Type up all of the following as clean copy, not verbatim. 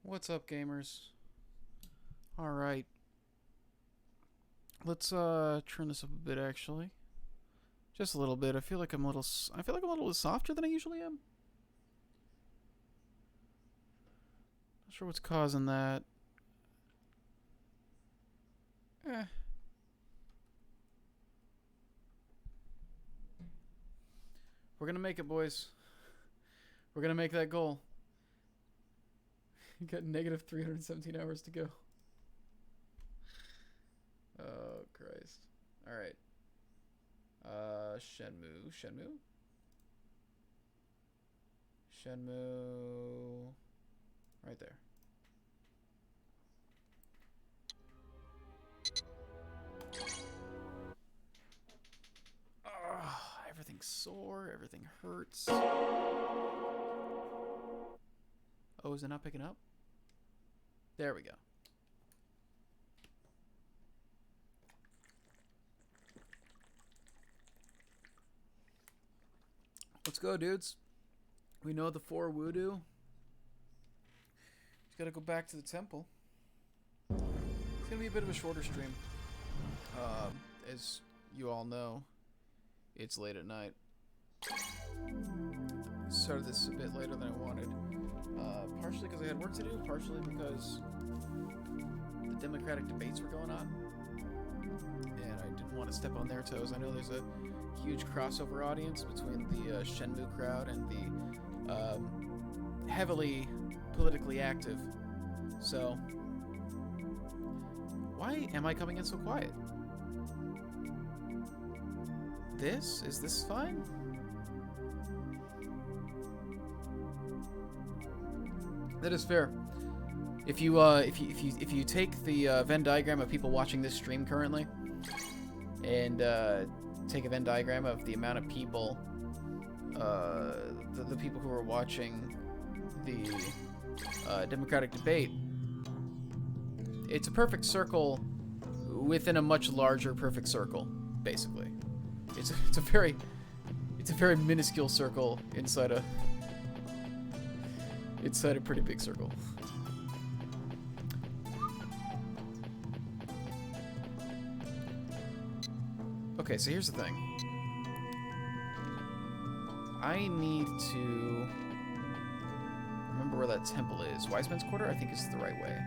What's up, gamers? Alright. Let's turn this up a bit actually. Just a little bit. I feel like I'm a little bit softer than I usually am. Not sure what's causing that. Eh. We're gonna make it, boys. We're gonna make that goal. You got negative 317 hours to go. Oh, Christ. Alright. Shenmue. Shenmue. Right there. Ugh, everything's sore. Everything hurts. Oh, is it not picking up? There we go. Let's go, dudes. We know the 4 Wude. Just gotta go back to the temple. It's gonna be a bit of a shorter stream. As you all know, it's late at night. Started this a bit later than I wanted. Partially because I had work to do, partially because the Democratic debates were going on. And I didn't want to step on their toes. I know there's a huge crossover audience between the Shenmue crowd and the heavily politically active. So, why am I coming in so quiet? Is this fine? That is fair. If you take the Venn diagram of people watching this stream currently, and take a Venn diagram of the amount of people, the people who are watching the Democratic debate, it's a perfect circle within a much larger perfect circle, basically. It's a very minuscule circle inside a pretty big circle. Okay, so here's the thing. I need to remember where that temple is. Wise Men's Quarter, I think, is the right way.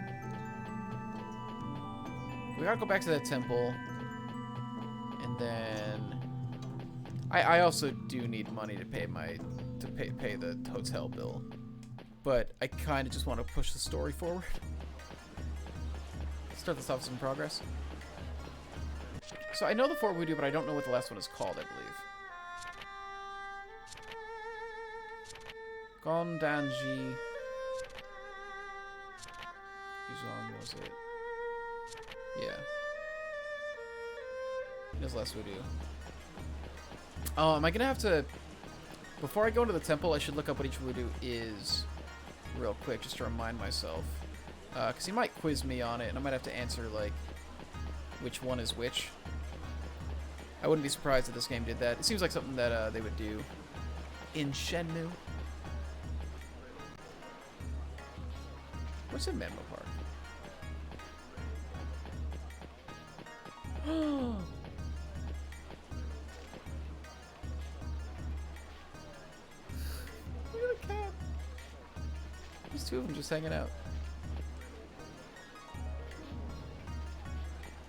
We gotta go back to that temple, and then I also do need money to pay pay the hotel bill, but I kind of just want to push the story forward. Start this off as in progress. So I know the 4 Wude, but I don't know what the last one is called, I believe. Gondanji. Yuzong was it? Yeah. His last Wude. Oh, am I gonna have to... Before I go into the temple, I should look up what each Wude is real quick, just to remind myself. Because he might quiz me on it, and I might have to answer, like, which one is which. I wouldn't be surprised if this game did that. It seems like something that they would do in Shenmue. What's in Menlo Park? Look at the cat. There's 2 of them just hanging out.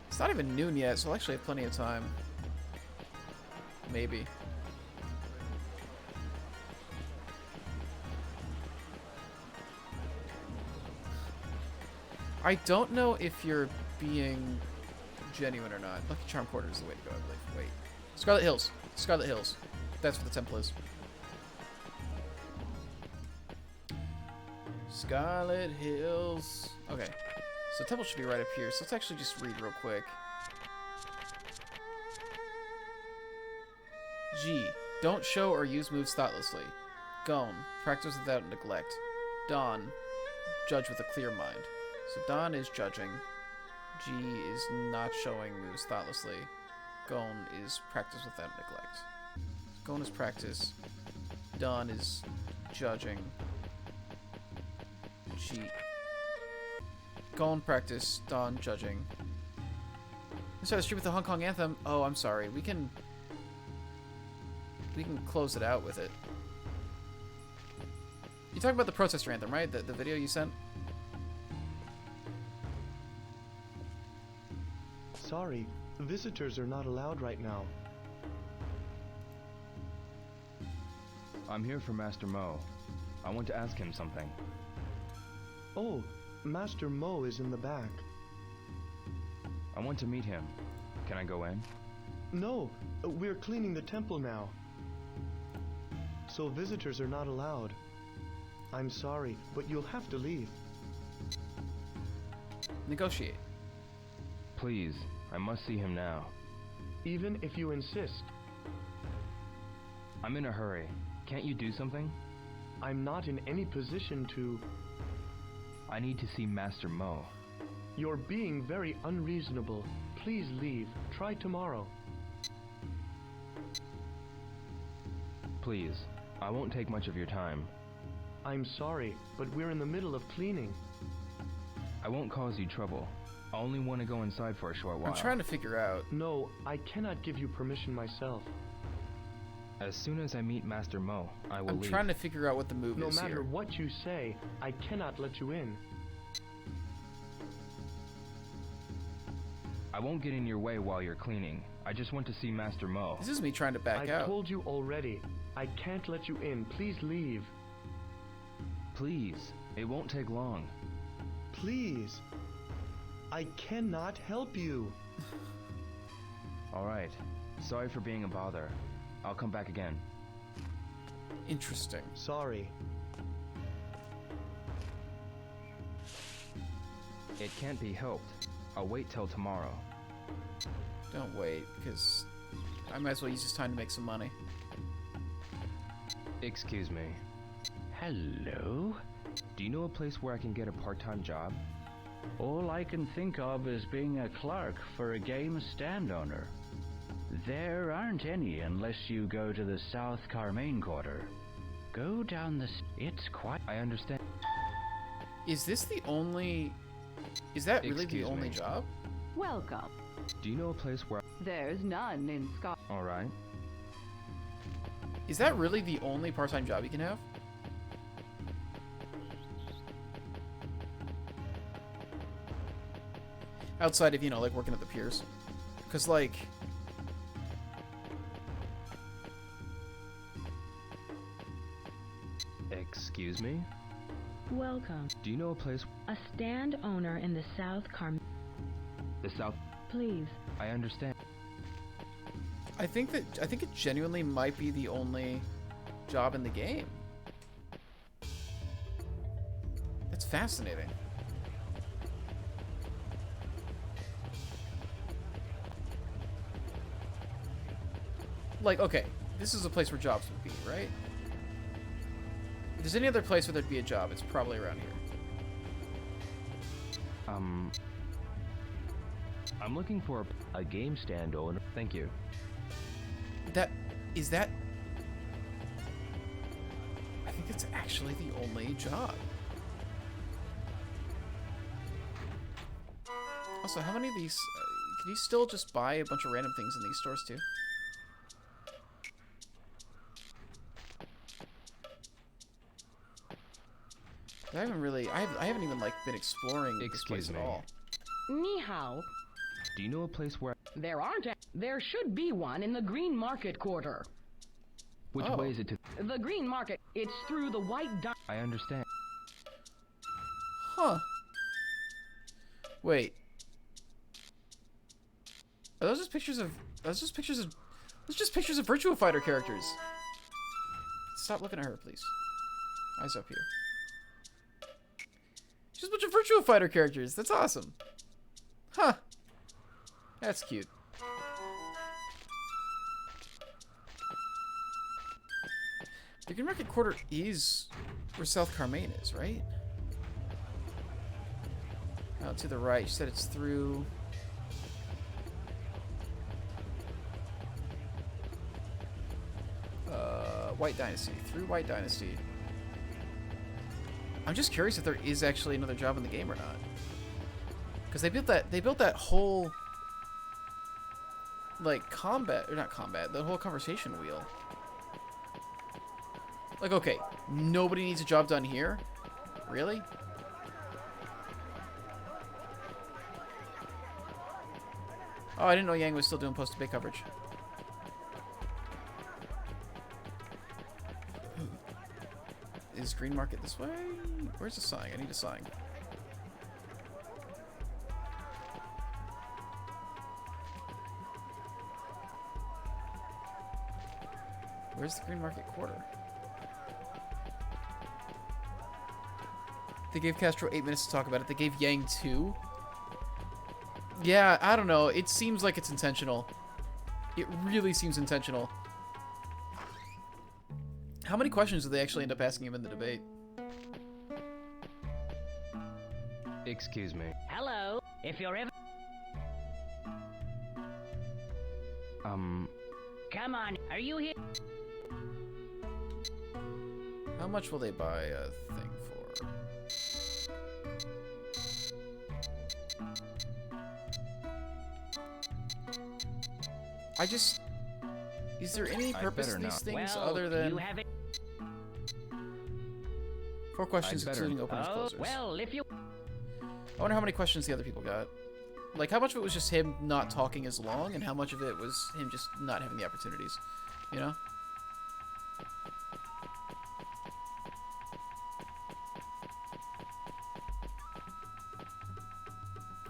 It's not even noon yet, so I'll actually have plenty of time. Maybe. I don't know if you're being genuine or not. Lucky Charm Quarter is the way to go, I believe. Wait. Scarlet Hills. Scarlet Hills. That's what the temple is. Scarlet Hills. Okay. So the temple should be right up here. So let's actually just read real quick. G. Don't show or use moves thoughtlessly. Gon. Practice without neglect. Don. Judge with a clear mind. So Don is judging. G is not showing moves thoughtlessly. Gon is practice without neglect. Gon is practice. Don is judging. G Golem practice, Dawn judging. Let's try the stream with the Hong Kong anthem. Oh, I'm sorry. We can close it out with it. You're talking about the protester anthem, right? The video you sent? Sorry, visitors are not allowed right now. I'm here for Master Mo. I want to ask him something. Oh, Master Mo is in the back. I want to meet him. Can I go in? No, we're cleaning the temple now. So visitors are not allowed. I'm sorry, but you'll have to leave. Negotiate. Please, I must see him now. Even if you insist. I'm in a hurry. Can't you do something? I'm not in any position to... I need to see Master Mo. You're being very unreasonable. Please leave. Try tomorrow. Please, I won't take much of your time. I'm sorry, but we're in the middle of cleaning. I won't cause you trouble. I only want to go inside for a short while. I'm trying to figure out. No, I cannot give you permission myself. As soon as I meet Master Mo, I will leave. I'm trying to figure out what the move is No matter here. what you say, I cannot let you in. I won't get in your way while you're cleaning. I just want to see Master Mo. This is me trying to back out. I told you already. I can't let you in. Please leave. Please, it won't take long. Please. I cannot help you. Alright. Sorry for being a bother. I'll come back again. Interesting. Sorry. It can't be helped. I'll wait till tomorrow. Don't wait, because I might as well use this time to make some money. Excuse me. Hello? Do you know a place where I can get a part-time job? All I can think of is being a clerk for a game stand owner. There aren't any unless you go to the South Carmaine Quarter. Go down it's quite... I understand. Is this the only... Is that really the Excuse only me. job? Welcome. Do you know a place where... There's none in Scotland. Alright. Is that really the only part-time job you can have? Outside of, you know, like working at the piers. Because, like... Excuse me? Welcome. Do you know a place... A stand owner in the South The South... Please. I understand. I think it genuinely might be the only job in the game. That's fascinating. Like, okay, this is a place where jobs would be, right? If there's any other place where there'd be a job, it's probably around here. I'm looking for a game stand owner. Thank you. Is that... I think it's actually the only job. Also, how many of these... can you still just buy a bunch of random things in these stores, too? I haven't really... I haven't even, like, been exploring this place at all. Ni hao. Do you know a place where... There aren't. There should be one in the Green Market Quarter. Which Oh. way is it to... The Green Market. It's through the White Di... I understand. Huh. Wait. Are those just pictures of... Those just pictures of Virtua Fighter characters. Stop looking at her, please. Eyes up here. Just a bunch of Virtua Fighter characters. That's awesome. Huh. That's cute. The Green Market Quarter is where South Carmaine is, right? Out to the right. You said it's through... White Dynasty. Through White Dynasty. I'm just curious if there is actually another job in the game or not. Because they built that whole like combat, or not combat, the whole conversation wheel. Like, okay, nobody needs a job done here? Really? Oh, I didn't know Yang was still doing post-to-pay coverage. Is Green Market this way? Where's the sign? I need a sign. Where's the Green Market Quarter? They gave Castro 8 minutes to talk about it. They gave Yang 2. Yeah, I don't know. It seems like it's intentional. It really seems intentional. How many questions did they actually end up asking him in the debate? Excuse me. Hello. If you're ever... Come on. Are you here? How much will they buy a thing for? I just... Is there any purpose to these things other than... You have it. 4 questions including openers closers. Well, if you... I wonder how many questions the other people got. Like, how much of it was just him not talking as long, and how much of it was him just not having the opportunities? You know?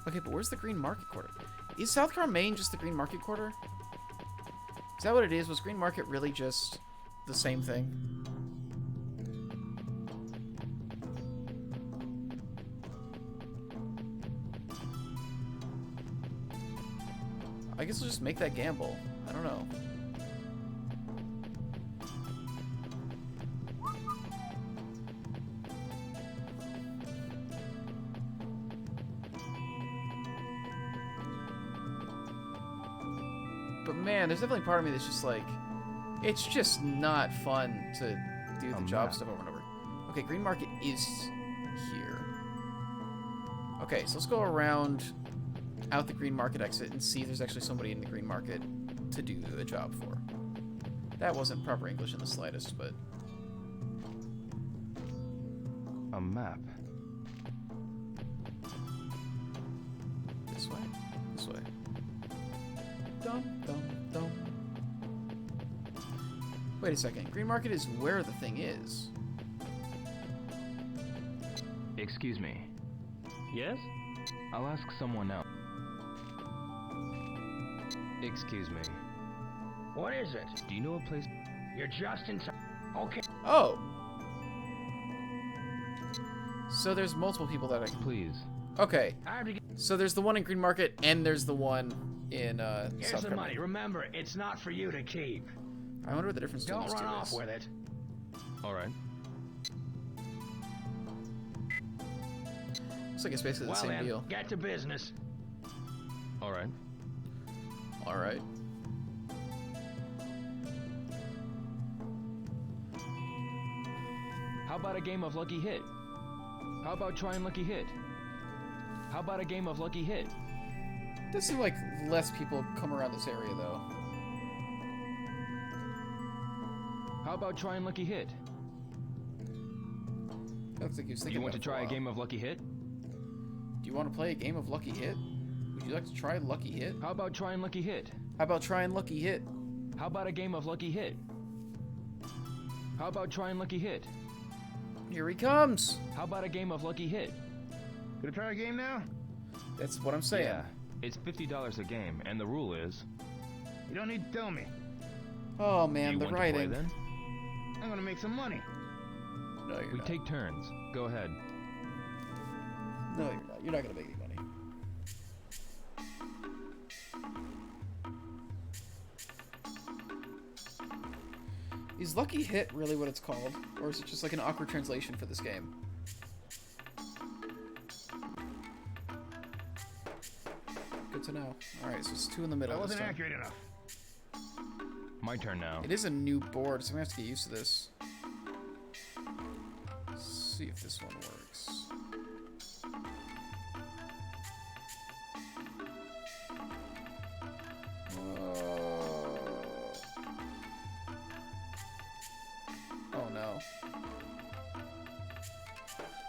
Okay, but where's the Green Market Quarter? Is South Carmaine just the Green Market Quarter? Is that what it is? Was Green Market really just the same thing? I guess we'll just make that gamble. I don't know. But man, there's definitely part of me that's just like, it's just not fun to do the job stuff over and over. Okay, Green Market is here. Okay, so let's go around out the Green Market exit and see if there's actually somebody in the Green Market to do the job for. That wasn't proper English in the slightest, but... A map. This way? This way. Dum, dum, dum. Wait a second. Green Market is where the thing is. Excuse me. Yes? I'll ask someone else. Excuse me. What is it? Do you know a place? You're just in time. Okay. Oh! So there's multiple people that I can... Please. Okay. I have to get... So there's the one in Green Market, and there's the one in, Here's South the Carolina. money. Remember, it's not for you to keep. I wonder what the difference between Don't those run two off is. with it. All right. Looks like it's basically the Well same then, deal. get to business. All right. Alright. How about a game of Lucky Hit? How about trying Lucky Hit? How about a game of Lucky Hit? Does seem like less people come around this area, though. How about trying Lucky Hit? Looks like he was Do thinking you want about to it for try a while. game of Lucky Hit? Do you want to play a game of Lucky Hit? Would you like to try Lucky Hit? How about trying Lucky Hit? How about trying Lucky Hit? How about a game of Lucky Hit? How about trying Lucky Hit? Here he comes! How about a game of Lucky Hit? Gonna try a game now? That's what I'm saying. Yeah, it's $50 a game, and the rule is... You don't need to tell me. Oh Do man, you the want to play writing. then? I'm gonna make some money. No, you're We not. take turns. Go ahead. No, you're not. You're not gonna make any money. Is Lucky Hit really what it's called? Or is it just like an awkward translation for this game? Good to know. Alright, so it's 2 in the middle. That this wasn't time. accurate enough. My turn now. It is a new board, so I'm gonna have to get used to this. Let's see if this one works.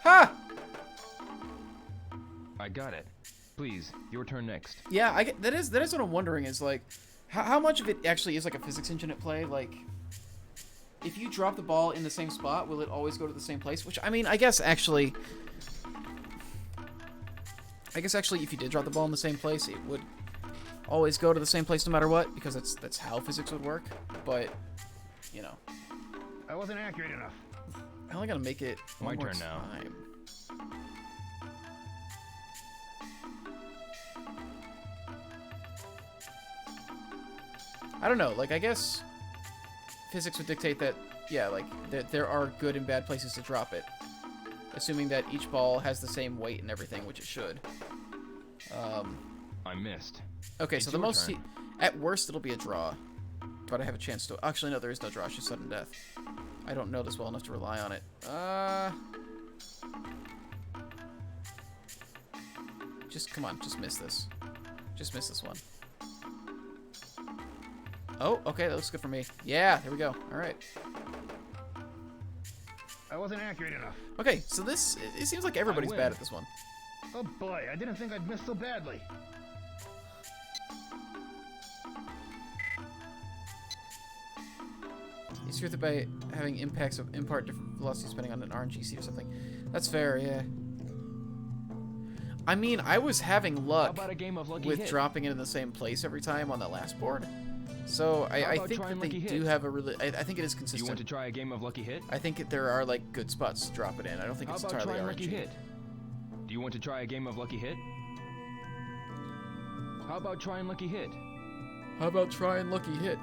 Ha! I got it. Please, your turn next. Yeah, that is what I'm wondering is like, how much of it actually is like a physics engine at play? Like, if you drop the ball in the same spot, will it always go to the same place? Which, I mean, I guess actually, if you did drop the ball in the same place, it would always go to the same place no matter what, because that's how physics would work. But, you know, I wasn't accurate enough. I only gotta make it My one more turn now. time. I don't know, like, I guess physics would dictate that, yeah, like, that there are good and bad places to drop it. Assuming that each ball has the same weight and everything, which it should. I missed. Okay, It's so the your most... turn. At worst, it'll be a draw. But I have a chance to... Actually, no, there is no draw. It's just sudden death. I don't know this well enough to rely on it. Just, come on, just miss this. Just miss this one. Oh, okay, that looks good for me. Yeah, there we go. All right. I wasn't accurate enough. Okay, so this... It seems like everybody's win. bad at this one. Oh boy, I didn't think I'd miss so badly. You screw it by having impacts of impart different velocities depending on an RNG seed or something. That's fair, yeah. I mean, I was having How luck about a game of lucky with hit? dropping it in the same place every time on the last board. So I about think trying that they lucky do hit? have a really... I think it is Do you consistent. want to try a game of lucky hit? I think there are, like, good spots to drop it in. I don't think How it's about entirely trying RNG. lucky hit? Do you want to try a game of lucky hit? How about trying lucky hit? How about trying lucky hit?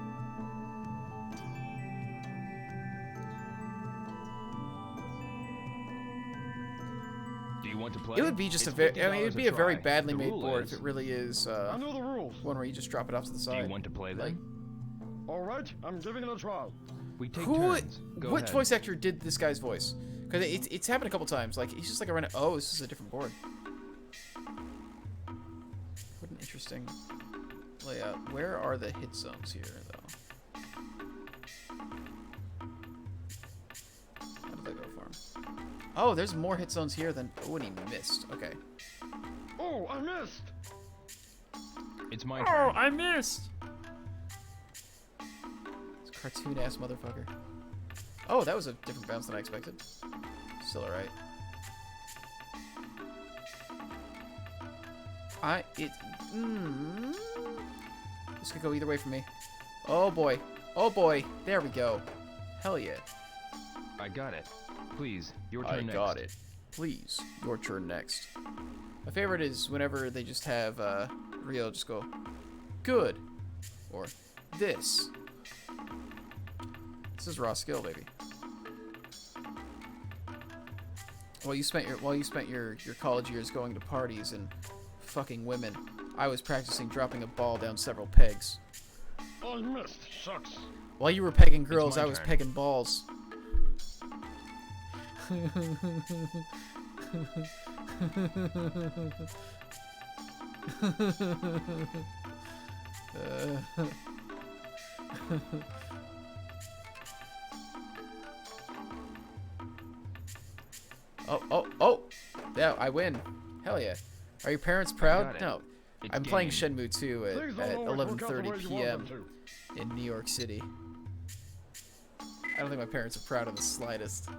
Do you want to play? It would be just It's a very... I mean, it $50 would be a very try. badly The made rule board is- if it really is I know the rules. one where you just drop it off to the Do side. you want to play then? Like, All right, I'm giving it a try. We take Who? turns. Go Which ahead. voice actor did this guy's voice? Because it's happened a couple times. Like, he's just like a random... Oh, this is a different board. What an interesting layout. Where are the hit zones here, though? How did that go for him? Oh, there's more hit zones here than... Oh, and he missed. Okay. Oh, I missed. It's my turn. I missed! This cartoon-ass motherfucker. Oh, that was a different bounce than I expected. Still alright. This could go either way for me. Oh boy. Oh boy. There we go. Hell yeah. I got it. Please, your turn I next. got it. Please, your turn next. My favorite is whenever they just have Rio just go, good, or this. This is raw skill, baby. While you spent your college years going to parties and fucking women, I was practicing dropping a ball down several pegs. I missed. Shucks. While you were pegging girls, my I was turn. pegging balls. Oh! Yeah, I win. Hell yeah. Are your parents proud? it. No. It's I'm playing game. Shenmue 2 Things at don't always work out the way 11:30 you want p.m. them to. in New York City. I don't think my parents are proud of the slightest.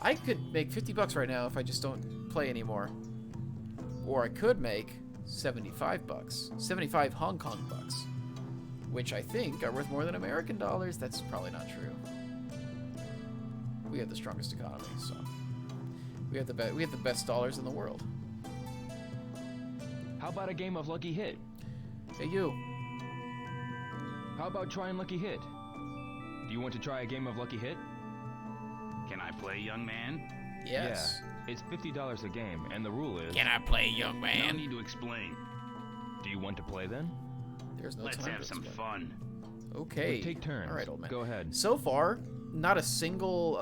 I could make 50 bucks right now if I just don't play anymore. Or I could make 75 bucks. 75 Hong Kong bucks. Which I think are worth more than American dollars. That's probably not true. We have the strongest economy, so we have the best dollars in the world. How about a game of lucky hit? Hey you. How about trying lucky hit? Do you want to try a game of lucky hit? Can I play, young man? Yes. Yeah, it's $50 a game, and the rule is... Can I play, young No man? need to explain. Do you want to play then? There's no Let's time have to some explain. fun. Okay. We take turns. All right, old man. Go ahead. So far, not a single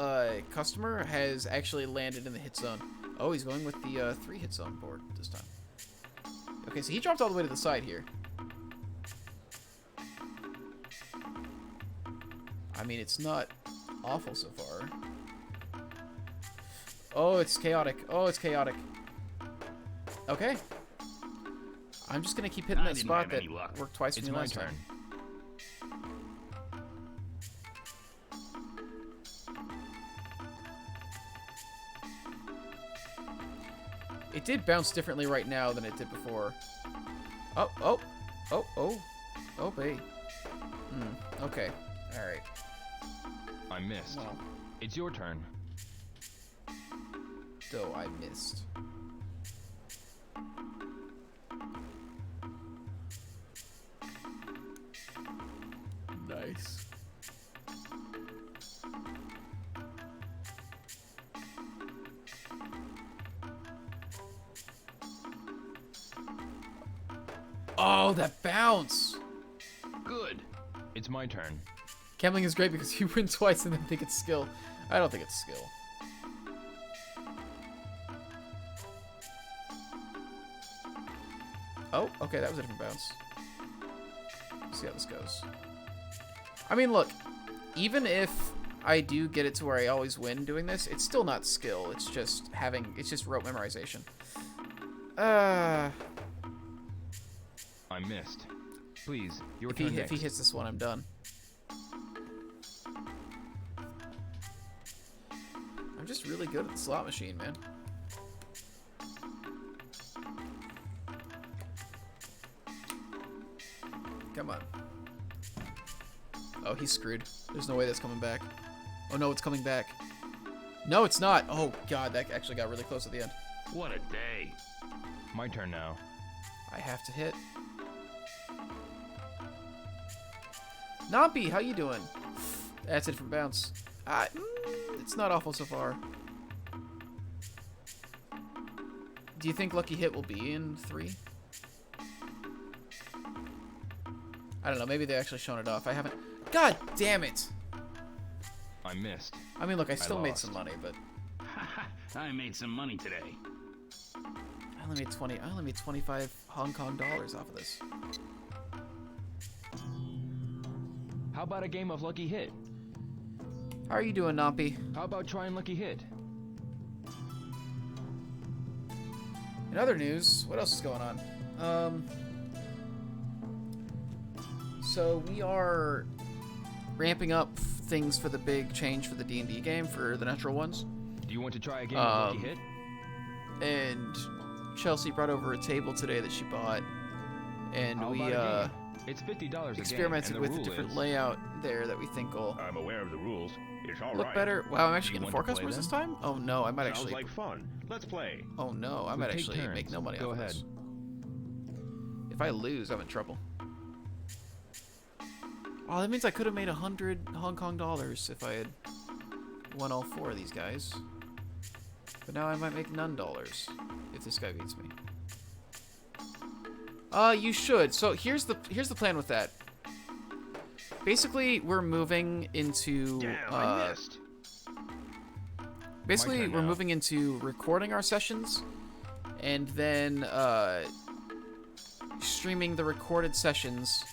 customer has actually landed in the hit zone. Oh, he's going with the 3 hit zone board this time. Okay, so he dropped all the way to the side here. I mean, it's not awful so far. Oh, it's chaotic. Oh, it's chaotic. Okay. I'm just gonna keep hitting I that didn't spot have that any luck. worked twice for It's me my last turn. time. It did bounce differently right now than it did before. Oh, oh, oh, oh, oh, babe. Okay. All right. I missed. Well, It's your turn. though I missed. Nice. Oh, that bounce! Good. It's my turn. Gambling is great because you win twice and then think it's skill. I don't think it's skill. Oh, okay, that was a different bounce. Let's see how this goes. I mean, look, even if I do get it to where I always win doing this, it's still not skill. It's just rote memorization. I missed. Please, your turn If next. he hits this one, I'm done. I'm just really good at the slot machine, man. Come on. Oh, he's screwed. There's no way that's coming back. Oh no, it's coming back. No, it's not. Oh god, that actually got really close at the end. What a day. My turn now. I have to hit. Nompy, how you doing? That's it from bounce. It's not awful so far. Do you think Lucky Hit will be in 3? I don't know. Maybe they actually shown it off. I haven't. God damn it! I missed. I mean, look, I still made lost. some money, but I made some money today. I only made 20. I only made 25 Hong Kong dollars off of this. How about a game of Lucky Hit? How are you doing, Nompy? How about trying Lucky Hit? In other news, what else is going on? So we are ramping up things for the big change for the D&D game for the natural ones. Do you want to try a game of Lucky Hit? And Chelsea brought over a table today that she bought, and How we about a game? It's $50 experimented a game, with and a the different rule is, layout there that we think will I'm aware of the rules. It's all look right. better. Wow, I'm actually Do you getting want 4 to play customers this them? time? Oh no, I might Sounds actually. like fun. Let's play. Oh no, I might take actually turns. make no money Go off of ahead. this. If I lose, I'm in trouble. Oh, that means I could have made 100 Hong Kong dollars if I had won all 4 of these guys. But now I might make none dollars if this guy beats me. You should. So here's the plan with that. Basically, we're moving into Damn, I missed. basically turn we're now. moving into recording our sessions and then streaming the recorded sessions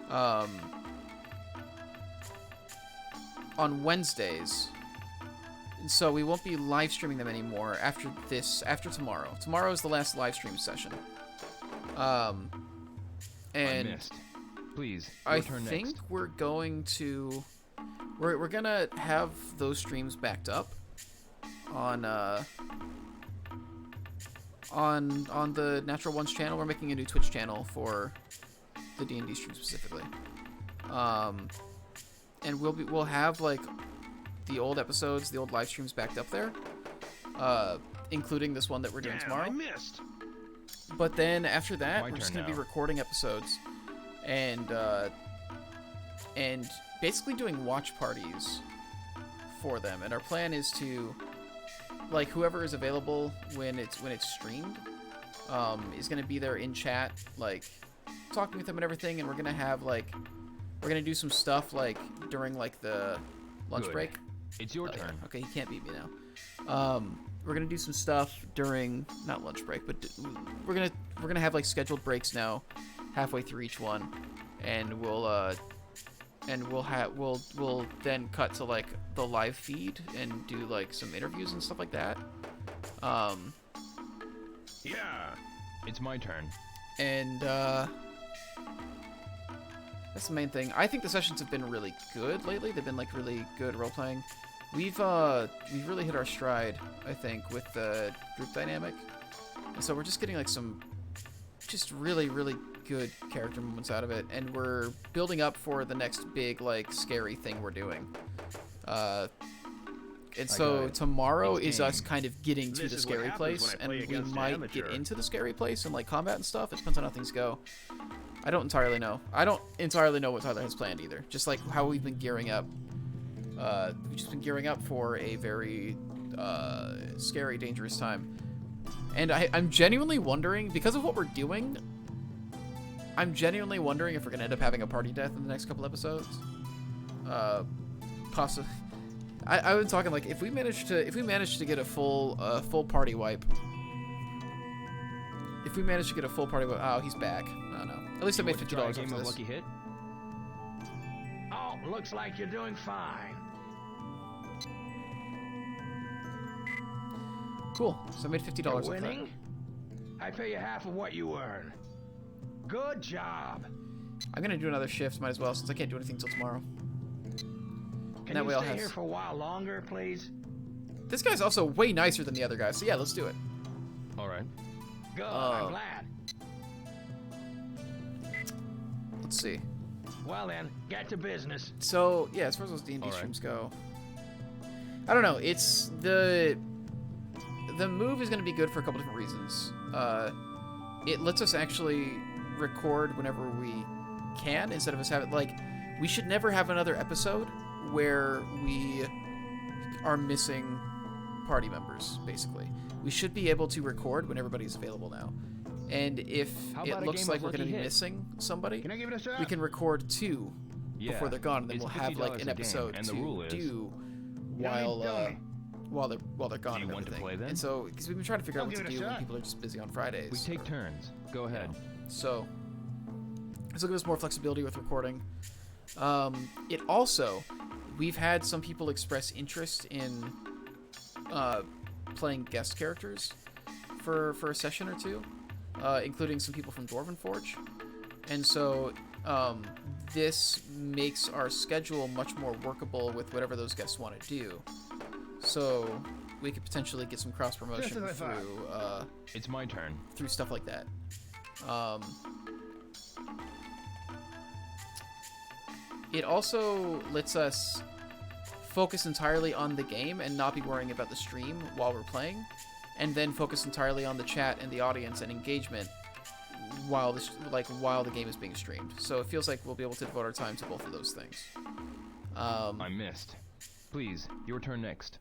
on Wednesdays. And so we won't be live streaming them anymore after tomorrow. Tomorrow is the last live stream session. I And missed. Please, your I turn think next. we're going to we're gonna have those streams backed up on the Natural Ones channel. We're making a new Twitch channel for the D&D stream specifically. And we'll have like the old episodes, the old live streams backed up there, including this one that we're doing Damn, tomorrow. I missed. But then after that, My we're just turn gonna be now. recording episodes, and basically doing watch parties for them. And our plan is to, like, whoever is available when it's streamed, is gonna be there in chat, like, talking with them and everything. And we're gonna do some stuff like during like the lunch Good. break. It's your Oh, yeah. turn. Okay, he can't beat me now. We're gonna do some stuff during not lunch break, but we're gonna have like scheduled breaks now, halfway through each one, and we'll and we'll then cut to like the live feed and do like some interviews and stuff like that. Yeah. It's my turn. And that's the main thing. I think the sessions have been really good lately. They've been like really good role playing. We've really hit our stride, I think, with the group dynamic, and so we're just getting like some just really good character moments out of it, and we're building up for the next big like scary thing we're doing. And so tomorrow is us kind of getting to This the is what scary happens place, when I and play we against an might amateur. get into the scary place and like combat and stuff. It depends on how things go. I don't entirely know. I don't entirely know what Tyler has planned either. Just like how we've been gearing up. We've just been gearing up for a very scary, dangerous time. And I'm genuinely wondering, because of what we're doing, I'm genuinely wondering if we're gonna end up having a party death in the next couple episodes. Possibly. I've been talking like if we manage to get a full party wipe. If we manage to get a full party wipe, oh, he's back. Oh no. At least I made $50 off Game of this. Lucky Hit. Oh, looks like you're doing fine. Cool. So I made $50 You're off that. winning? I pay you half of what you earn. Good job. I'm gonna do another shift, might as well, since I can't do anything till tomorrow. Can that you way I'll stay have here for a while longer, please? This guy's also way nicer than the other guy, so yeah, let's do it. All right. Good, I'm glad. Let's see. Well then, get to business. So yeah, as far as those D&D All right. streams go, I don't know. It's the move is going to be good for a couple different reasons. It lets us actually record whenever we can instead of us having like we should never have another episode where we are missing party members. Basically, we should be able to record when everybody's available now. And if How it about a looks game like of we're going to Lucky be Hit? missing somebody, Can I give it a shot? we can record two Yeah. before they're gone, and then It's we'll have like $50 an a game, episode and the to rule is- do You don't need to tell me. while they're gone Do you and want to everything. play then? And so because we've been trying to figure out I'll what to give it a do when shot. people are just busy on Fridays. We take or- turns. Go ahead. So this will give us more flexibility with recording. It also, we've had some people express interest in playing guest characters for a session or two, including some people from Dwarven Forge. And so this makes our schedule much more workable with whatever those guests want to do. So we could potentially get some cross promotion Just as I thought. through It's my turn. through stuff like that. It also lets us focus entirely on the game and not be worrying about the stream while we're playing, and then focus entirely on the chat and the audience and engagement while the game is being streamed. So it feels like we'll be able to devote our time to both of those things. I missed. Please, your turn next.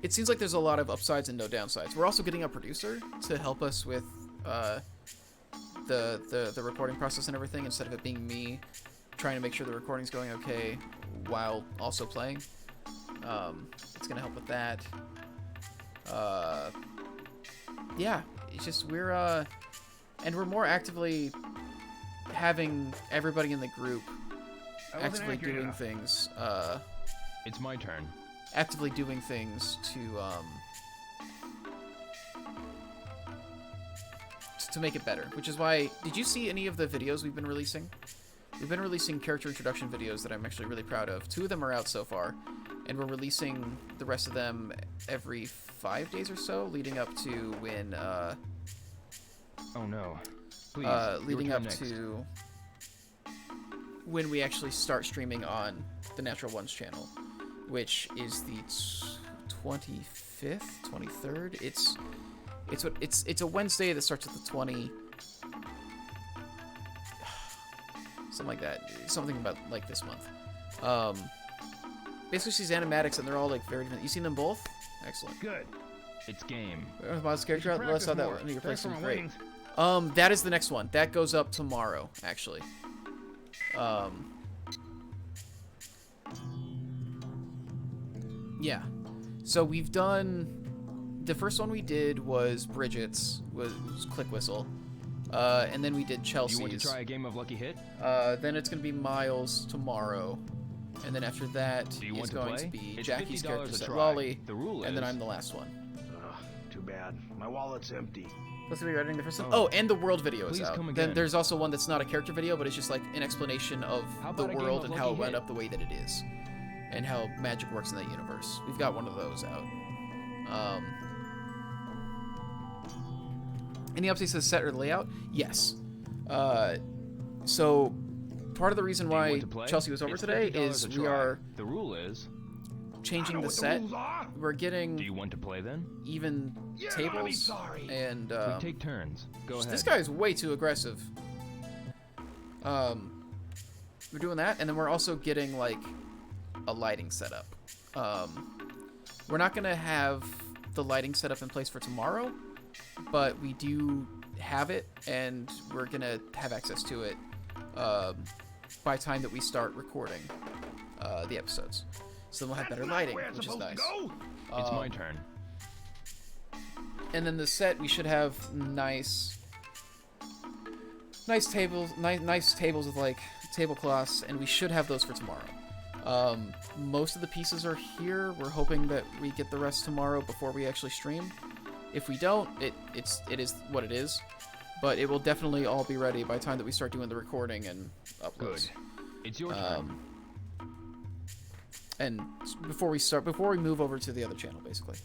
It seems like there's a lot of upsides and no downsides. We're also getting a producer to help us with the recording process and everything, instead of it being me trying to make sure the recording's going okay while also playing. It's gonna help with that. Yeah, it's just we're more actively having everybody in the group I wasn't actively accurate doing enough. things. It's my turn. Actively doing things to make it better, which is why, did you see any of the videos we've been releasing? We've been releasing character introduction videos that I'm actually really proud of. 2 of them are out so far, and we're releasing the rest of them every 5 days or so, leading up to when Oh no. Please, your leading turn up next. to when we actually start streaming on the Natural Ones channel, which is the 25th, 23rd. It's a Wednesday that starts at the 20. Something like that. Something about like this month. Basically, she's animatics, and they're all like very different. You seen them both? Excellent. Good. It's game. Mouse character out. Let's have that one. Your place Thanks for is my great. winnings. That is the next one. That goes up tomorrow, actually. Yeah. So we've done. The first one we did was Bridget's, was Click Whistle. And then we did Do Chelsea's. you want to try a game of Lucky Hit? Then it's going to be Miles tomorrow. And then after that Do you is want to going play? to be It's Jackie's $50 character a set try. Lolly. The rule and then is- I'm the last one. Ugh, too bad. My wallet's empty. Supposed to be editing the first one? Oh. Oh, and the world video is Please out. come Then again. there's also one that's not a character video, but it's just like an explanation of How the about a game world of and how it Lucky went Hit? up the way that it is. And how magic works in that universe. We've got one of those out. Any updates to the set or the layout? Yes. So part of the reason Do you why want to play? Chelsea was over It's today $50 is a we try. are The rule is. changing I know the what set. The rules are. We're getting Do you want to play then? even You're gonna be tables, sorry. and We take turns. Go ahead. this guy's way too aggressive. We're doing that, and then we're also getting like a lighting setup. We're not gonna have the lighting setup in place for tomorrow, but we do have it, and we're gonna have access to it by time that we start recording the episodes. So then we'll have That's better not lighting, where it's which is supposed nice. to go. It's my turn. And then the set, we should have nice tables, nice tables with like tablecloths, and we should have those for tomorrow. Most of the pieces are here. We're hoping that we get the rest tomorrow before we actually stream. If we don't, it is what it is. But it will definitely all be ready by the time that we start doing the recording and uploads. Good. It's your turn. And before we move over to the other channel, basically.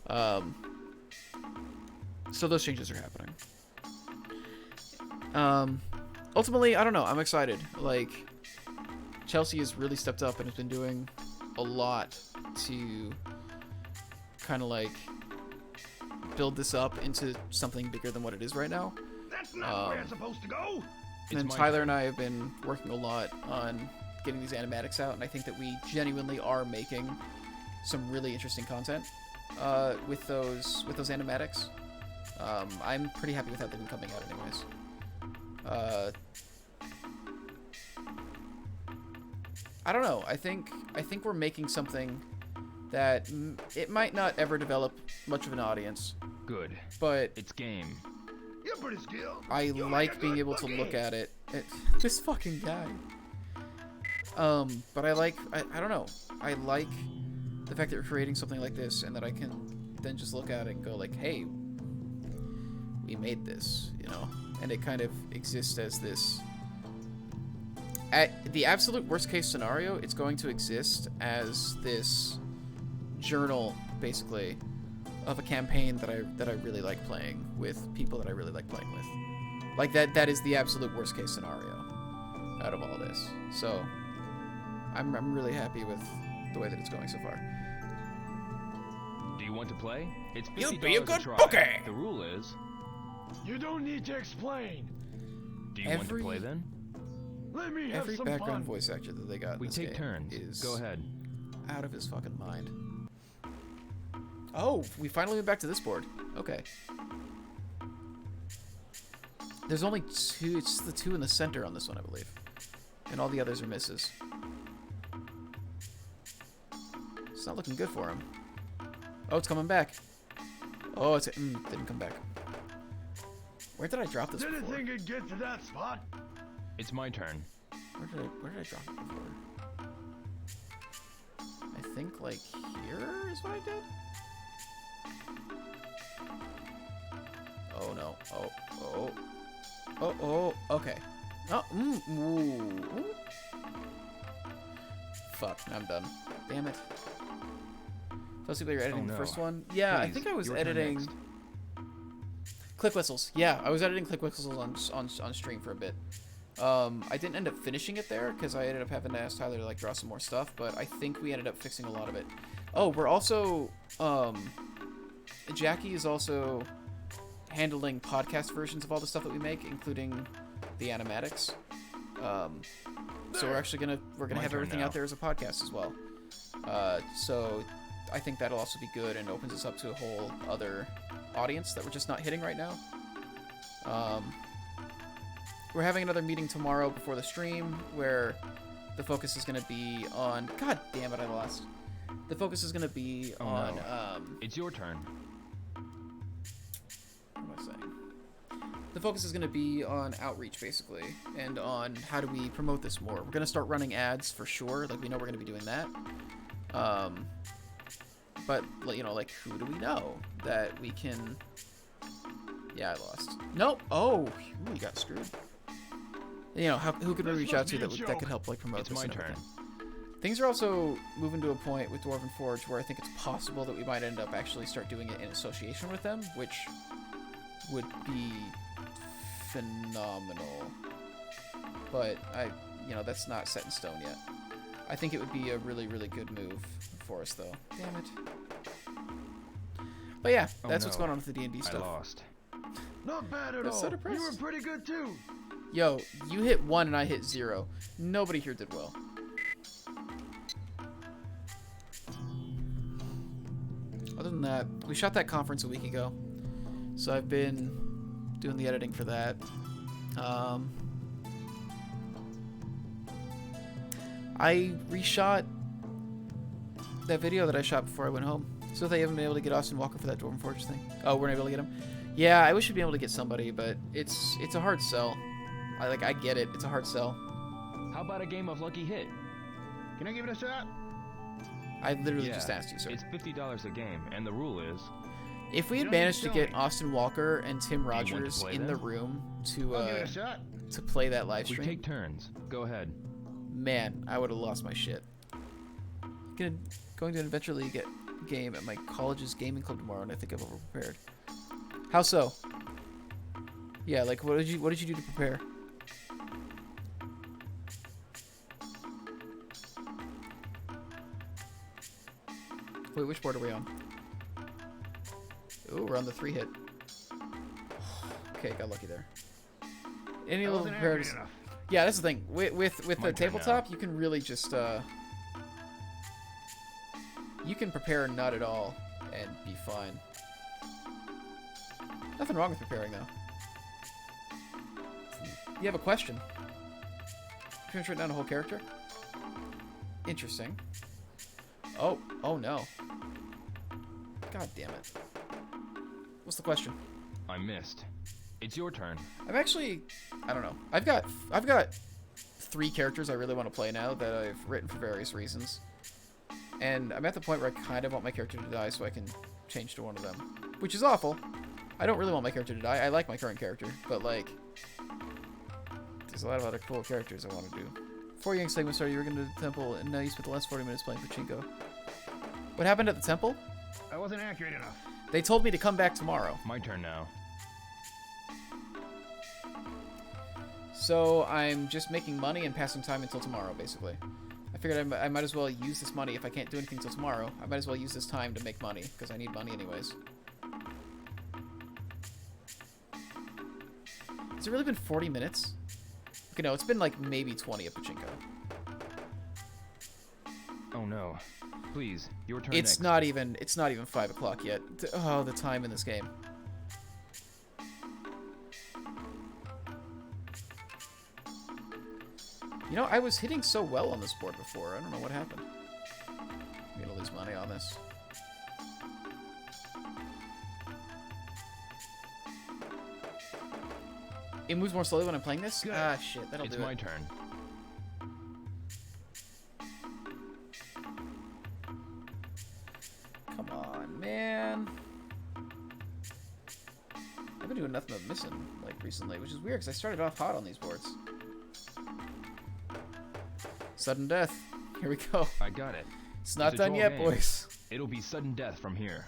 So those changes are happening. Ultimately, I don't know. I'm excited. Like, Chelsea has really stepped up and has been doing a lot to kind of like build this up into something bigger than what it is right now. That's not where it's supposed to go. It's And my Tyler turn. and I have been working a lot on getting these animatics out, and I think that we genuinely are making some really interesting content with those animatics. I'm pretty happy with how they've been coming out, anyways. I don't know. I think we're making something that it might not ever develop much of an audience, Good. but It's game. You're pretty skilled. I You make like a being good able to cookie. look at it. This fucking guy. But I don't know. I like the fact that you're creating something like this and that I can then just look at it and go like, hey, we made this, you know? And it kind of exists as this. At the absolute worst case scenario, it's going to exist as this journal, basically, of a campaign that I really like playing with people that I really like playing with. Like that is the absolute worst case scenario out of all this. So I'm really happy with the way that it's going so far. Do you want to play? It's $50 You'll be a good try. bookie. The rule is. You don't need to explain. Do you want to Every- play then? Let me have Every some background fun. voice actor that they got in We this take game turns. is Go ahead. out of his fucking mind. Oh, we finally went back to this board. Okay. There's only two. It's the two in the center on this one, I believe. And all the others are misses. It's not looking good for him. Oh, it's coming back. Oh, it's didn't come back. Where did I drop this Didn't before? think it'd get to that spot. It's my turn. Where did I drop it before? I think like here is what I did. Oh no! Oh! Okay. Oh! Ooh. Fuck! I'm done. Damn it. So you're editing the no. first one? Yeah, I Please, think I was your turn editing. next. Click whistles. Yeah, I was editing click whistles on stream for a bit. I didn't end up finishing it there because I ended up having to ask Tyler to like draw some more stuff, but I think we ended up fixing a lot of it. Oh, we're also Jackie is also handling podcast versions of all the stuff that we make, including the animatics. So we're actually gonna My have turn everything now. out there as a podcast as well. So I think that'll also be good and opens us up to a whole other audience that we're just not hitting right now. We're having another meeting tomorrow before the stream where the focus is going to be on... God damn it, I lost. The focus is going to be Oh, on... no. It's your turn. What am I saying? The focus is going to be on outreach, basically, and on how do we promote this more. We're going to start running ads for sure. Like, we know we're going to be doing that. But, you know, like, who do we know that we can... Yeah, I lost. Nope. Oh, we got screwed. You know, who could we reach out to that could help, like, promote It's this my and turn. everything? Things are also moving to a point with Dwarven Forge where I think it's possible that we might end up actually start doing it in association with them, which would be phenomenal. But you know, that's not set in stone yet. I think it would be a really, really good move for us, though. Damn it. But yeah, that's what's going on with the D&D I stuff. lost. Not bad at That's so all. depressed. You were pretty good too. Yo, you hit 1 and I hit 0. Nobody here did well. Other than that, we shot that conference a week ago, so I've been doing the editing for that. I reshot that video that I shot before I went home, so they haven't been able to get Austin Walker for that Dwarven Forge thing. Oh, we're not able to get him? Yeah, I wish we'd be able to get somebody, but it's a hard sell. I get it. It's a hard sell. How about a game of Lucky Hit? Can I give it a shot? I literally Yeah, just asked you, sir. It's $50 a game, and the rule is... If we had You don't managed to need to tell get me. Austin Walker and Tim want to Rogers play in the them? room I'll give it a shot. to play that live We stream, take turns. Go ahead. man, I would have lost my shit. Going to an Adventure League game at my college's gaming club tomorrow, and I think I'm overprepared. How so? Yeah, like what did you do to prepare? Wait, which board are we on? Ooh, we're on the 3-hit. Okay, got lucky there. Any I little wasn't accurate prepared? enough. Yeah, that's the thing. With My the turn tabletop, now. you can really just you can prepare not at all and be fine. Nothing wrong with preparing though. You have a question. You can write down a whole character. Interesting. Oh no. God damn it. What's the question? I missed. It's your turn. I'm actually, I don't know. I've got 3 characters I really want to play now that I've written for various reasons. And I'm at the point where I kind of want my character to die so I can change to one of them. Which is awful. I don't really want my character to die. I like my current character, but like there's a lot of other cool characters I want to do. Before Yang segment started, you were going to the temple, and now you spent the last 40 minutes playing pachinko. What happened at the temple? I wasn't accurate enough. They told me to come back tomorrow. My turn now. So I'm just making money and passing time until tomorrow, basically. I figured I might as well use this money. If I can't do anything until tomorrow, I might as well use this time to make money, because I need money anyways. Has it really been 40 minutes? Okay, no, it's been like maybe 20 of pachinko. Oh no. Please, your turn It's next. not even 5 o'clock yet. Oh, the time in this game. You know, I was hitting so well on this board before. I don't know what happened. I'm gonna lose money on this. It moves more slowly when I'm playing this? Good. Ah, shit. That'll It's do my it. turn. Come on, man. I've been doing nothing but missing, like, recently, which is weird, because I started off hot on these boards. Sudden death. Here we go. I got it. It's not a done draw yet, game. boys. It'll be sudden death from here.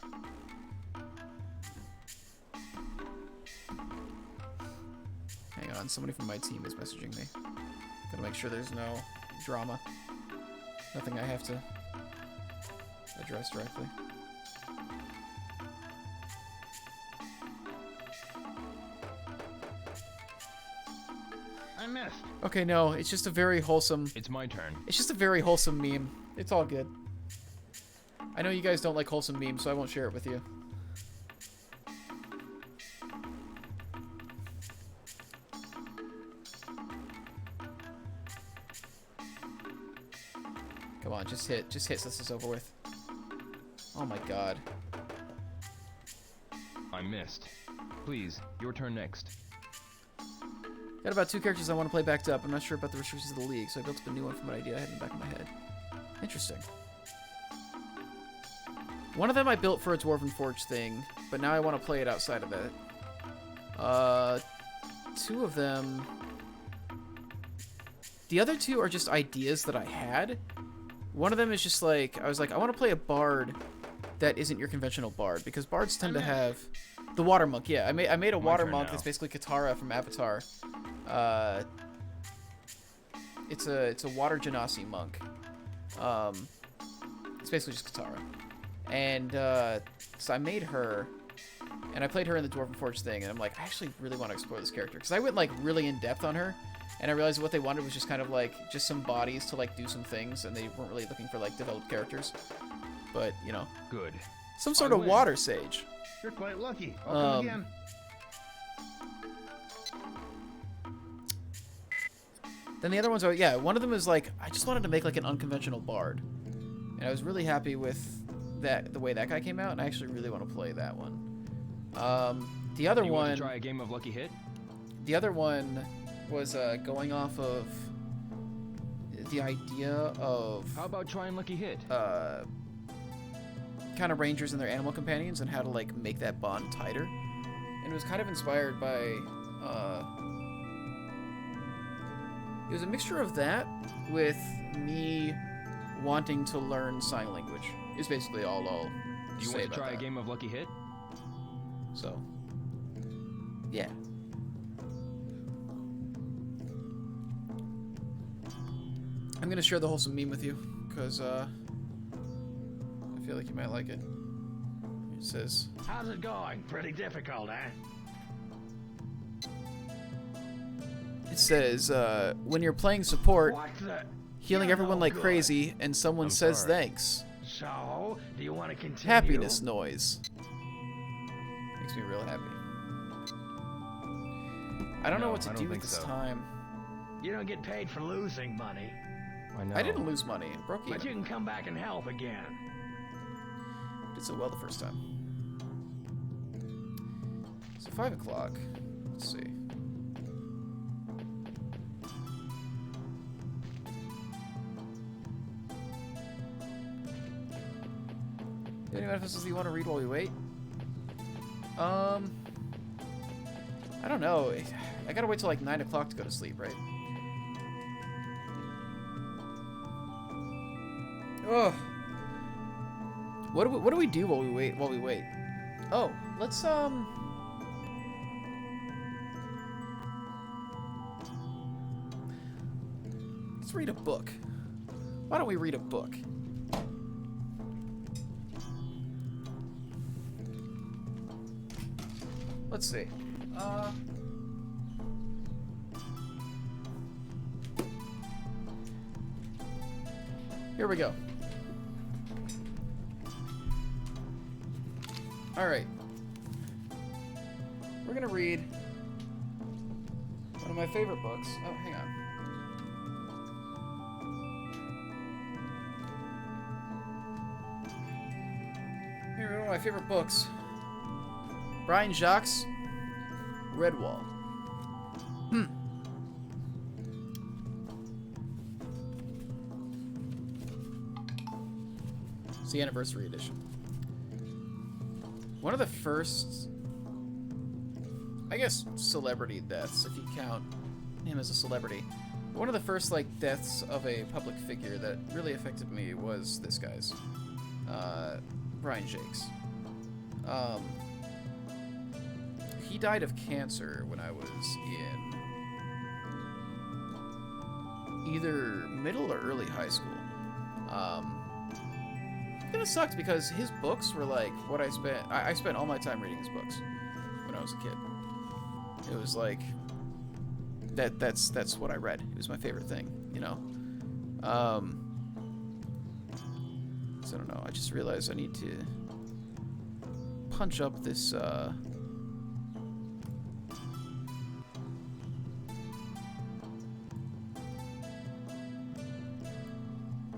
Hang on, somebody from my team is messaging me. Gotta make sure there's no drama. Nothing I have to address directly. I missed. Okay, no, it's just a very wholesome... It's my turn. It's just a very wholesome meme. It's all good. I know you guys don't like wholesome memes, so I won't share it with you. Come on, just hit so this is over with. Oh my god. I missed. Please, your turn next. Got about 2 characters I want to play backed up. I'm not sure about the restrictions of the league, so I built up a new one from an idea I had in the back of my head. Interesting. One of them I built for a Dwarven Forge thing, but now I want to play it outside of it. 2 of them... The other 2 are just ideas that I had. One of them is just like, I was like, I want to play a bard that isn't your conventional bard, because bards tend to have... The water monk, yeah. I made a water monk that's basically Katara from Avatar. It's a water genasi monk. It's basically just Katara. And so I made her, and I played her in the Dwarven Forge thing, and I'm like, I actually really want to explore this character, because I went like really in depth on her, and I realized what they wanted was just kind of like just some bodies to like do some things, and they weren't really looking for like developed characters. But you know, Good. some sort of water sage. You're quite lucky. I'll come again. Then the other ones are, yeah, one of them is like, I just wanted to make like an unconventional bard, and I was really happy with the way that guy came out, and I actually really want to play that one. The other You one, want to try a game of Lucky Hit? the other one was going off of the idea of How about trying Lucky Hit? kind of rangers and their animal companions and how to like make that bond tighter. And it was kind of inspired by it was a mixture of that with me wanting to learn sign language. Is basically all I'll Do you say want to about try that. a game of Lucky Hit? So yeah. I'm gonna share the wholesome meme with you because I feel like you might like it. It says, How's it going? Pretty difficult, eh? when you're playing support, What the? healing You're everyone no like good. crazy, and someone I'm says sorry. thanks. So, do you want to continue? Happiness noise. Makes me real happy. I don't know No, what to I don't do with think this so. time. You don't get paid for losing money, I know. I didn't lose money. I broke but you even. can come back and help again. Did so well the first time. So 5 o'clock. Let's see. Any manifestos that you want to read while we wait? I don't know. I gotta wait till like 9 o'clock to go to sleep, right? Ugh. What do we do while we wait? Oh, let's read a book. Why don't we read a book? Let's see. Here we go. All right. We're gonna read one of my favorite books. Oh, hang on. Here, one of my favorite books. Brian Jacques, Redwall. It's the anniversary edition. One of the first, I guess, celebrity deaths, if you count him as a celebrity. One of the first, like, deaths of a public figure that really affected me was this guy's. Brian Jacques. He died of cancer when I was in either middle or early high school. Kind of sucked because his books were like what I spent. I spent all my time reading his books when I was a kid. It was like that's what I read. It was my favorite thing, you know. So I don't know. I just realized I need to punch up this.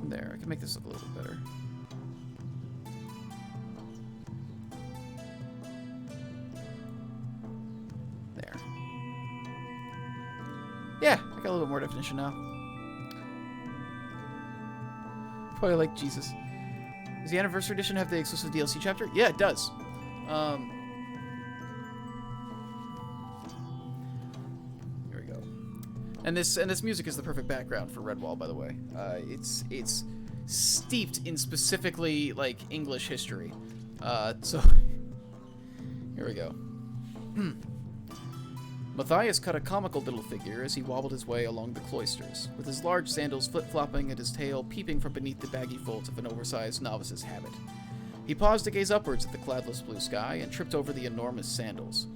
There, I can make this look a little bit better. There. Yeah, I got a little bit more definition now. Probably like Jesus. Does the Anniversary Edition have the exclusive DLC chapter? Yeah, it does. Here we go. And this music is the perfect background for Redwall, by the way. It's steeped in specifically like English history. So here we go. Matthias cut a comical little figure as he wobbled his way along the cloisters, with his large sandals flip-flopping and his tail peeping from beneath the baggy folds of an oversized novice's habit. He paused to gaze upwards at the cloudless blue sky and tripped over the enormous sandals.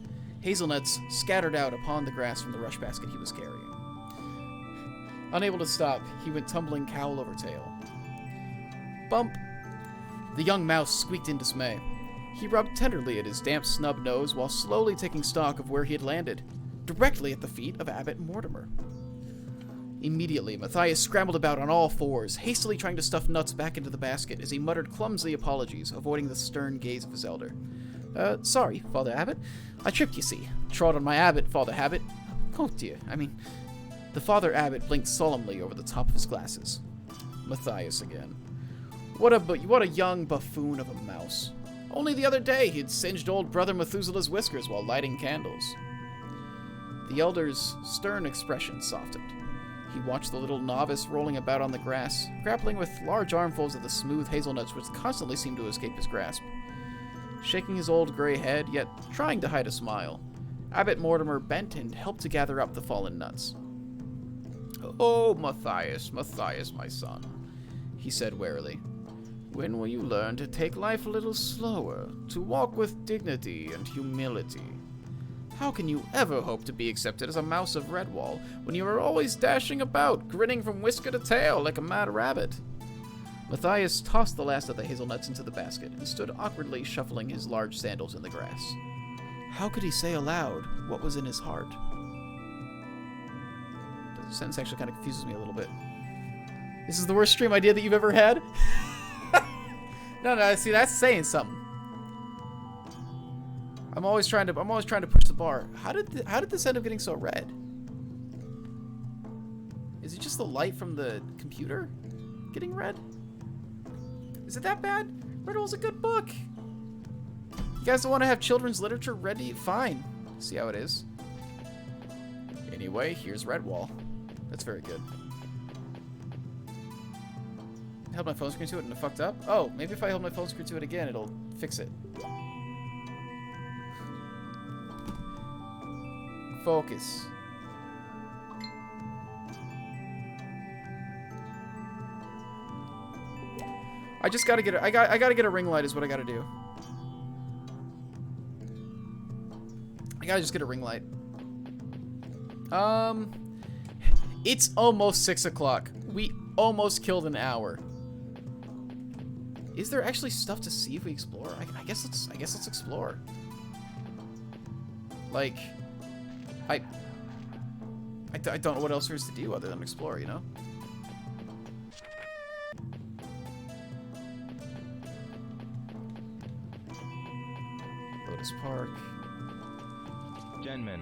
Hazelnuts scattered out upon the grass from the rush basket he was carrying. Unable to stop, he went tumbling cowl over tail. Bump! The young mouse squeaked in dismay. He rubbed tenderly at his damp snub nose while slowly taking stock of where he had landed. Directly at the feet of Abbot Mortimer. Immediately, Matthias scrambled about on all fours, hastily trying to stuff nuts back into the basket as he muttered clumsy apologies, avoiding the stern gaze of his elder. Sorry, Father Abbot. I tripped, you see. Trod on my abbot, Father Abbot. Oh dear, The Father Abbot blinked solemnly over the top of his glasses. Matthias again. What a young buffoon of a mouse. Only the other day he'd singed old brother Methuselah's whiskers while lighting candles. The elder's stern expression softened. He watched the little novice rolling about on the grass, grappling with large armfuls of the smooth hazelnuts which constantly seemed to escape his grasp. Shaking his old gray head, yet trying to hide a smile, Abbot Mortimer bent and helped to gather up the fallen nuts. "Oh, Matthias, Matthias, my son," he said warily. "When will you learn to take life a little slower, to walk with dignity and humility? How can you ever hope to be accepted as a mouse of Redwall when you are always dashing about, grinning from whisker to tail like a mad rabbit?" Matthias tossed the last of the hazelnuts into the basket and stood awkwardly shuffling his large sandals in the grass. How could he say aloud what was in his heart? The sentence actually kind of confuses me a little bit. This is the worst stream idea that you've ever had? No, see, that's saying something. I'm always trying to push the bar. How did this end up getting so red? Is it just the light from the computer getting red? Is it that bad? Redwall's a good book. You guys don't want to have children's literature ready? Fine. See how it is. Anyway, here's Redwall. That's very good. I held my phone screen to it and it fucked up? Oh, maybe if I hold my phone screen to it again, it'll fix it. Focus. I just gotta get I gotta get a ring light is what I gotta do. I gotta just get a ring light. It's almost 6 o'clock. We almost killed an hour. Is there actually stuff to see if we explore? I guess let's explore. Like, I don't know what else there is to do other than explore, you know? Lotus Park. Gentlemen.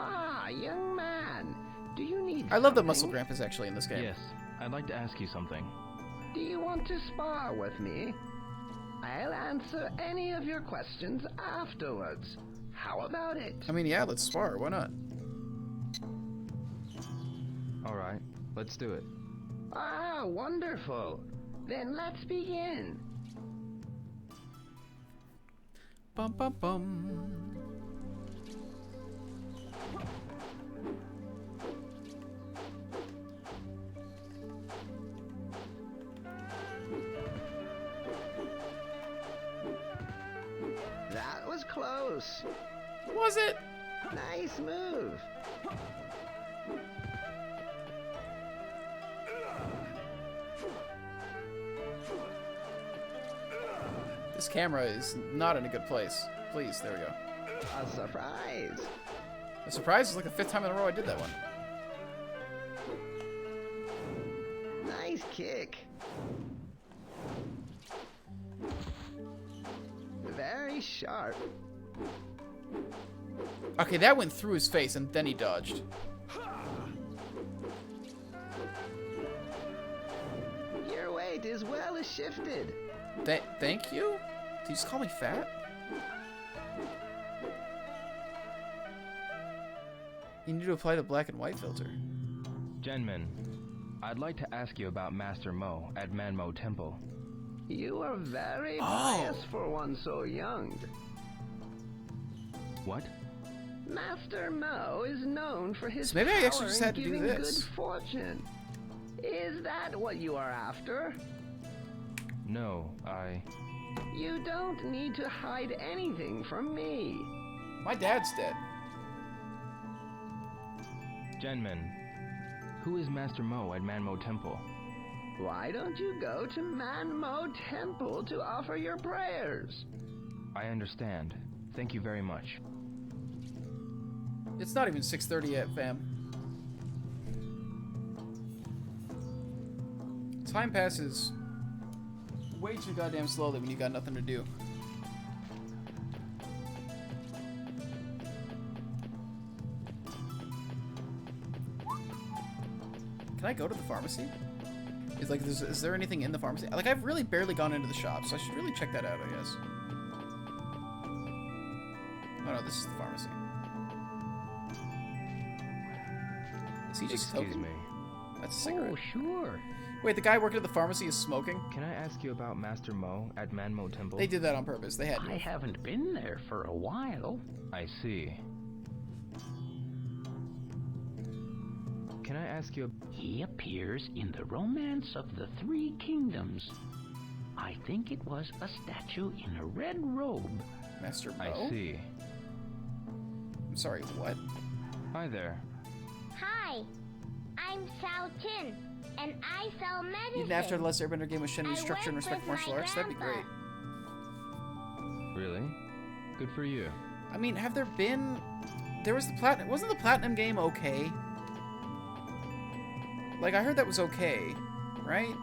Ah, young man. Do you need I love that something? Muscle Grandpa's actually in this game. Yes, I'd like to ask you something. Do you want to spar with me? I'll answer any of your questions afterwards. How about it? I mean, yeah, let's spar. Why not? Alright, let's do it. Ah, wonderful. Then let's begin. Bum bum bum. That was close. Was it? Nice move. This camera is not in a good place. Please, there we go. A surprise. A surprise is like the 5th time in a row I did that one. Nice kick. Very sharp. Okay, that went through his face and then he dodged. has shifted. Thank you? Did you just call me fat? You need to apply the black and white filter. Genmin, I'd like to ask you about Master Mo at Manmo Temple. You are very biased for one so young. What? Master Mo is known for his So maybe I actually power just in had to do giving this. good fortune. Is that what you are after? No, You don't need to hide anything from me. My dad's dead. Genmin, who is Master Mo at Manmo Temple? Why don't you go to Manmo Temple to offer your prayers? I understand. Thank you very much. It's not even 6:30 yet, fam. Time passes way too goddamn slowly when you got nothing to do. Can I go to the pharmacy? Is there anything in the pharmacy? Like, I've really barely gone into the shop, so I should really check that out, I guess. Oh no, this is the pharmacy. Is he just Excuse smoking? me. That's a cigarette. Oh, sure. Wait, the guy working at the pharmacy is smoking? Can I ask you about Master Mo at Manmo Temple? They did that on purpose. They had I to. haven't been there for a while. I see. Can I ask you? He appears in the Romance of the Three Kingdoms. I think it was a statue in a red robe. Master Mo? I see. I'm sorry, what? Hi there. Hi, I'm Sao Tin, and I sell medicine. Even after the Last Airbender game with Shenmue I structure and work respect with martial my arts, that'd be grandpa. great. Really? Good for you. I mean, have there been... There was the Platinum... Wasn't the Platinum game okay? Like, I heard that was okay, right?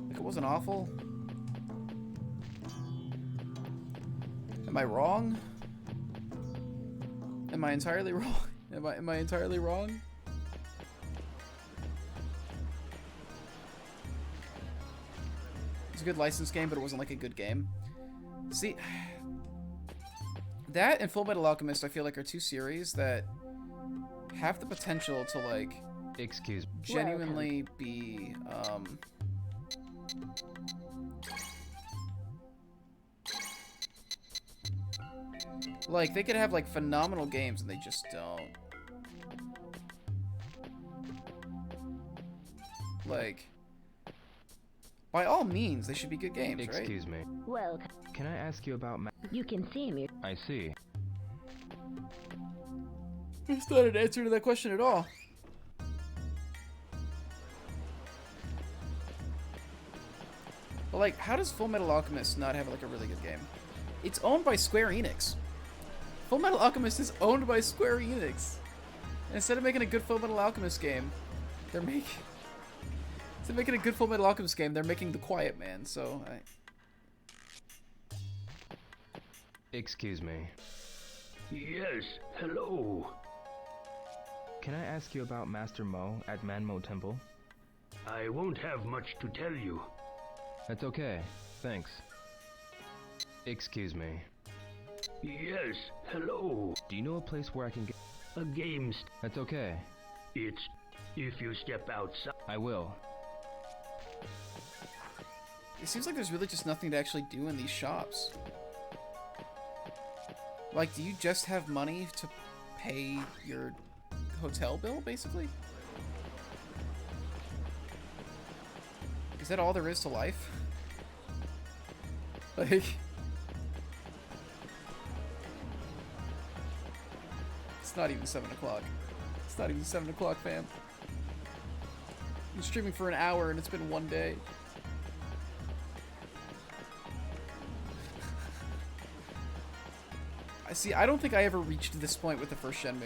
Like, it wasn't awful? Am I wrong? Am I entirely wrong? Am I entirely wrong? It's a good licensed game, but it wasn't like a good game. See, that and Full Metal Alchemist, I feel like, are two series that have the potential to, like, Excuse me. genuinely be, like, they could have, like, phenomenal games, and they just don't. Like, by all means, they should be good games, right? Excuse me. Welcome. Can I ask you about You can see me. I see. It's not an answer to that question at all. But, like, how does Full Metal Alchemist not have, like, a really good game? It's owned by Square Enix. Full Metal Alchemist is owned by Square Enix. And instead of making a good Full Metal Alchemist game, they're making... Instead of making a good Full Metal Alchemist game, they're making The Quiet Man, so... Excuse me. Yes, hello. Can I ask you about Master Mo at Manmo Temple? I won't have much to tell you. That's okay. Thanks. Excuse me. Yes, hello. Do you know a place where I can get... A game. That's okay. It's if you step outside. I will. It seems like there's really just nothing to actually do in these shops. Like, do you just have money to pay your hotel bill, basically? Is that all there is to life? Like... It's not even 7 o'clock. It's not even 7 o'clock, fam. I'm streaming for an hour and it's been one day. I don't think I ever reached this point with the first Shenmue.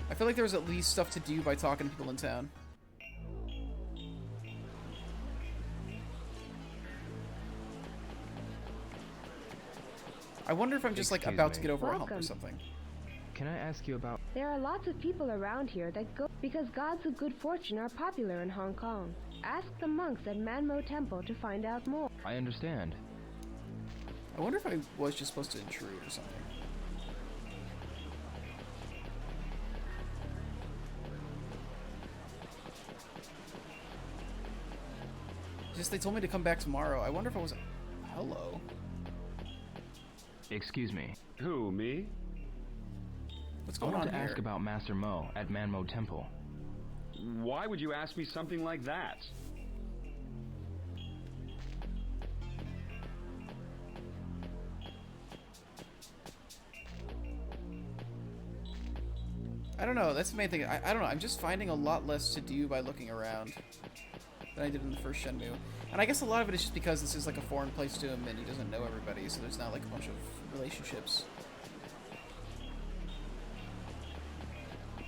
I feel like there was at least stuff to do by talking to people in town. I wonder if I'm just like Excuse about to me. get over a hump or Welcome. something. can I ask you about... There are lots of people around here that go because gods of good fortune are popular in Hong Kong. Ask the monks at Manmo Temple to find out more. I understand. I wonder if I was just supposed to intrude or something. Just they told me to come back tomorrow. I wonder if I was... Hello. Excuse me. Who, me? What's I going want on to here? ask about Master Mo at Manmo Temple. Why would you ask me something like that? I don't know. That's the main thing. I don't know. I'm just finding a lot less to do by looking around than I did in the first Shenmue. And I guess a lot of it is just because this is like a foreign place to him and he doesn't know everybody, so there's not like a bunch of relationships.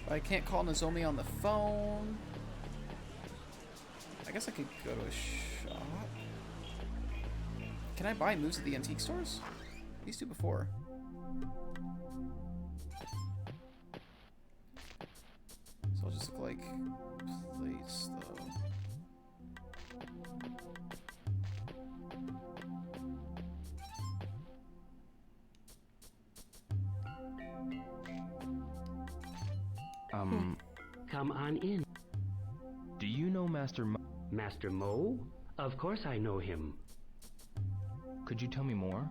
I can't call Nozomi on the phone. I guess I could go to a shop. Can I buy moves at the antique stores? These two before. So I'll just look like plates though. Come on in. Do you know Master Mo? Master Mo? Of course I know him. Could you tell me more?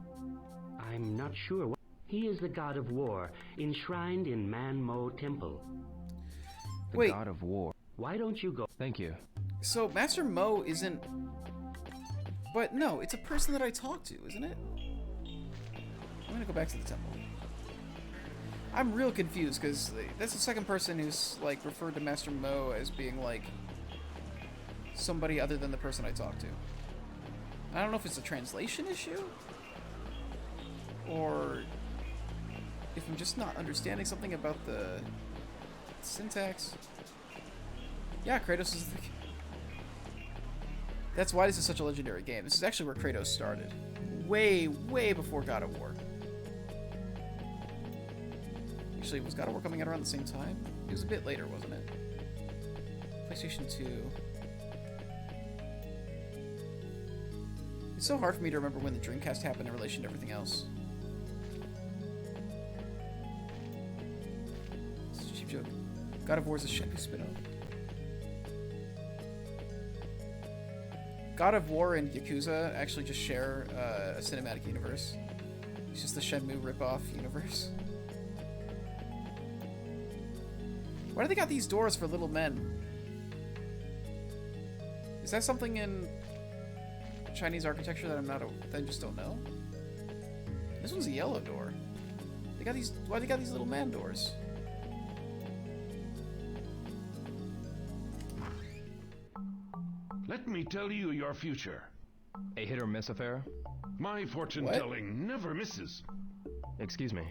I'm not sure. He is the god of war, enshrined in Manmo Temple. The Wait. god of war. Why don't you go? Thank you. So Master Mo isn't... But no, it's a person that I talked to, isn't it? I'm gonna go back to the temple. I'm real confused, because that's the second person who's, like, referred to Master Mo as being, like, somebody other than the person I talked to. I don't know if it's a translation issue, or if I'm just not understanding something about the syntax. Yeah, Kratos is the... That's why this is such a legendary game. This is actually where Kratos started. Way, way before God of War. Actually, was God of War coming out around the same time? It was a bit later, wasn't it? PlayStation 2. It's so hard for me to remember when the Dreamcast happened in relation to everything else. It's a cheap joke. God of War is a Shenmue spin-off. God of War and Yakuza actually just share a cinematic universe. It's just the Shenmue ripoff universe. Why do they got these doors for little men? Is that something in Chinese architecture that that I just don't know? This one's a yellow door. They got these. Why they got these little man doors? Let me tell you your future. A hit or miss affair? My fortune-telling never misses. Excuse me.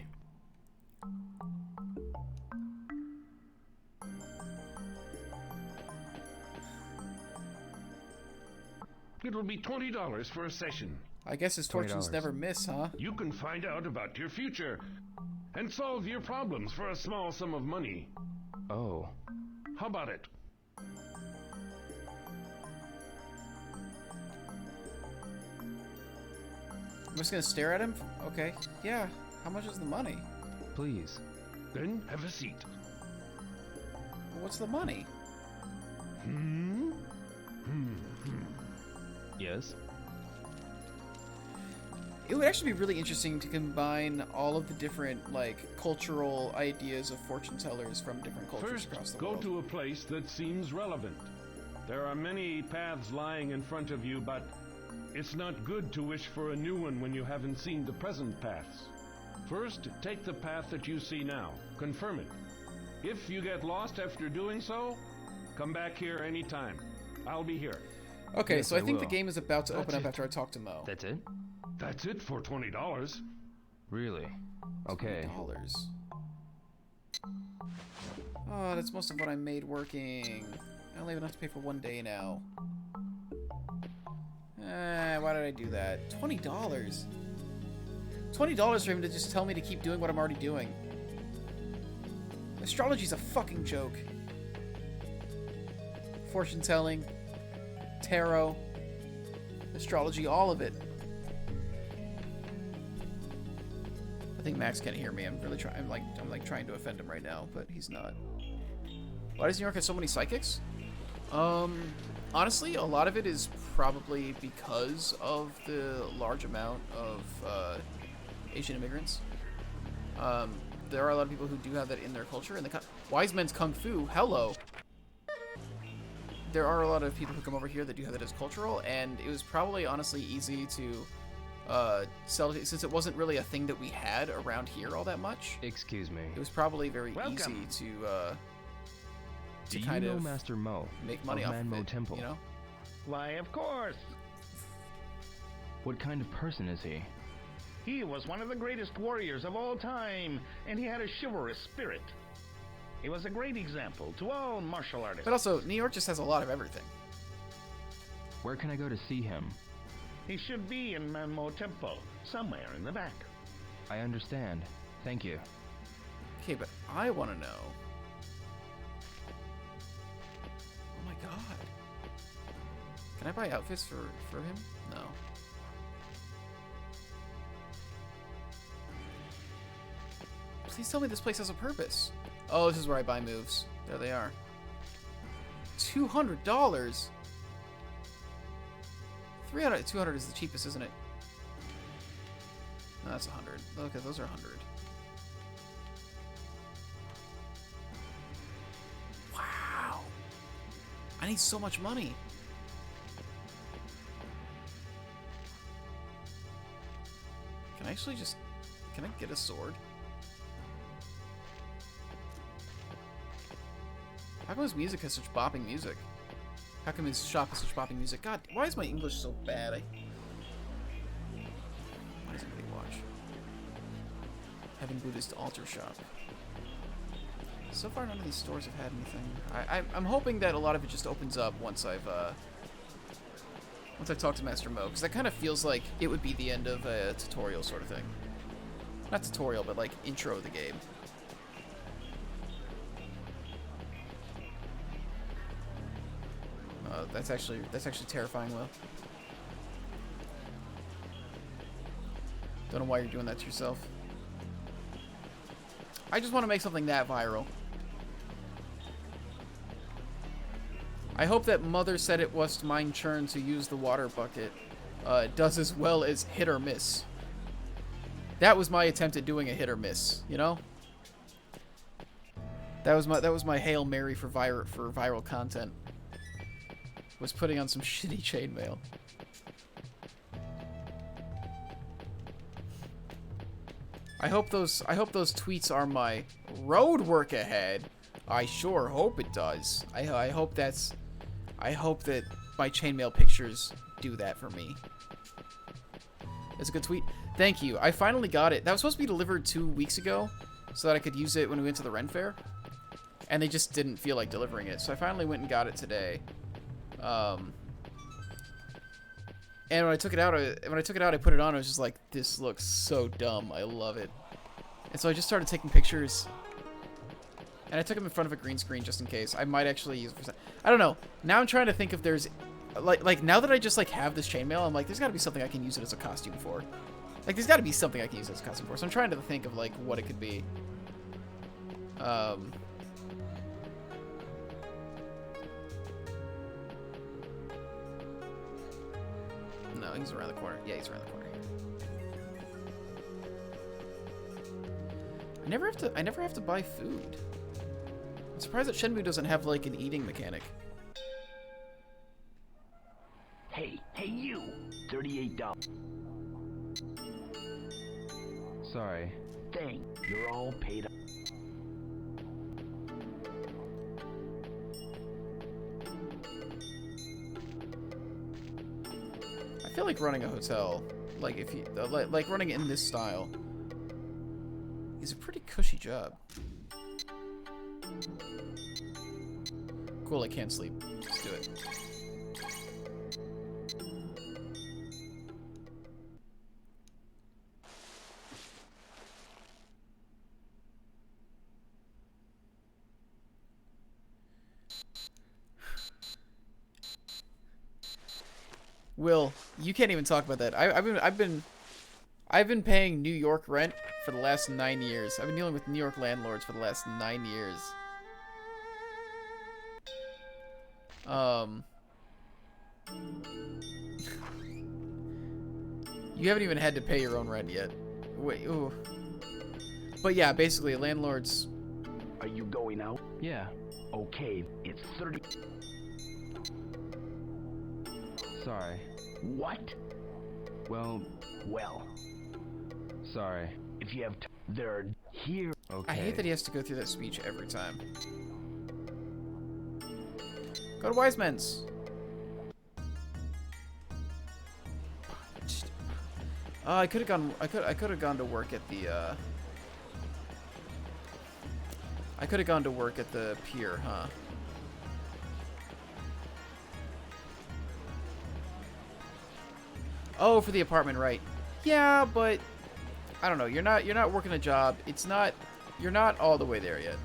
It'll be $20 for a session. I guess his fortunes $20. never miss, huh? You can find out about your future and solve your problems for a small sum of money. Oh. How about it? I'm just gonna stare at him? Okay. Yeah. How much is the money? Please. Then have a seat. What's the money? Yes? It would actually be really interesting to combine all of the different, like, cultural ideas of fortune tellers from different cultures across First, the go world. to a place that seems relevant. There are many paths lying in front of you, but it's not good to wish for a new one when you haven't seen the present paths. First, take the path that you see now. Confirm it. If you get lost after doing so, come back here anytime. I'll be here. Okay, Yes, so I I think the will. game is about to open That's up it. after I talk to Mo. That's it? That's it for $20. Really? Okay. $20. Oh, that's most of what I made working. I only have enough to pay for one day now. Why did I do that? $20. $20 for him to just tell me to keep doing what I'm already doing. Astrology's a fucking joke. Fortune telling, tarot, astrology, all of it. I think Max can't hear me. I'm really trying. I'm like trying to offend him right now, but he's not. Why does New York have so many psychics? Honestly, a lot of it is probably because of the large amount of Asian immigrants. There are a lot of people who do have that in their culture. And the Wise Men's Kung Fu, hello. There are a lot of people who come over here that do have that as cultural, and it was probably honestly easy to sell it, since it wasn't really a thing that we had around here all that much. Excuse me. It was probably very easy to kind of Master Mo make money off of it, Temple? you know? Why, of course. What kind of person is he? He was one of the greatest warriors of all time, and he had a chivalrous spirit. He was a great example to all martial artists. But also, New York just has a lot of everything. Where can I go to see him? He should be in Manmo Temple, somewhere in the back. I understand. Thank you. Okay, but I want to know. Oh my god. Can I buy outfits for him? No. Please tell me this place has a purpose. Oh, this is where I buy moves. There they are. $200? 200 is the cheapest, isn't it? No, that's 100. Okay, those are 100. Wow. I need so much money. Can I actually just... Can I get a sword? How come his music has such bopping music? How come his shop has such bopping music? God, why is my English so bad? Why does anybody watch? Having Buddhist altar shop. So far, none of these stores have had anything. I'm hoping that a lot of it just opens up once I've talked to Master Mo, because that kind of feels like it would be the end of a tutorial sort of thing. Not tutorial, but like intro of the game. That's actually terrifying, Will. Don't know why you're doing that to yourself. I just want to make something that viral. I hope that Mother said it was mine turn to use the water bucket. Does as well as hit or miss. That was my attempt at doing a hit or miss, you know? That was my Hail Mary for viral content. Was putting on some shitty chainmail. I hope those tweets are my road work ahead. I sure hope it does. I hope that my chainmail pictures do that for me. It's a good tweet. Thank you. I finally got it. That was supposed to be delivered 2 weeks ago so that I could use it when we went to the Ren Fair. And they just didn't feel like delivering it. So I finally went and got it today. And when I took it out, I put it on. I was just like, "This looks so dumb. I love it." And so I just started taking pictures, and I took them in front of a green screen just in case. I might actually use it for. I don't know. Now I'm trying to think if there's, like now that I just like have this chainmail, I'm like, there's got to be something I can use it as a costume for. Like, there's got to be something I can use it as a costume for. So I'm trying to think of like what it could be. No, he's around the corner. Yeah, he's around the corner. I never have to buy food. I'm surprised that Shenmue doesn't have like an eating mechanic. Hey you! $38. Sorry. Dang, you're all paid up. I feel like running a hotel, like if you like running it in this style, is a pretty cushy job. Cool, I can't sleep. Let's do it. Will, you can't even talk about that. I've been paying New York rent for the last 9 years. I've been dealing with New York landlords for the last 9 years. You haven't even had to pay your own rent yet. Wait, ooh. But yeah, basically, landlords... Are you going out? Yeah. Okay, it's 30... Sorry. What? Well, sorry. If you have they're here. Okay. I hate that he has to go through that speech every time. Go to Wiseman's. I could have gone. I could have gone to work at the. I could have gone to work at the pier, huh? Oh, for the apartment, right? Yeah, but I don't know. You're not working a job. It's not. You're not all the way there yet.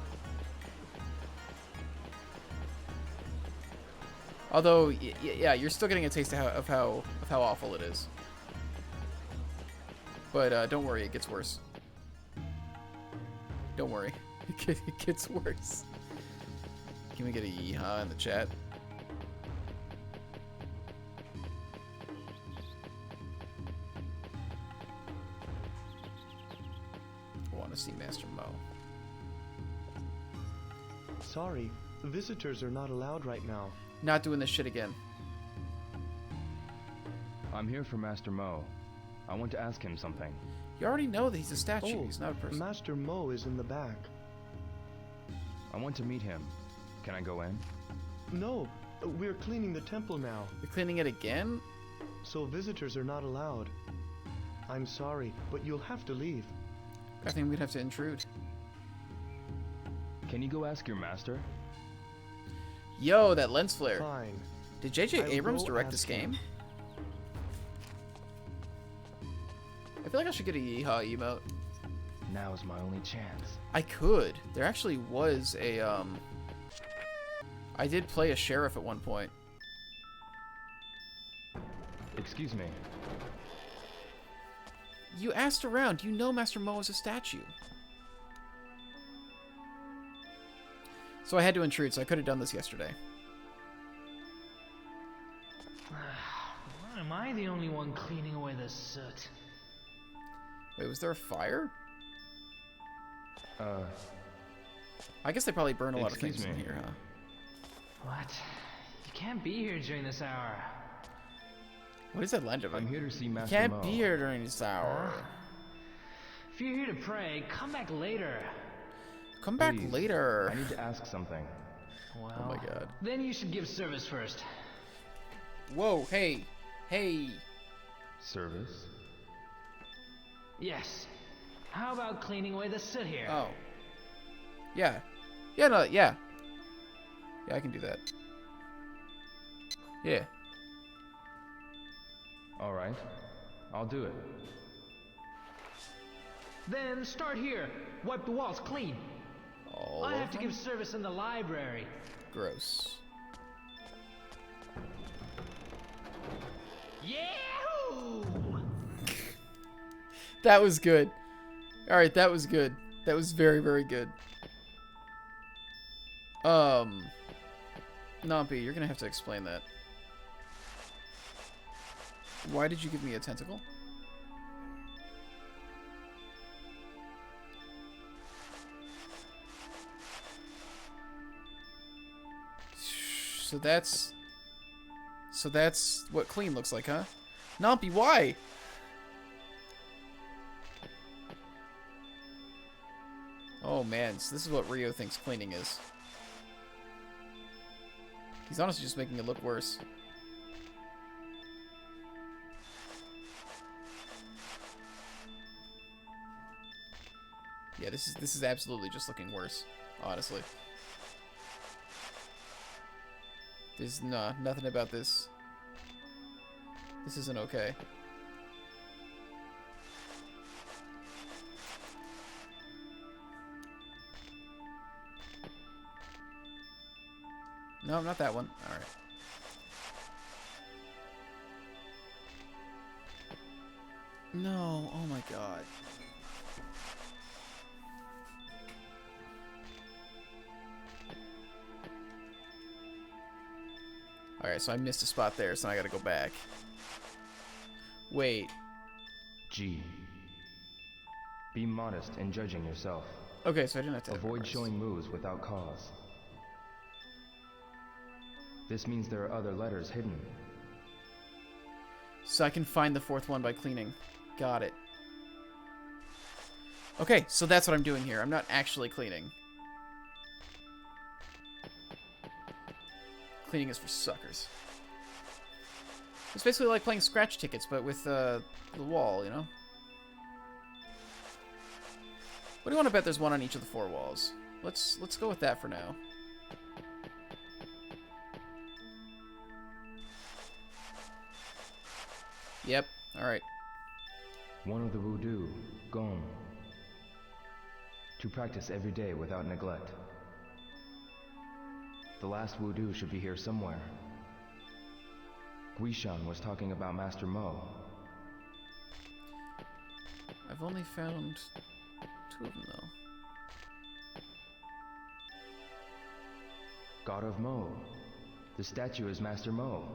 Although, yeah, you're still getting a taste of how awful it is. But don't worry, it gets worse. Don't worry, it gets worse. Can we get a yeehaw in the chat? I want to see Master Mo. Sorry, visitors are not allowed right now. Not doing this shit again. I'm here for Master Mo. I want to ask him something. You already know that he's a statue. Oh, He's not a person. Master Mo is in the back. I want to meet him. Can I go in? No, we're cleaning the temple now. You're cleaning it again? So visitors are not allowed. I'm sorry, but you'll have to leave. I think we'd have to intrude. Can you go ask your master? Yo, that lens flare. Fine. Did J.J. I'll Abrams go direct ask this him. game? I feel like I should get a yeehaw emote. Now is my only chance. I could. There actually was a, I did play a sheriff at one point. Excuse me. You asked around. You know Master Mo is a statue. So I had to intrude, so I could have done this yesterday. Why am I the only one cleaning away the soot? Wait, was there a fire? I guess they probably burn a lot of things in here, huh? What? You can't be here during this hour. What is that legend? I'm here to see Master Can't Mo. be here during this hour. If you're here to pray, come back later. Come back Please, later. I need to ask something. Well, Oh my god. then you should give service first. Whoa, hey. Hey. Service? Yes. How about cleaning away the soot here? Oh. Yeah. Yeah, no, yeah. Yeah, I can do that. Yeah. Alright. I'll do it. Then start here. Wipe the walls clean. All I of have to them? give service in the library. Gross. Yahoo! That was good. Alright, that was good. That was very, very good. Nompi, you're gonna have to explain that. Why did you give me a tentacle? So that's what clean looks like, huh? Nompi, why? Oh man, so this is what Rio thinks cleaning is. He's honestly just making it look worse. Yeah, this is absolutely just looking worse, honestly. There's nothing about this. This isn't okay. No, not that one. All right. No. Oh my god. All right, so I missed a spot there, so now I gotta go back. Wait. G. Be modest in judging yourself. Okay, so I didn't have to avoid showing moves without cause. This means there are other letters hidden. So I can find the fourth one by cleaning. Got it. Okay, so that's what I'm doing here. I'm not actually cleaning. Cleaning is for suckers. It's basically like playing scratch tickets, but with the wall, you know? What do you want to bet there's one on each of the 4 walls? Let's go with that for now. Yep, alright. One of the Wude, Gong. To practice every day without neglect. The last Wude should be here somewhere. Guishan was talking about Master Mo. I've only found 2 of them, though. God of Mo. The statue is Master Mo.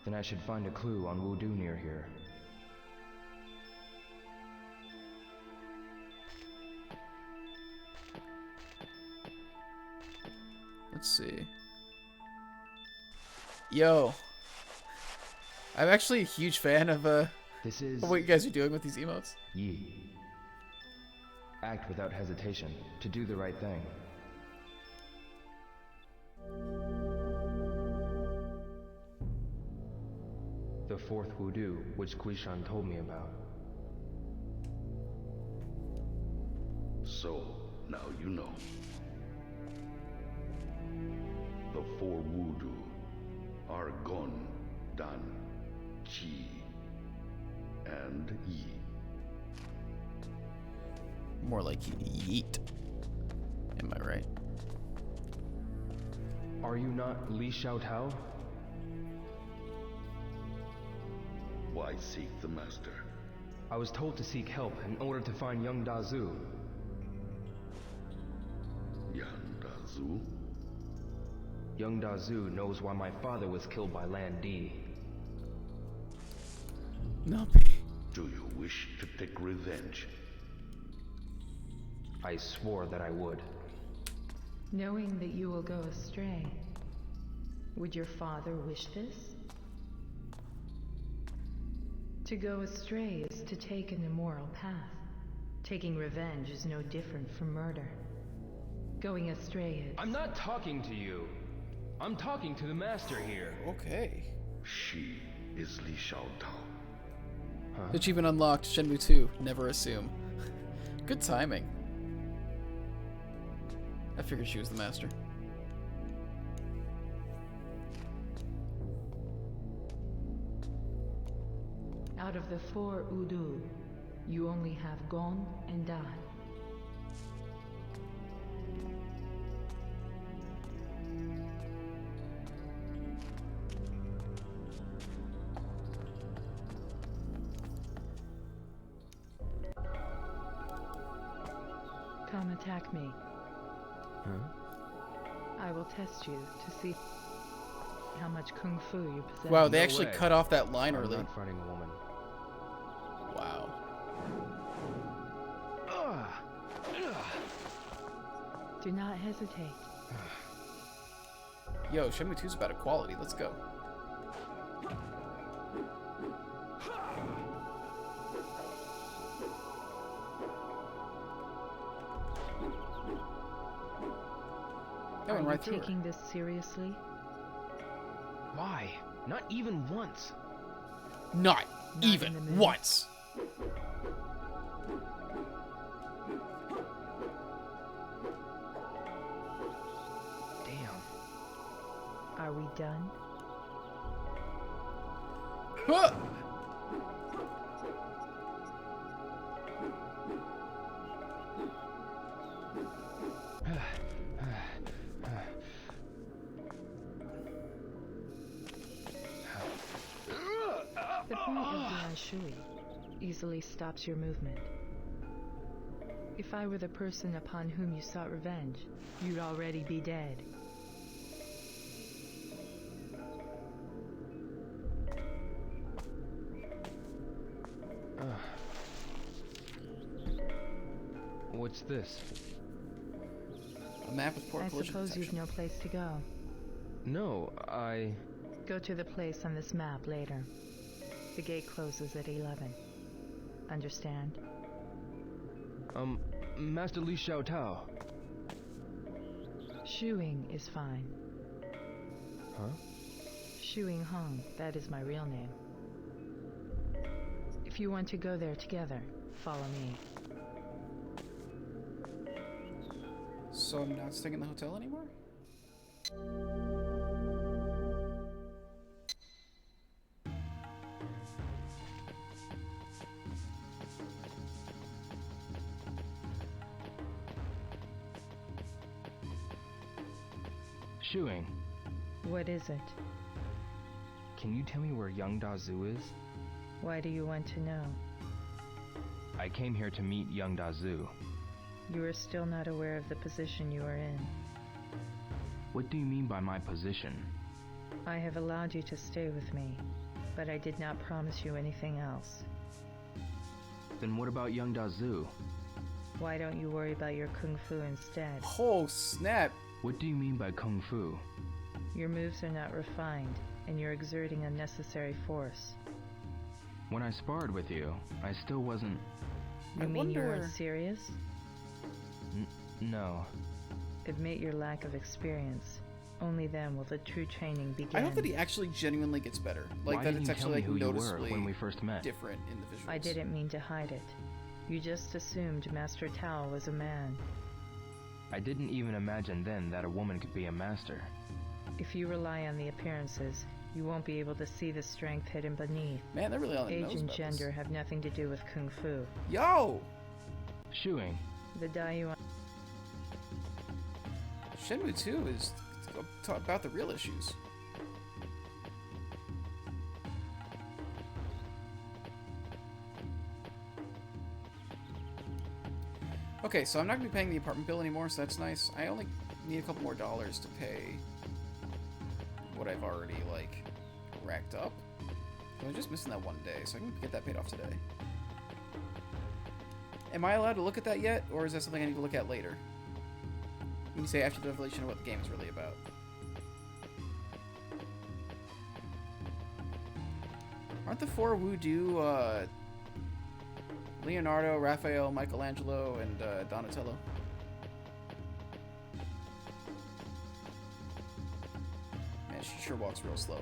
Then I should find a clue on Wude near here. Let's see. Yo. I'm actually a huge fan of what you guys are doing with these emotes. Yi. Act without hesitation, to do the right thing. The 4th Wude, which Guishan told me about. So, now you know. The 4 Wude are Gon, Dan, Qi, and Yi. More like yeet. Am I right? Are you not Li Xiaotao? Why seek the Master? I was told to seek help in order to find young Dazu. Young Dazu? Young Dazu knows why my father was killed by Lan Di. No. Do you wish to take revenge? I swore that I would. Knowing that you will go astray, would your father wish this? To go astray is to take an immoral path. Taking revenge is no different from murder. Going astray is... I'm not talking to you. I'm talking to the Master here. Okay. She is Li Xiaotao. Huh? Achievement unlocked. Shenmue 2. Never assume. Good timing. I figured she was the Master. Out of the 4 Wude, you only have Gon and Dan. Come attack me. Huh? I will test you to see how much kung fu you possess. Wow, they actually cut off that line I'm early. not fighting a woman. Wow. Do not hesitate. Yo, Shenmue 2's about equality. Let's go. That went right through her. Taking this seriously? Why? Not even once. Not even once. Damn. Are we done? Huh! empty on Shui. Easily stops your movement. If I were the person upon whom you sought revenge, you'd already be dead. What's this? A map with poor I collision suppose detection. you've no place to go. No, I... Go to the place on this map later. The gate closes at 11. Understand? Master Li Xiaotao. Shuing is fine. Huh? Shuing Hong, that is my real name. If you want to go there together, follow me. So I'm not staying in the hotel anymore? Shuing, What is it? can you tell me where Yang Dazu is? Why do you want to know? I came here to meet Yang Dazu. You are still not aware of the position you are in. What do you mean by my position? I have allowed you to stay with me, but I did not promise you anything else. Then what about Yang Dazu? Why don't you worry about your kung fu instead? Oh, snap! What do you mean by kung fu? Your moves are not refined, and you're exerting unnecessary force. When I sparred with you, I still wasn't... You mean you weren't serious? No. Admit your lack of experience. Only then will the true training begin. I hope that he actually genuinely gets better. Like, Why that didn't it's you tell actually, me like, who you were noticeably when we first met? different in the visuals. I didn't mean to hide it. You just assumed Master Tao was a man. I didn't even imagine then that a woman could be a master. If you rely on the appearances, you won't be able to see the strength hidden beneath. Man, they're really on the Age nose and about gender this. have nothing to do with kung fu. Yo! Shuing. The Daiyuan... Shenmue 2 is about the real issues. Okay, so I'm not going to be paying the apartment bill anymore, so that's nice. I only need a couple more dollars to pay what I've already, like, racked up. So I'm just missing that one day, so I can get that paid off today. Am I allowed to look at that yet, or is that something I need to look at later? When you say after the revelation of what the game is really about. Aren't the four Wude, Leonardo, Raphael, Michelangelo, and Donatello? Man, she sure walks real slow.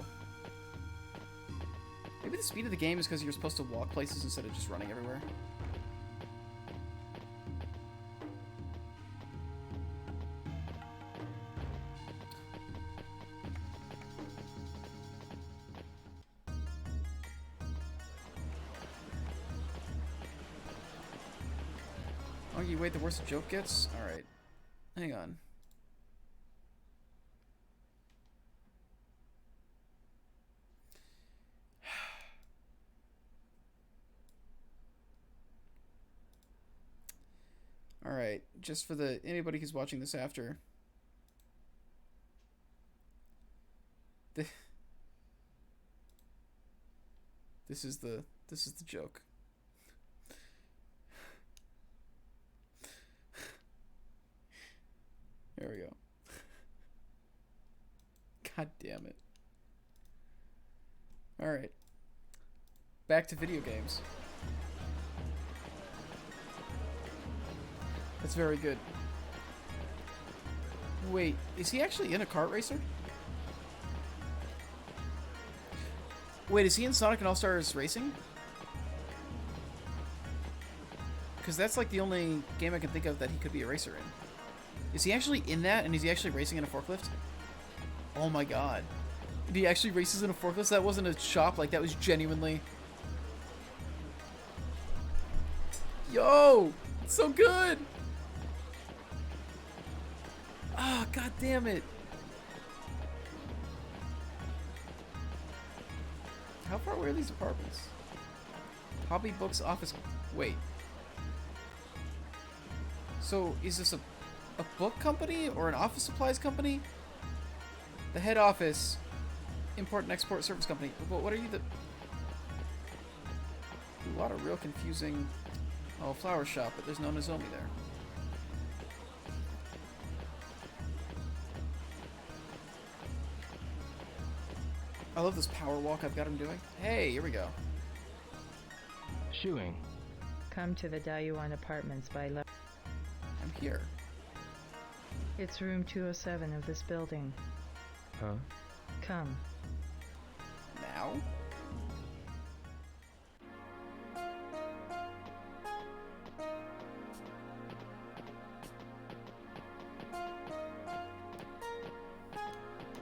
Maybe the speed of the game is because you're supposed to walk places instead of just running everywhere. Oh, you wait, the worse the joke gets? Alright. Hang on. Alright, just for the anybody who's watching this after. This is the joke. There we go. God damn it. Alright. Back to video games. That's very good. Wait, is he actually in a kart racer? Wait, is he in Sonic and All-Stars Racing? Because that's like the only game I can think of that he could be a racer in. Is he actually in that, and is he actually racing in a forklift? Oh my god. He actually races in a forklift? That wasn't a shop, like that was genuinely... Yo! It's so good! Ah, god damn it. How far away are these apartments? Hobby Books Office. Wait. So, is this a book company or an office supplies company? The head office, import and export service company. What are you the... A lot of real confusing... Oh, flower shop, but there's no Nozomi there. I love this power walk I've got him doing. Hey, here we go. Shoeing. Come to the Dayuan Apartments by left. I'm here. It's room 207 of this building. Huh? Come. Now?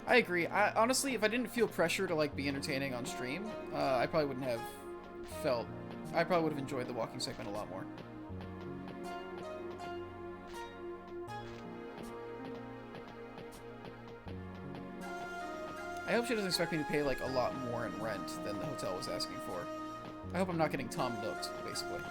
I agree. Honestly, if I didn't feel pressure to like be entertaining on stream, I probably wouldn't have felt... I probably would have enjoyed the walking segment a lot more. I hope she doesn't expect me to pay like a lot more in rent than the hotel was asking for. I hope I'm not getting Tom Nooked, basically.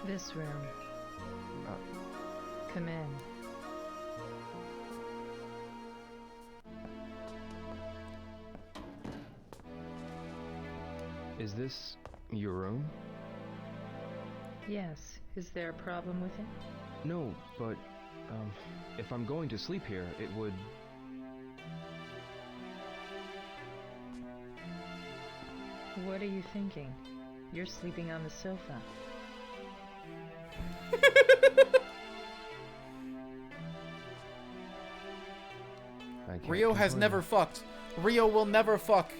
This room. Come in. Is this your room? Yes. Is there a problem with it? No, but if I'm going to sleep here, it would... What are you thinking? You're sleeping on the sofa. Rio has never fucked. Rio will never fuck.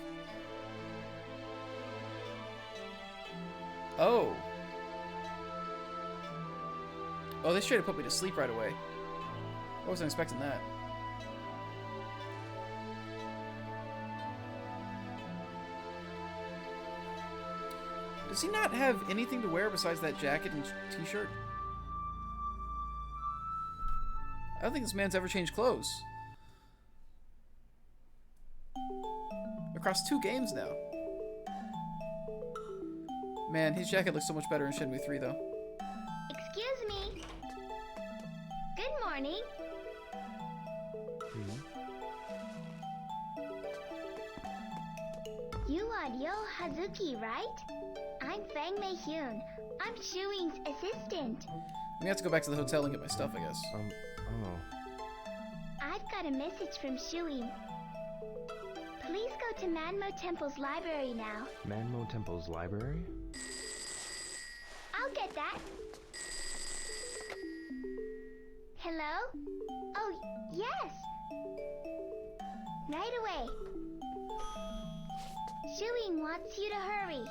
Oh. Oh, they straight up put me to sleep right away. I wasn't expecting that. Does he not have anything to wear besides that jacket and t-shirt? I don't think this man's ever changed clothes. Across 2 games now. Man, his jacket looks so much better in Shenmue 3, though. Excuse me. Good morning. You are Ryo Hazuki, right? I'm Fang Mei Hyun. I'm Shuing's assistant. We have to go back to the hotel and get my stuff, I guess. I've got a message from Shuing. Please go to Manmo Temple's library now. Manmo Temple's library? I'll get that. Hello? Oh, yes. Right away. Shuing wants you to hurry.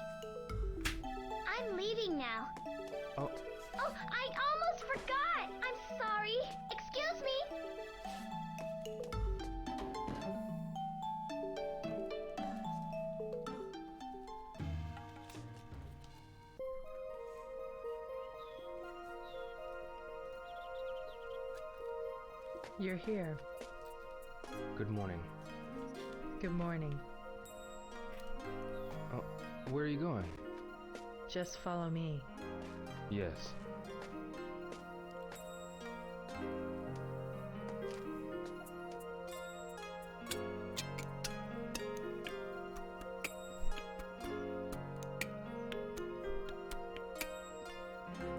I'm leaving now. Oh. Oh, I almost forgot. I'm sorry. Excuse me. You're here. Good morning. Good morning. Oh, where are you going? Just follow me. Yes.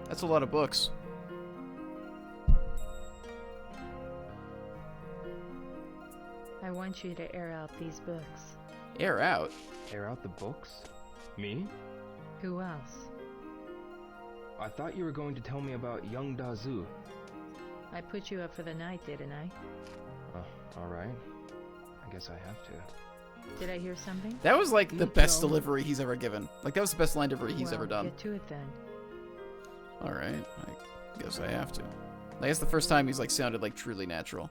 That's a lot of books. I want you to air out these books. Air out? Air out the books? Me? Who else? I thought you were going to tell me about young Dazu. I put you up for the night, didn't I? Alright. I guess I have to. Did I hear something? That was like the best delivery he's ever given. Like, that was the best line delivery he's ever done. Get to it then. Alright, I guess I have to. Like, that's the first time he's like sounded like truly natural.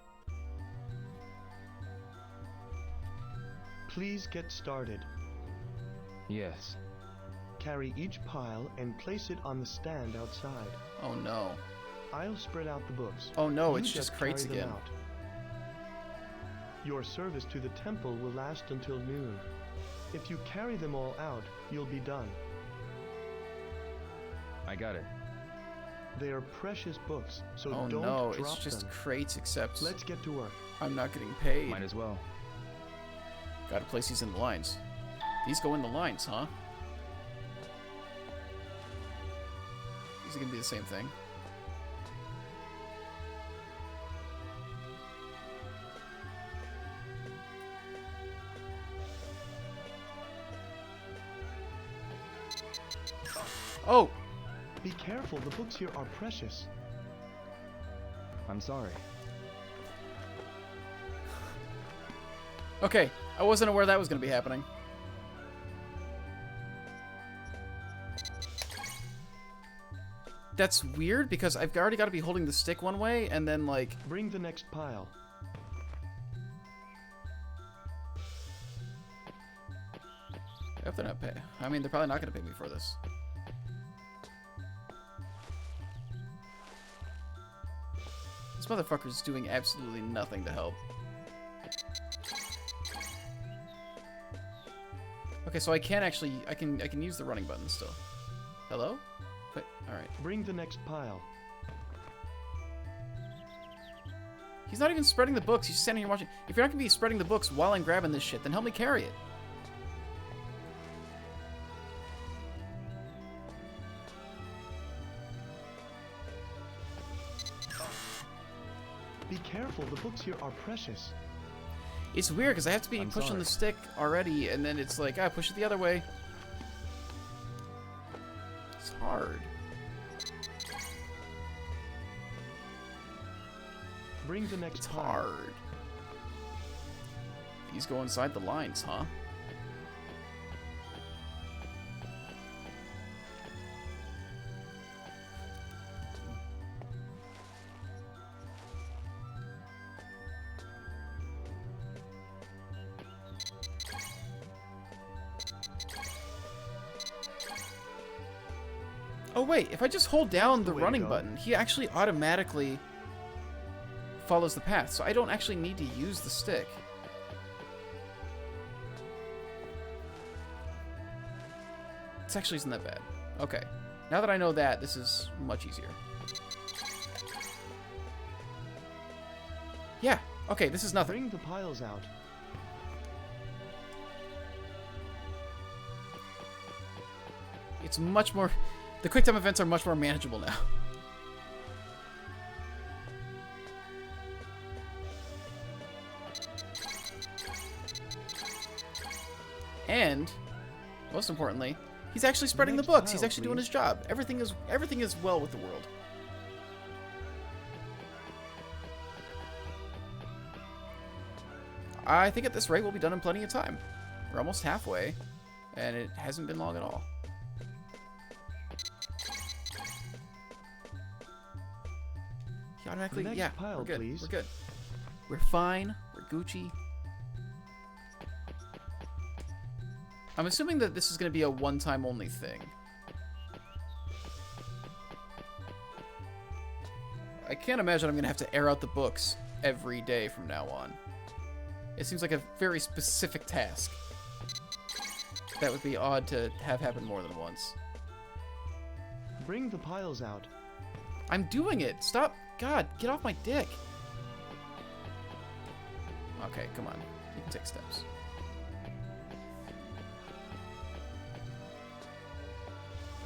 Please get started. Yes. Carry each pile and place it on the stand outside. Oh no. I'll spread out the books. Oh no, You it's just crates carry them again. out. Your service to the temple will last until noon. If you carry them all out, you'll be done. I got it. They are precious books, so Oh don't no, drop it's just them. crates, except Let's get to work. I'm not getting paid. Might as well. Gotta place these in the lines. These go in the lines, huh? These are gonna be the same thing. Oh! Be careful, the books here are precious. I'm sorry. Okay, I wasn't aware that was going to be happening. That's weird, because I've already got to be holding the stick one way, and then, like... Bring the next pile. I hope they're not paying. I mean, they're probably not going to pay me for this. This motherfucker's doing absolutely nothing to help. Okay, so I can actually, I can use the running button still. Hello? Wait, alright. Bring the next pile. He's not even spreading the books, he's just standing here watching. If you're not gonna be spreading the books while I'm grabbing this shit, then help me carry it. Be careful, the books here are precious. It's weird because I have to be pushing the stick already, and then it's like, push it the other way. It's hard. Bring the next It's pile. hard. These go inside the lines, huh? Oh wait, if I just hold down the running button, he actually automatically follows the path, so I don't actually need to use the stick. This actually isn't that bad. Okay, now that I know that, this is much easier. Yeah, okay, this is nothing. Bring the piles out. It's much more... The quick time events are much more manageable now. And, most importantly, he's actually spreading the books. He's actually doing his job. Everything is well with the world. I think at this rate we'll be done in plenty of time. We're almost halfway, and it hasn't been long at all. Automatically, yeah, pile, we're good. please. We're good. We're fine. We're Gucci. I'm assuming that this is going to be a one-time only thing. I can't imagine I'm going to have to air out the books every day from now on. It seems like a very specific task. That would be odd to have happen more than once. Bring the piles out. I'm doing it! Stop! God, get off my dick! Okay, come on. You can take steps.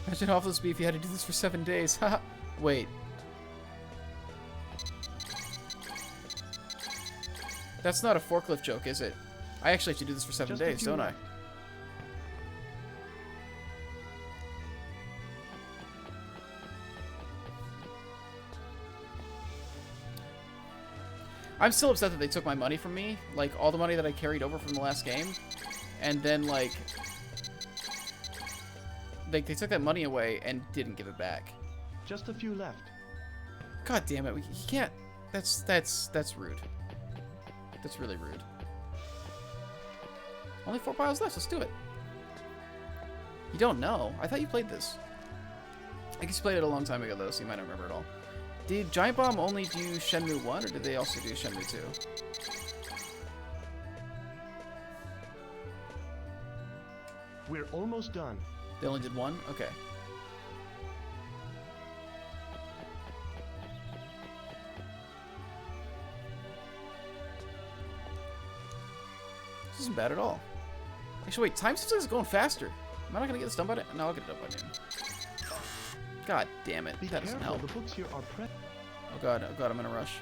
Imagine how awful this would be if you had to do this for 7 days. Haha. Wait. That's not a forklift joke, is it? I actually have to do this for 7 days, don't I? I'm still upset that they took my money from me, like all the money that I carried over from the last game, and then like they took that money away and didn't give it back. Just a few left. God damn it, he can't. That's rude. That's really rude. Only 4 piles left. Let's do it. You don't know. I thought you played this. I guess you played it a long time ago though, so you might not remember it all. Did Giant Bomb only do Shenmue 1, or did they also do Shenmue 2? We're almost done. They only did one? Okay. This isn't bad at all. Actually, wait, time seems like it's going faster. Am I not gonna get this done by then? No, I'll get it done by then. God damn it. That doesn't help. The books here are oh god, I'm in a rush.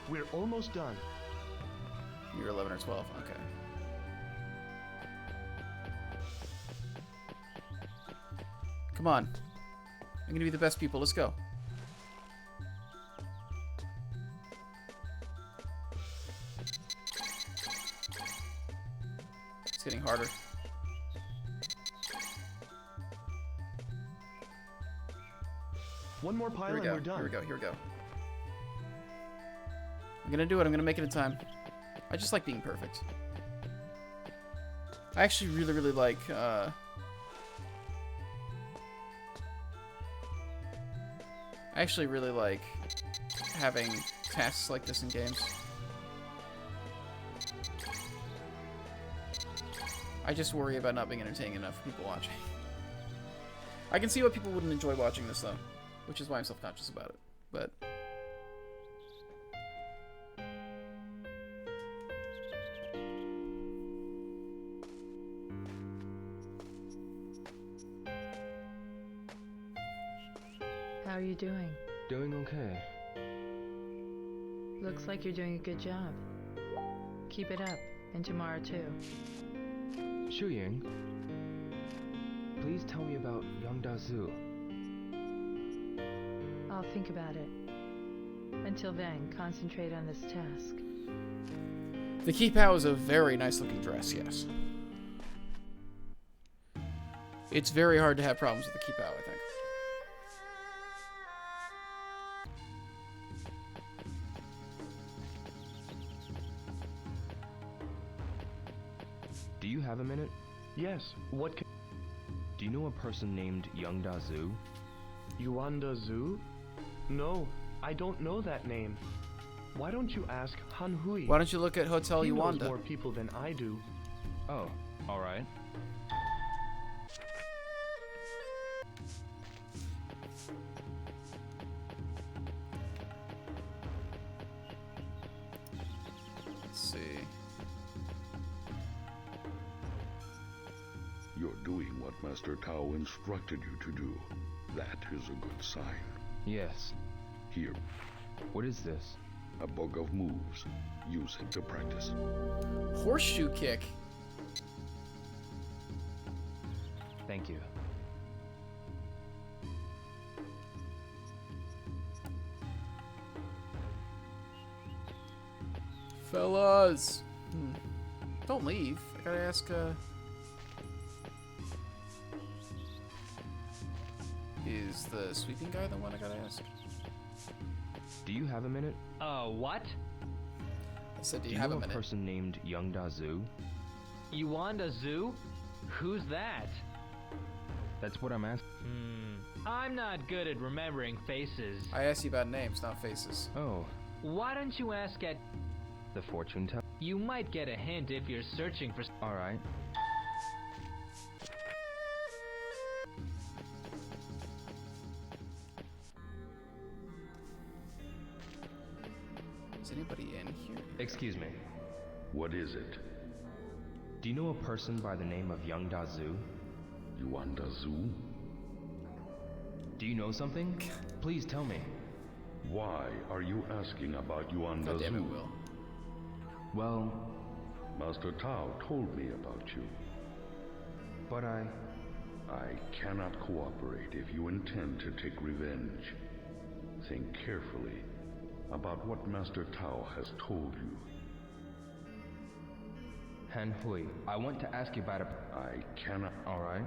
We're almost done. You're 11 or 12, okay. Come on. I'm gonna be the best people, let's go. It's getting harder. One more pile and we're done. Here we go, here we go. I'm gonna do it, I'm gonna make it in time. I just like being perfect. I actually really, really like, I actually really like having tasks like this in games. I just worry about not being entertaining enough for people watching. I can see why people wouldn't enjoy watching this though, which is why I'm self-conscious about it, but... How are you doing? Doing okay. Looks like you're doing a good job. Keep it up, and tomorrow too. Shuying, please tell me about Yangda-zu. I'll think about it. Until then, concentrate on this task. The Kipao is a very nice looking dress, yes. It's very hard to have problems with the Kipao, I think. Do you have a minute? Yes, what can... Do you know a person named Yangda-zu? Yuanda-zu? No, I don't know that name. Why don't you ask Han Hui? Why don't you look at Hotel He Yuanda? knows more people than I do. Oh, alright. Let's see. You're doing what Master Tao instructed you to do. That is a good sign. Yes. Here. What is this? A book of moves. Use it to practice. Horseshoe kick. Thank you. Fellas! Don't leave. I gotta ask, Is the sweeping guy the one I gotta ask? Do you have a minute? What? I said, do you have know a minute? Person named Yangda-zu? Yuanda-zu? Who's that? That's what I'm asking. I'm not good at remembering faces. I asked you about names, not faces. Oh. Why don't you ask at... The fortune teller? You might get a hint if you're searching for... Alright. Is anybody in here? Excuse me. What is it? Do you know a person by the name of Yangda-zu? Yuanda-zu? Do you know something? Please tell me. Why are you asking about Yuanda-zu? God damn it, Will. Well... Master Tao told me about you. But I cannot cooperate if you intend to take revenge. Think carefully about what Master Tao has told you. Han Hui, I want to ask you about a... I cannot... Alright.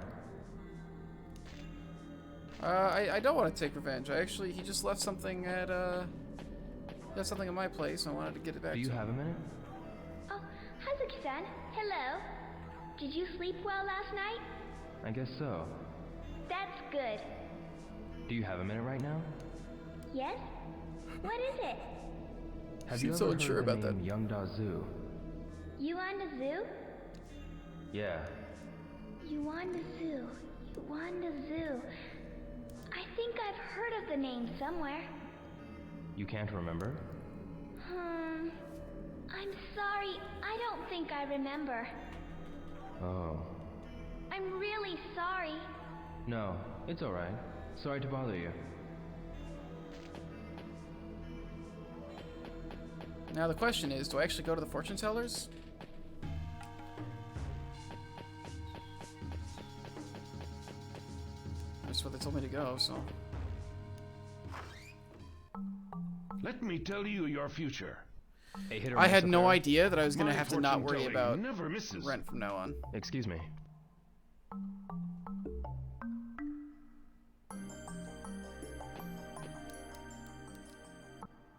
I don't want to take revenge. He just left something at, left something at my place, and I wanted to get it back to him. Do you have a minute? Oh, Hazuki-san, hello. Did you sleep well last night? I guess so. That's good. Do you have a minute right now? Yes? What is it? Have Seems you so ever unsure heard the about that. name Youngda Zoo? You on the zoo? Yeah. You on the zoo. You on the zoo. I think I've heard of the name somewhere. You can't remember? I'm sorry. I don't think I remember. Oh. I'm really sorry. No, it's alright. Sorry to bother you. Now the question is, do I actually go to the fortune tellers? That's where they told me to go, so. Let me tell you your future. I had no idea that I was going to My have to not worry fortune-telling about never misses. rent from now on. Excuse me.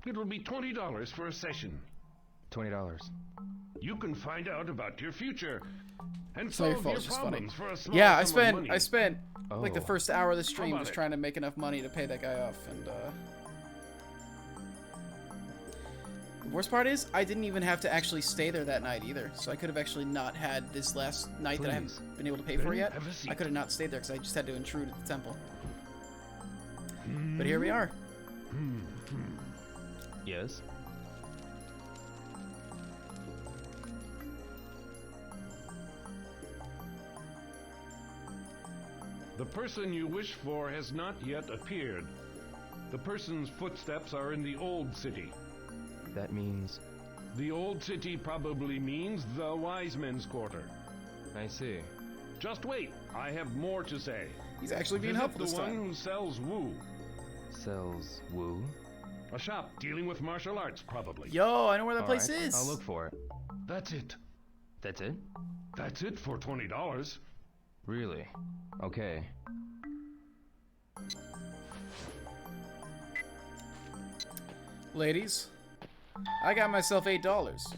It'll be $20 for a session. $20. You can find out about your future and It's not your solve fault, your it's just funny. problems for a small Yeah, sum of money. I spent like the Oh. first hour of the stream How about just it? trying to make enough money to pay that guy off, and the worst part is I didn't even have to actually stay there that night either, so I could have actually not had this last night that I Please. haven't been able to pay for Ben, yet. have a seat. I could have not stayed there because I just had to intrude at the temple. But here we are. Yes? The person you wish for has not yet appeared. The person's footsteps are in the old city. That means... The old city probably means the wise men's quarter. I see. Just wait, I have more to say. He's actually being Visit helpful the this one time. who sells Wu. Sells Wu? A shop dealing with martial arts, probably. Yo, I know where that place Alright, is. I'll look for it. That's it. That's it? That's it for $20. Really? Okay. Ladies, I got myself $8.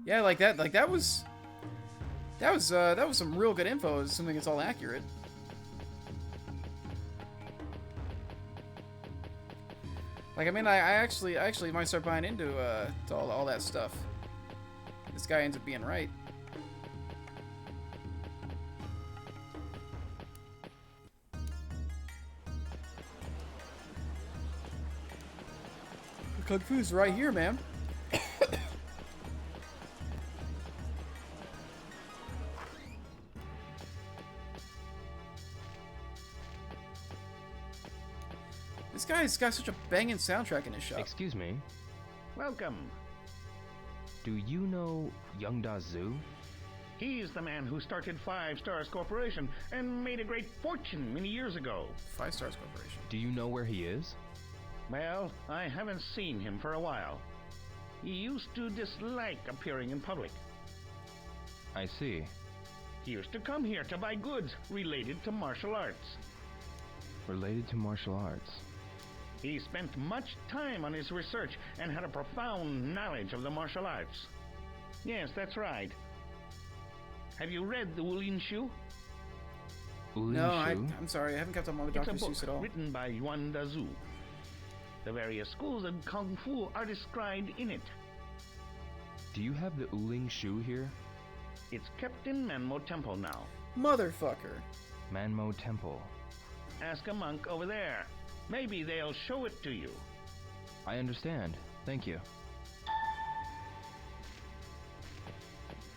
Yeah, like that was some real good info, assuming it's all accurate. Like, I mean, I actually might start buying into to all that stuff. This guy ends up being right. Kung Fu's right here, man. This guy's got such a banging soundtrack in his shop. Excuse me. Welcome. Do you know Youngda Zoo? He's the man who started Five Stars Corporation and made a great fortune many years ago. 5 Stars Corporation. Do you know where he is? Well, I haven't seen him for a while. He used to dislike appearing in public. I see. He used to come here to buy goods related to martial arts. Related to martial arts. He spent much time on his research and had a profound knowledge of the martial arts. Yes, that's right. Have you read the Wuling Shu? No, I'm sorry. I haven't kept up on the It's Dr. a book Seuss at all. written by Yuan Dazu. The various schools of Kung Fu are described in it. Do you have the Wuling Shu here? It's kept in Manmo Temple now. Motherfucker. Manmo Temple. Ask a monk over there. Maybe they'll show it to you. I understand. Thank you.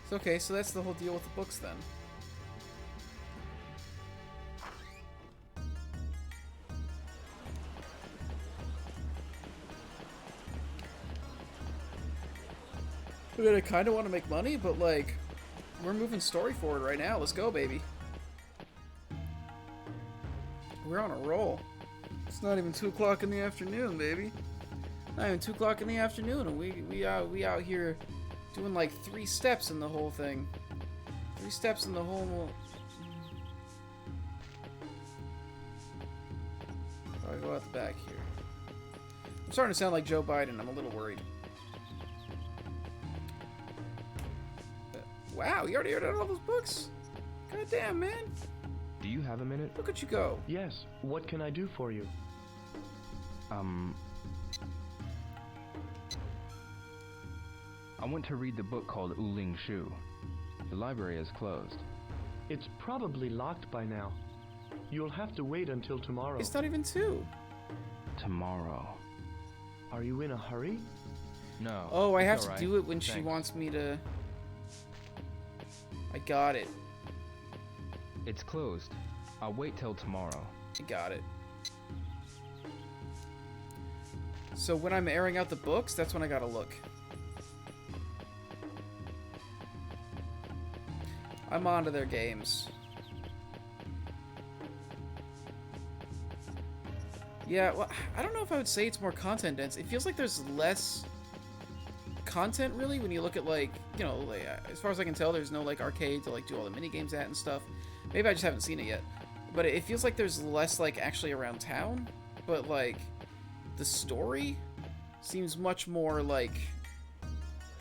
It's okay, so that's the whole deal with the books then. I mean, I kind of want to make money, but like, we're moving story forward right now. Let's go, baby. We're on a roll. It's not even 2 o'clock in the afternoon, baby. Not even 2 o'clock in the afternoon, and we out here doing like 3 steps in the whole thing. 3 steps in the whole. I'll go out the back here. I'm starting to sound like Joe Biden. I'm a little worried. Wow, you already read all those books? God damn, man. Do you have a minute? Look at you go. Yes, what can I do for you? I want to read the book called Wuling Shu. The library is closed. It's probably locked by now. You'll have to wait until tomorrow. It's not even 2. Tomorrow. Are you in a hurry? No. Oh, I have it's to all do right. it when she Thanks. wants me to... I got it. It's closed. I'll wait till tomorrow. I got it. So when I'm airing out the books, that's when I gotta look. I'm onto their games. Yeah, well, I don't know if I would say it's more content dense. It feels like there's less content, really, when you look at, like, you know, like, as far as I can tell, there's no, like, arcade to, like, do all the mini games at and stuff. Maybe I just haven't seen it yet. But it feels like there's less, like, actually around town. But, like, the story seems much more, like,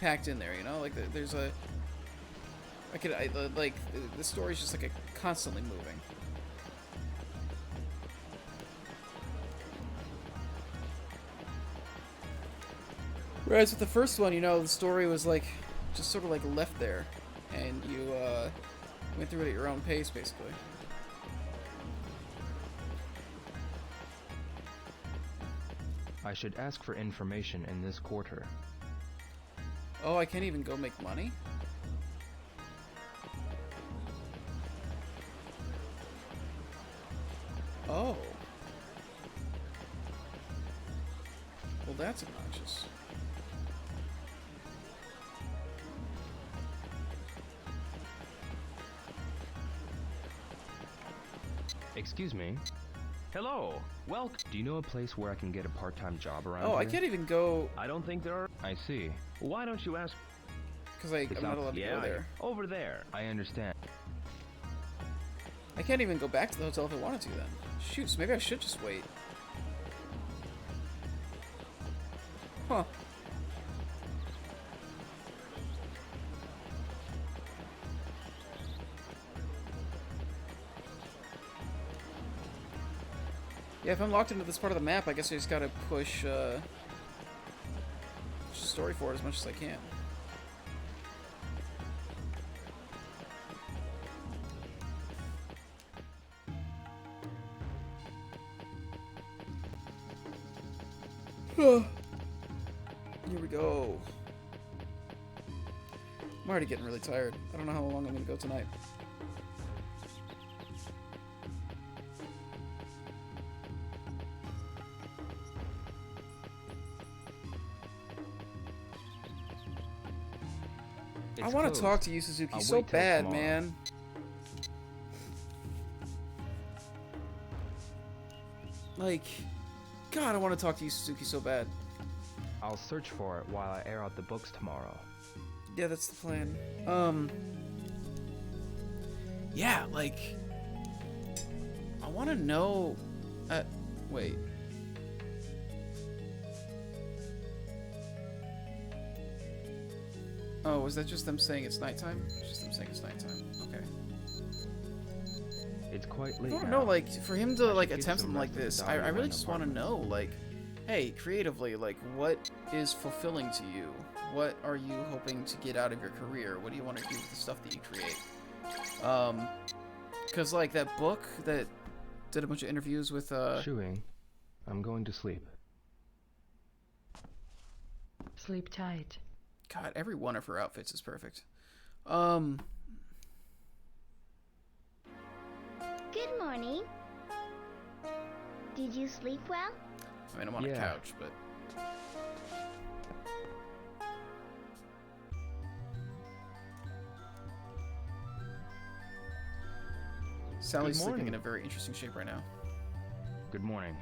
packed in there, you know? Like, there's a... like, the story's just, like, constantly moving. Whereas with the first one, you know, the story was, like, just sort of, like, left there. And you, went through it at your own pace, basically. I should ask for information in this quarter. Oh, I can't even go make money? Oh. Well, that's obnoxious. Excuse me. Hello. Welcome. Do you know a place where I can get a part-time job around Oh, here? I can't even go... I don't think there are... I see. Why don't you ask... Because I'm not allowed to go there. Over there. I understand. I can't even go back to the hotel if I wanted to, then. Shoot, so maybe I should just wait. Huh. Yeah, if I'm locked into this part of the map, I guess I just gotta push the story forward as much as I can. Here we go. I'm already getting really tired. I don't know how long I'm gonna go tonight. I want to talk to you, Suzuki, I'll so wait till bad, tomorrow. man. Like, God, I want to talk to you, Suzuki, so bad. I'll search for it while I air out the books tomorrow. Yeah, that's the plan. Yeah, like, I want to know, wait. Oh, was that just them saying it's nighttime? It's just them saying it's nighttime. Okay. It's quite late I don't now. know, like, for him to, like, get attempt some something like rest at the this, I Dollar really Rent just want to know, like, hey, creatively, like, what is fulfilling to you? What are you hoping to get out of your career? What do you want to do with the stuff that you create? Because, like, that book that did a bunch of interviews with, Shuing, I'm going to sleep. Sleep tight. God, every one of her outfits is perfect. Good morning. Did you sleep well? I mean, I'm on a couch, but... Sally's sleeping morning. in a very interesting shape right now. Good morning.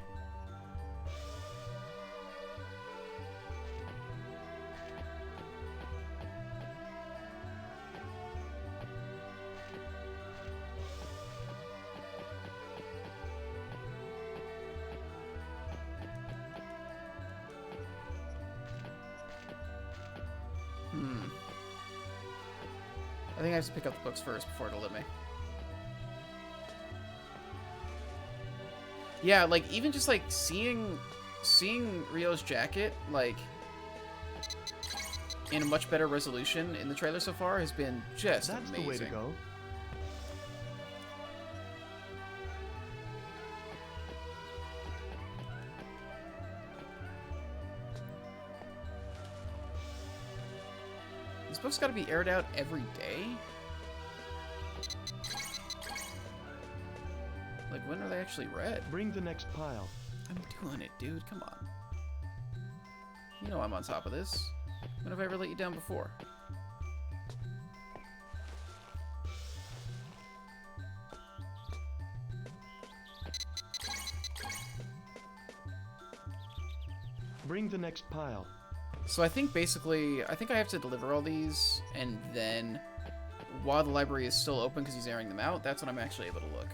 I think I have to pick up the books first before it'll let me. Yeah, like even just like seeing Rio's jacket like in a much better resolution in the trailer so far has been just That's amazing. the way to go. These books got to be aired out every day? Like, when are they actually read? Bring the next pile. I'm doing it, dude. Come on. You know I'm on top of this. When have I ever let you down before? Bring the next pile. So I think basically, I think I have to deliver all these, and then while the library is still open because he's airing them out, that's when I'm actually able to look.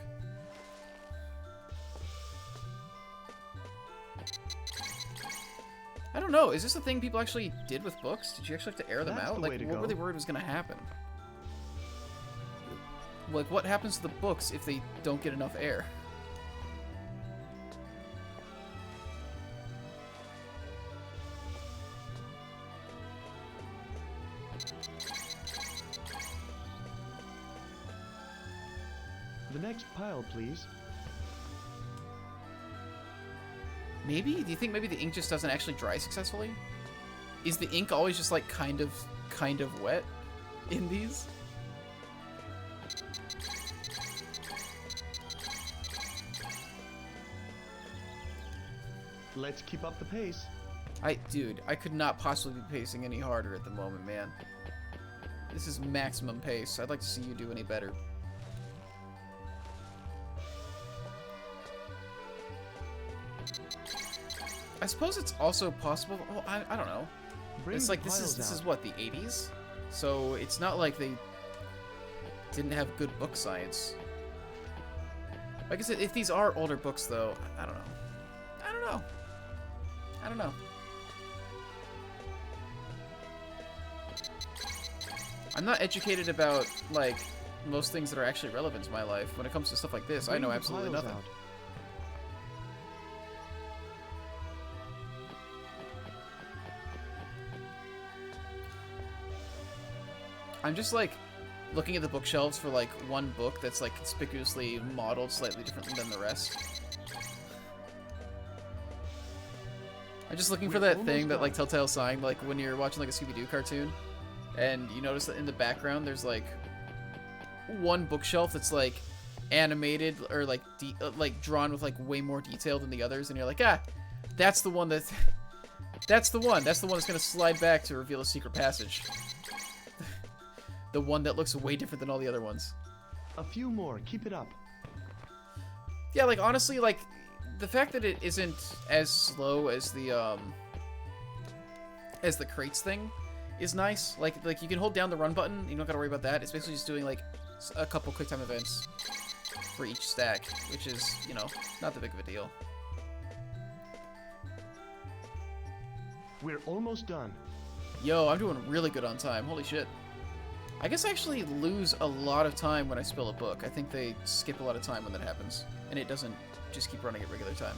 I don't know. Is this a thing people actually did with books? Did you actually have to air them That's out? the Like, way to what go. were they worried was going to happen? Like, what happens to the books if they don't get enough air? The next pile, please. Maybe? Do you think maybe the ink just doesn't actually dry successfully? Is the ink always just like kind of wet in these? Let's keep up the pace. Dude, I could not possibly be pacing any harder at the moment, man. This is maximum pace. I'd like to see you do any better. I suppose it's also possible. Well, I don't know. It's like this is what, the 80s? So it's not like they didn't have good book science. Like I said, if these are older books, though, I don't know. I don't know. I'm not educated about, like, most things that are actually relevant to my life. When it comes to stuff like this, I know absolutely nothing. I'm just, like, looking at the bookshelves for, like, one book that's, like, conspicuously modeled slightly differently than the rest. I'm just looking for that thing that, like, Telltale signed, like, when you're watching, like, a Scooby-Doo cartoon, and you notice that in the background there's, like, one bookshelf that's, like, animated, or, like, drawn with, like, way more detail than the others, and you're like, ah, that's the one that's... That's the one that's gonna slide back to reveal a secret passage. The one that looks way different than all the other ones. A few more. Keep it up. Yeah, like, honestly, like, the fact that it isn't as slow as the crates thing is nice. Like you can hold down the run button. You don't gotta worry about that. It's basically just doing, like, a couple quick time events for each stack, which is, you know, not that big of a deal. We're almost done. Yo, I'm doing really good on time. Holy shit. I guess I actually lose a lot of time when I spill a book. I think they skip a lot of time when that happens, and it doesn't just keep running at regular time.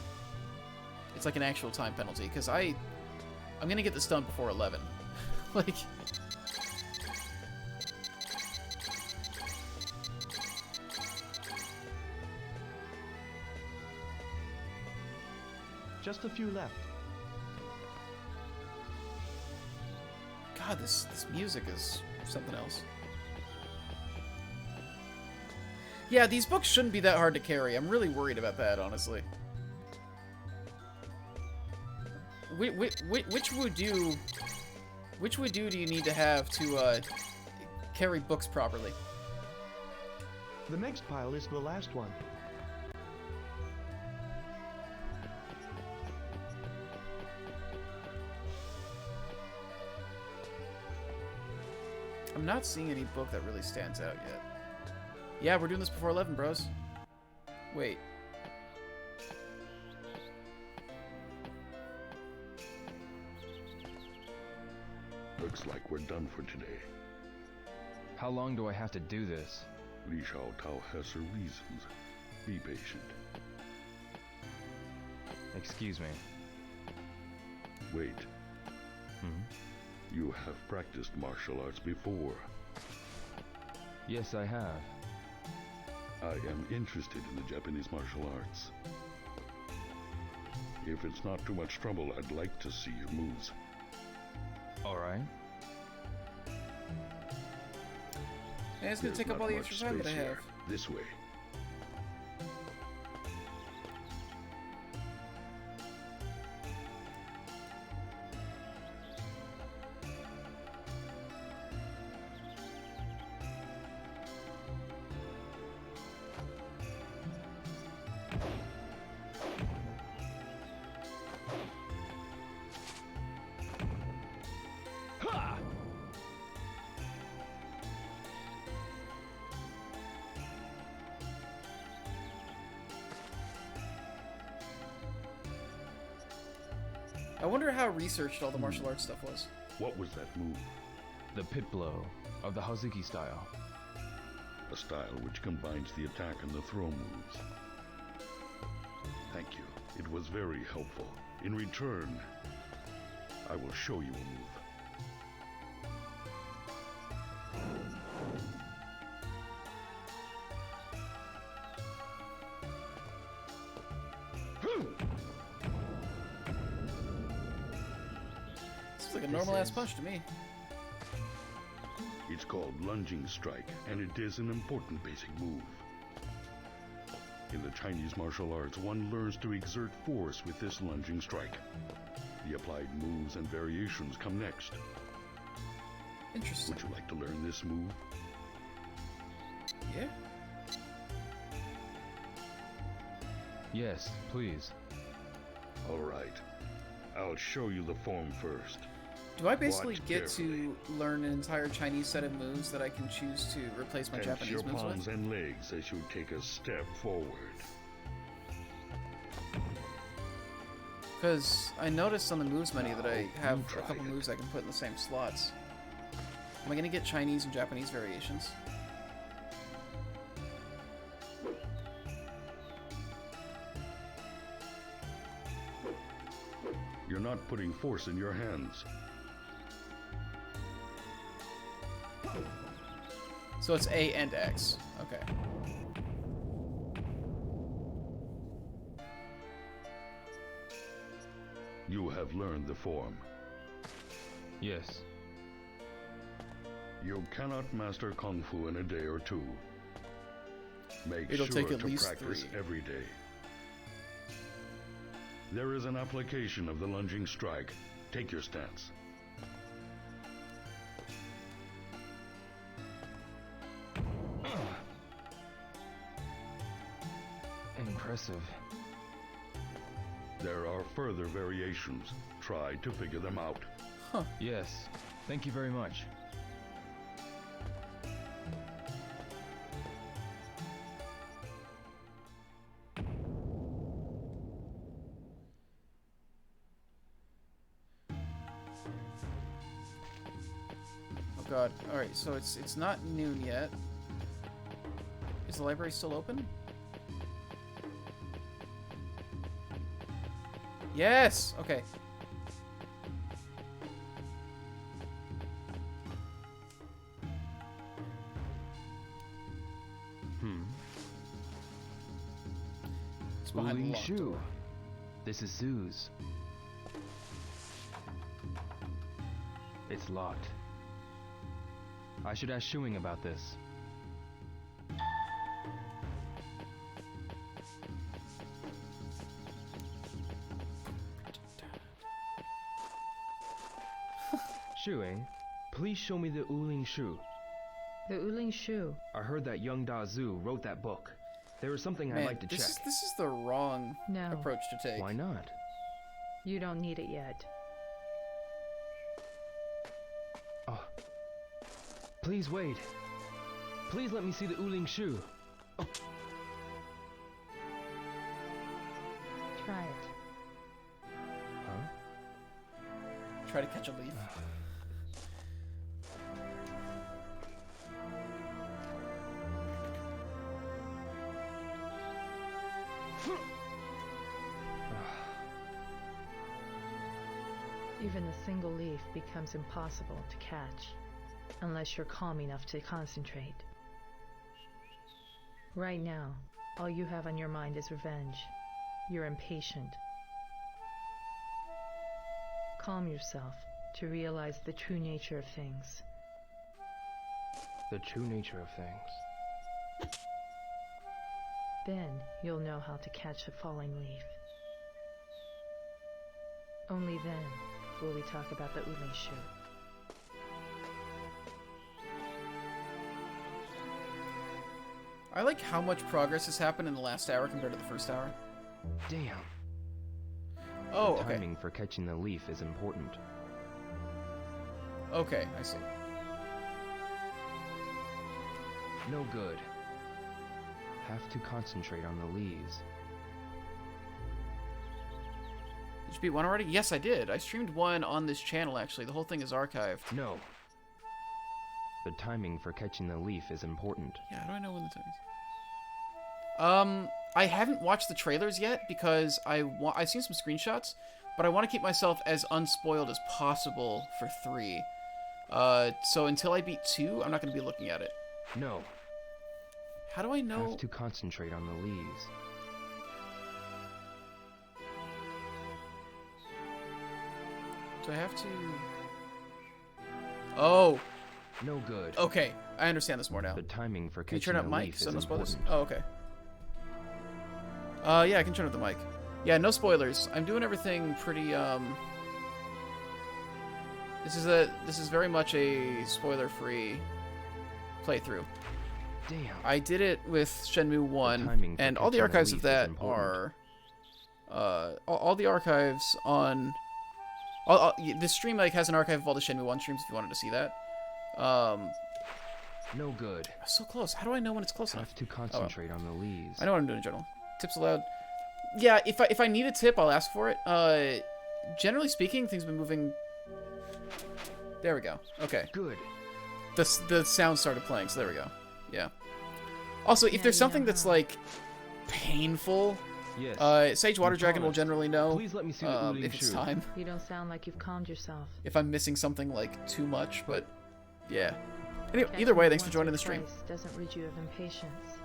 It's like an actual time penalty, because I'm gonna get this done before 11. Like... Just a few left. God, this music is something else. Yeah, these books shouldn't be that hard to carry. I'm really worried about that, honestly. Which Wude do you need to have to carry books properly? The next pile is the last one. I'm not seeing any book that really stands out yet. Yeah, we're doing this before 11, bros. Wait. Looks like we're done for today. How long do I have to do this? Li Shao Tao has her reasons. Be patient. Excuse me. Wait. Hmm? You have practiced martial arts before. Yes, I have. I am interested in the Japanese martial arts. If it's not too much trouble, I'd like to see your moves. All right. And it's gonna There's take up not all the much extra time that I space have. here. This way. I wonder how researched all the martial arts stuff was. What was that move? The pit blow of the Hazuki style. A style which combines the attack and the throw moves. Thank you. It was very helpful. In return, I will show you a move. This is like a normal ass punch to me. It's called lunging strike, and it is an important basic move. In the Chinese martial arts, one learns to exert force with this lunging strike. The applied moves and variations come next. Interesting. Would you like to learn this move? Yeah. Yes, please. All right. I'll show you the form first. Do I basically Watch get carefully. to learn an entire Chinese set of moves that I can choose to replace my Tense Japanese your moves palms with? and legs as you take a step forward. Because I noticed on the moves menu that I Now, have you a try couple it. moves I can put in the same slots. Am I going to get Chinese and Japanese variations? You're not putting force in your hands. So it's A and X. Okay. You have learned the form. Yes. You cannot master Kung Fu in a day or two. Make It'll sure take at to least practice 3. every day. There is an application of the lunging strike. Take your stance. Impressive. There are further variations. Try to figure them out. Huh. Yes. Thank you very much. Oh god. Alright, so it's not noon yet. Is the library still open? Yes! Okay. It's behind the Wuling locked Shu. door. This is Zoo's. It's locked. I should ask Shuing about this. Shuing, please show me the Wuling Shu. The Wuling Shu. I heard that young Da Zhu wrote that book. There is something I'd Man, like to check. this is the wrong No. approach to take. Why not? You don't need it yet. Oh. Please wait. Please let me see the Wuling Shu. Oh. Try it. Huh? Try to catch a leaf. Even a single leaf becomes impossible to catch, unless you're calm enough to concentrate. Right now, all you have on your mind is revenge. You're impatient. Calm yourself to realize the true nature of things. The true nature of things. Then you'll know how to catch a falling leaf. Only then will we talk about the Wude shoe. I like how much progress has happened in the last hour compared to the first hour. Damn. Oh, the okay. timing for catching the leaf is important. Okay, I see. No good. Have to concentrate on the leaves. Did you beat one already? Yes, I did. I streamed one on this channel, actually. The whole thing is archived. No. The timing for catching the leaf is important. Yeah, how do I know when the time is? I haven't watched the trailers yet because I've seen some screenshots, but I want to keep myself as unspoiled as possible for 3. So until I beat 2, I'm not going to be looking at it. No. How do I know? Have to concentrate on the leaves. Do I have to? Oh. No good. Okay, I understand this more now. The timing for Can you catching turn up the mic leaf so is no spoilers? important. Oh, okay. Yeah, I can turn up the mic. Yeah, no spoilers. I'm doing everything pretty. This is very much a spoiler-free playthrough. Damn. I did it with Shenmue 1, and all the archives of that are. All the archives on. This stream like has an archive of all the Shenmue 1 streams if you wanted to see that. No good. So close. How do I know when it's close enough? Have to concentrate on the leaves. I know what I'm doing in general. Tips allowed. Yeah, if I need a tip, I'll ask for it. Generally speaking, things have been moving. There we go. Okay. Good. The sound started playing, so there we go. Yeah. Also, if there's something that's like painful, yes. Sage Water Dragon will generally know. Please let me see the if it's time. You don't sound like you've calmed yourself. If I'm missing something like too much, but yeah. Anyway, either way, thanks for joining the stream. Doesn't rid you of impatience.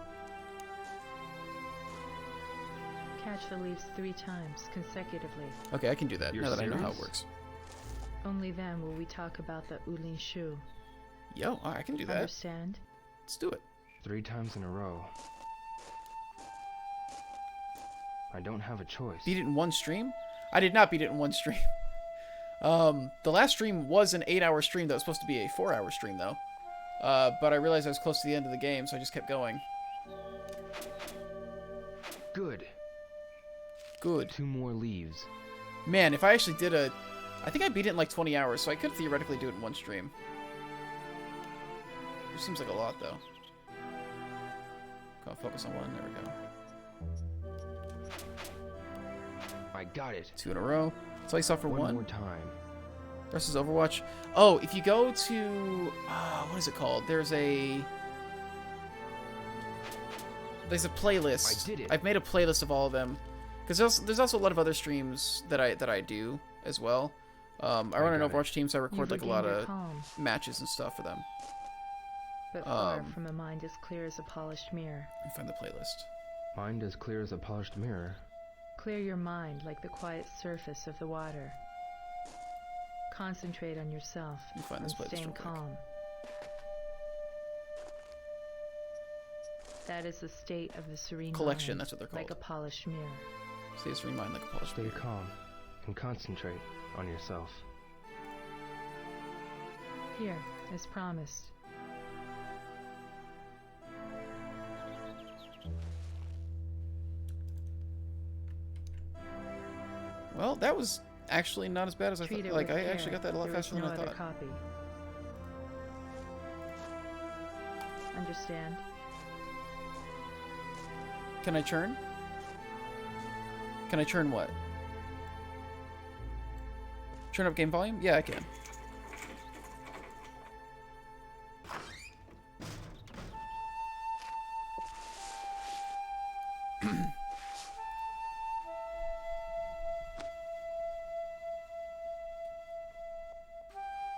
Catch the leaves 3 times consecutively. Okay, I can do that now that I know how it serious? works. Only then will we talk about the Wude shoe. Yo, I can do that. Understand? Let's do it. 3 times in a row. I don't have a choice. Beat it in one stream? I did not beat it in one stream. The last stream was an 8-hour stream that was supposed to be a 4-hour stream, though. But I realized I was close to the end of the game, so I just kept going. Good. Good. 2 more leaves. Man, if I actually did a... I think I beat it in like 20 hours, so I could theoretically do it in one stream. Which seems like a lot, though. Go focus on one. There we go. I got it. 2 in a row. That's all you saw for one. One more time. Versus Overwatch. Oh, if you go to... what is it called? There's a playlist. I did it. I've made a playlist of all of them. Because there's also a lot of other streams that I do as well. I run an Overwatch team, so I record like a lot of matches and stuff for them. But far from a mind as clear as a polished mirror. Let me find the playlist. Mind as clear as a polished mirror. Clear your mind like the quiet surface of the water. Concentrate on yourself and staying calm. That is the state of the serene Collection, mind, that's what they're called. like a polished mirror. Stay serene mind like a polished mirror. Stay calm and concentrate on yourself. Here, as promised. Well, that was actually not as bad as I thought. Like, I actually got that a lot faster than I thought. Copy. Understand? Can I churn? Can I churn what? Turn up game volume? Yeah, I can.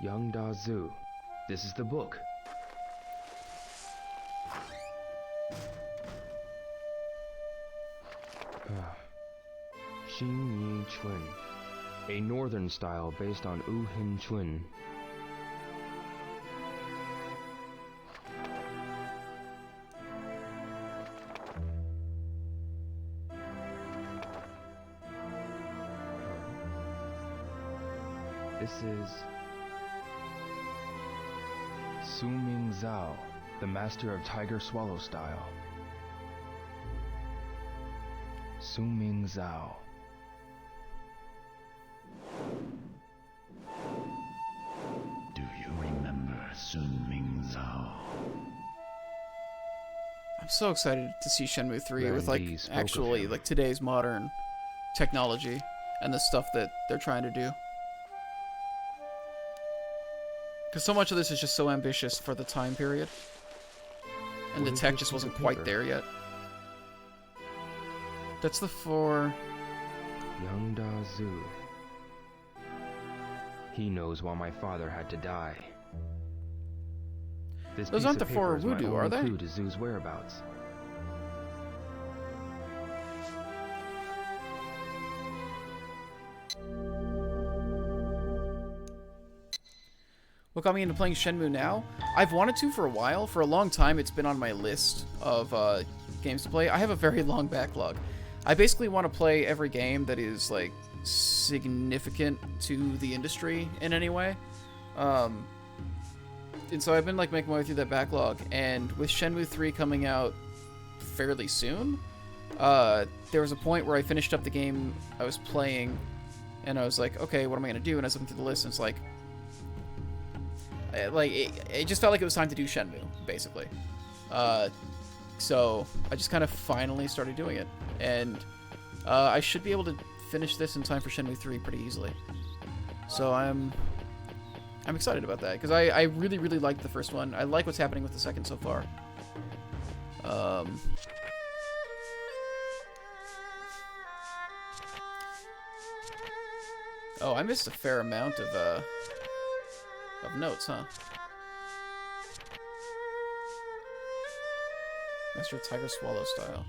Young Da Zu. This is the book. Xin Yi Chun. A northern style based on U Hin Chun. This is Su Ming Zhao, the master of Tiger Swallow style. Su Ming Zhao. Do you remember Sun Ming Zhao? I'm so excited to see Shenmue 3 with like Randy spoke of actually him. like today's modern technology and the stuff that they're trying to do. Because so much of this is just so ambitious for the time period. And What the is tech this just piece of wasn't quite paper? there yet. That's the 4... Young Da Zu. He knows why my father had to die. This Those piece aren't of the 4 paper is my Wude, are only they? clue to Zu's whereabouts. What got me into playing Shenmue now? I've wanted to for a while. For a long time, it's been on my list of games to play. I have a very long backlog. I basically want to play every game that is, like, significant to the industry in any way. And so I've been, like, making my way through that backlog. And with Shenmue 3 coming out fairly soon, there was a point where I finished up the game I was playing, and I was like, okay, what am I going to do? And I was looking through the list, and it's like, it just felt like it was time to do Shenmue, basically. So I just kind of finally started doing it, and I should be able to finish this in time for Shenmue 3 pretty easily. So I'm excited about that, because I really, really liked the first one. I like what's happening with the second so far. Oh, I missed a fair amount of notes, huh? Master of Tiger Swallow style.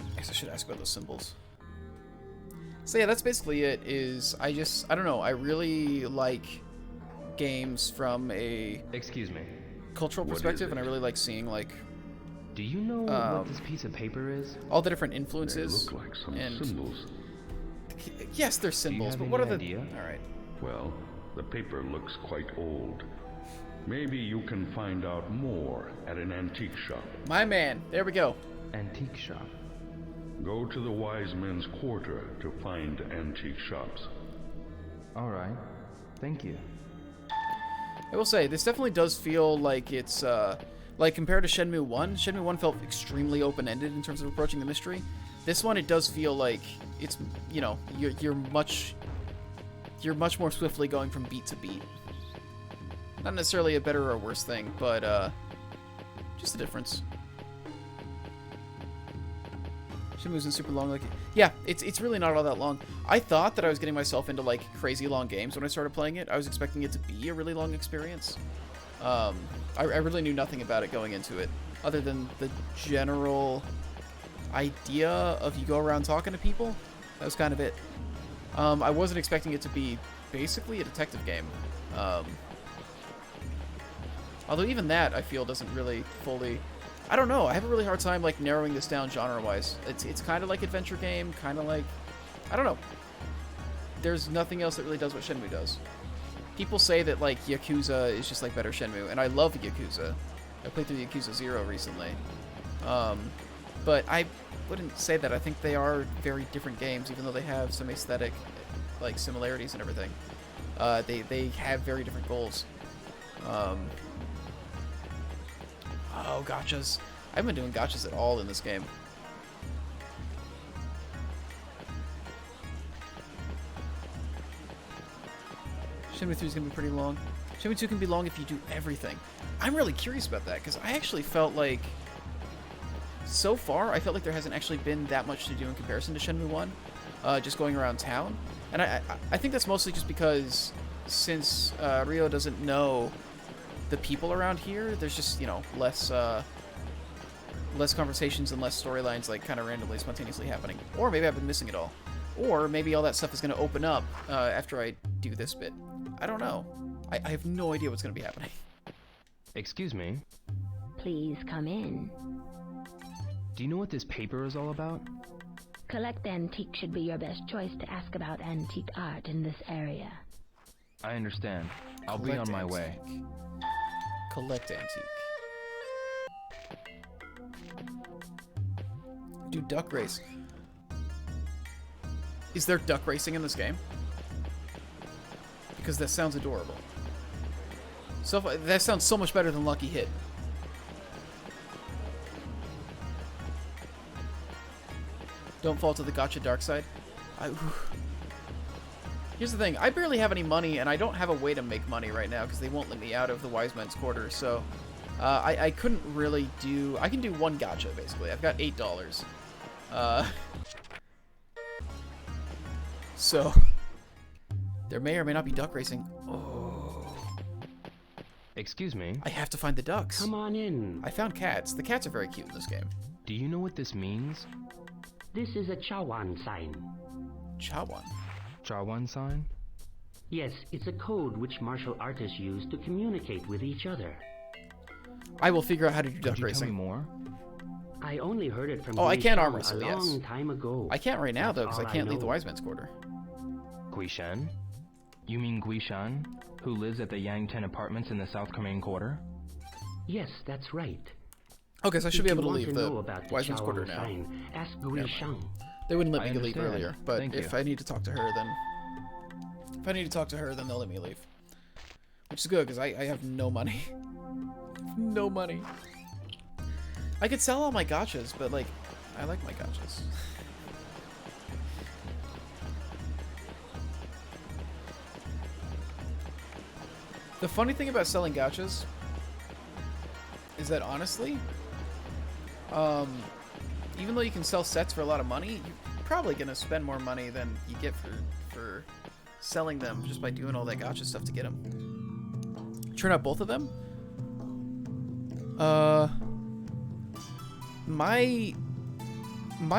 I guess I should ask about those symbols. So yeah, that's basically it. I don't know, I really like games from a Excuse me. cultural What is perspective, it? and I really like seeing, like, Do you know what this piece of paper is? all the different influences. They look like some and symbols. yes, they're symbols, have but what are any the... idea? Alright. Well, the paper looks quite old. Maybe you can find out more at an antique shop. My man, there we go. Antique shop. Go to the Wise Men's Quarter to find antique shops. Alright. Thank you. I will say, this definitely does feel like it's, like, compared to Shenmue 1, Shenmue 1 felt extremely open-ended in terms of approaching the mystery. This one, it does feel like it's, you know, you're much more swiftly going from beat to beat. Not necessarily a better or worse thing, but, just a difference. Shenmue isn't super long, like, yeah, it's really not all that long. I thought that I was getting myself into, like, crazy long games when I started playing it. I was expecting it to be a really long experience. I really knew nothing about it going into it, other than the general idea of you go around talking to people. That was kind of it. I wasn't expecting it to be basically a detective game. Although even that, I feel, doesn't really fully... I don't know, I have a really hard time, like, narrowing this down genre-wise. It's kind of like adventure game, kind of like... I don't know. There's nothing else that really does what Shenmue does. People say that, like, Yakuza is just like better Shenmue, and I love Yakuza. I played through Yakuza 0 recently. But I wouldn't say that. I think they are very different games, even though they have some aesthetic, like, similarities and everything. They have very different goals. Oh, gotchas. I haven't been doing gotchas at all in this game. Shenmue 3 is going to be pretty long. Shenmue 2 can be long if you do everything. I'm really curious about that, because I actually felt like... So far, I felt like there hasn't actually been that much to do in comparison to Shenmue 1. Just going around town. And I think that's mostly just because since Rio doesn't know the people around here, there's just, you know, less conversations and less storylines like kind of randomly, spontaneously happening. Or maybe I've been missing it all. Or maybe all that stuff is going to open up after I do this bit. I don't know. I have no idea what's going to be happening. Excuse me. Please come in. Do you know what this paper is all about? Collect Antique should be your best choice to ask about antique art in this area. I understand. I'll be on my way. Collect Antique. Do duck race. Is there duck racing in this game? Because that sounds adorable. So that sounds so much better than Lucky Hit. Don't fall to the gacha dark side. Here's the thing. I barely have any money, and I don't have a way to make money right now because they won't let me out of the Wise Men's Quarter. So I couldn't really do... I can do one gacha, basically. I've got $8. So there may or may not be duck racing. Oh. Excuse me. I have to find the ducks. Come on in. I found cats. The cats are very cute in this game. Do you know what this means? This is a Chawan sign. Chawan? Chawan sign? Yes, it's a code which martial artists use to communicate with each other. I will figure out how to do duck Could you racing. Tell me more? I only heard it from I can Guishan arm wrestle, a yes. long time ago. I can't right now, though, because I all can't I leave the know. Wise Men's Quarter. Guishan? You mean Guishan, who lives at the Yang-Ten Apartments in the South Carmaine Quarter? Yes, that's right. Okay, so I should be If able to you want leave know the about the Wise Men's Quarter Chawan now. sign, ask Guishan. They wouldn't let I me leave understand. earlier, but Thank if you. I need to talk to her, then... If I need to talk to her, then they'll let me leave. Which is good, because I have no money. No money. I could sell all my gachas, but, like, I like my gachas. The funny thing about selling gachas is that, honestly, even though you can sell sets for a lot of money, you're probably going to spend more money than you get for selling them just by doing all that gacha stuff to get them. Turn out both of them? My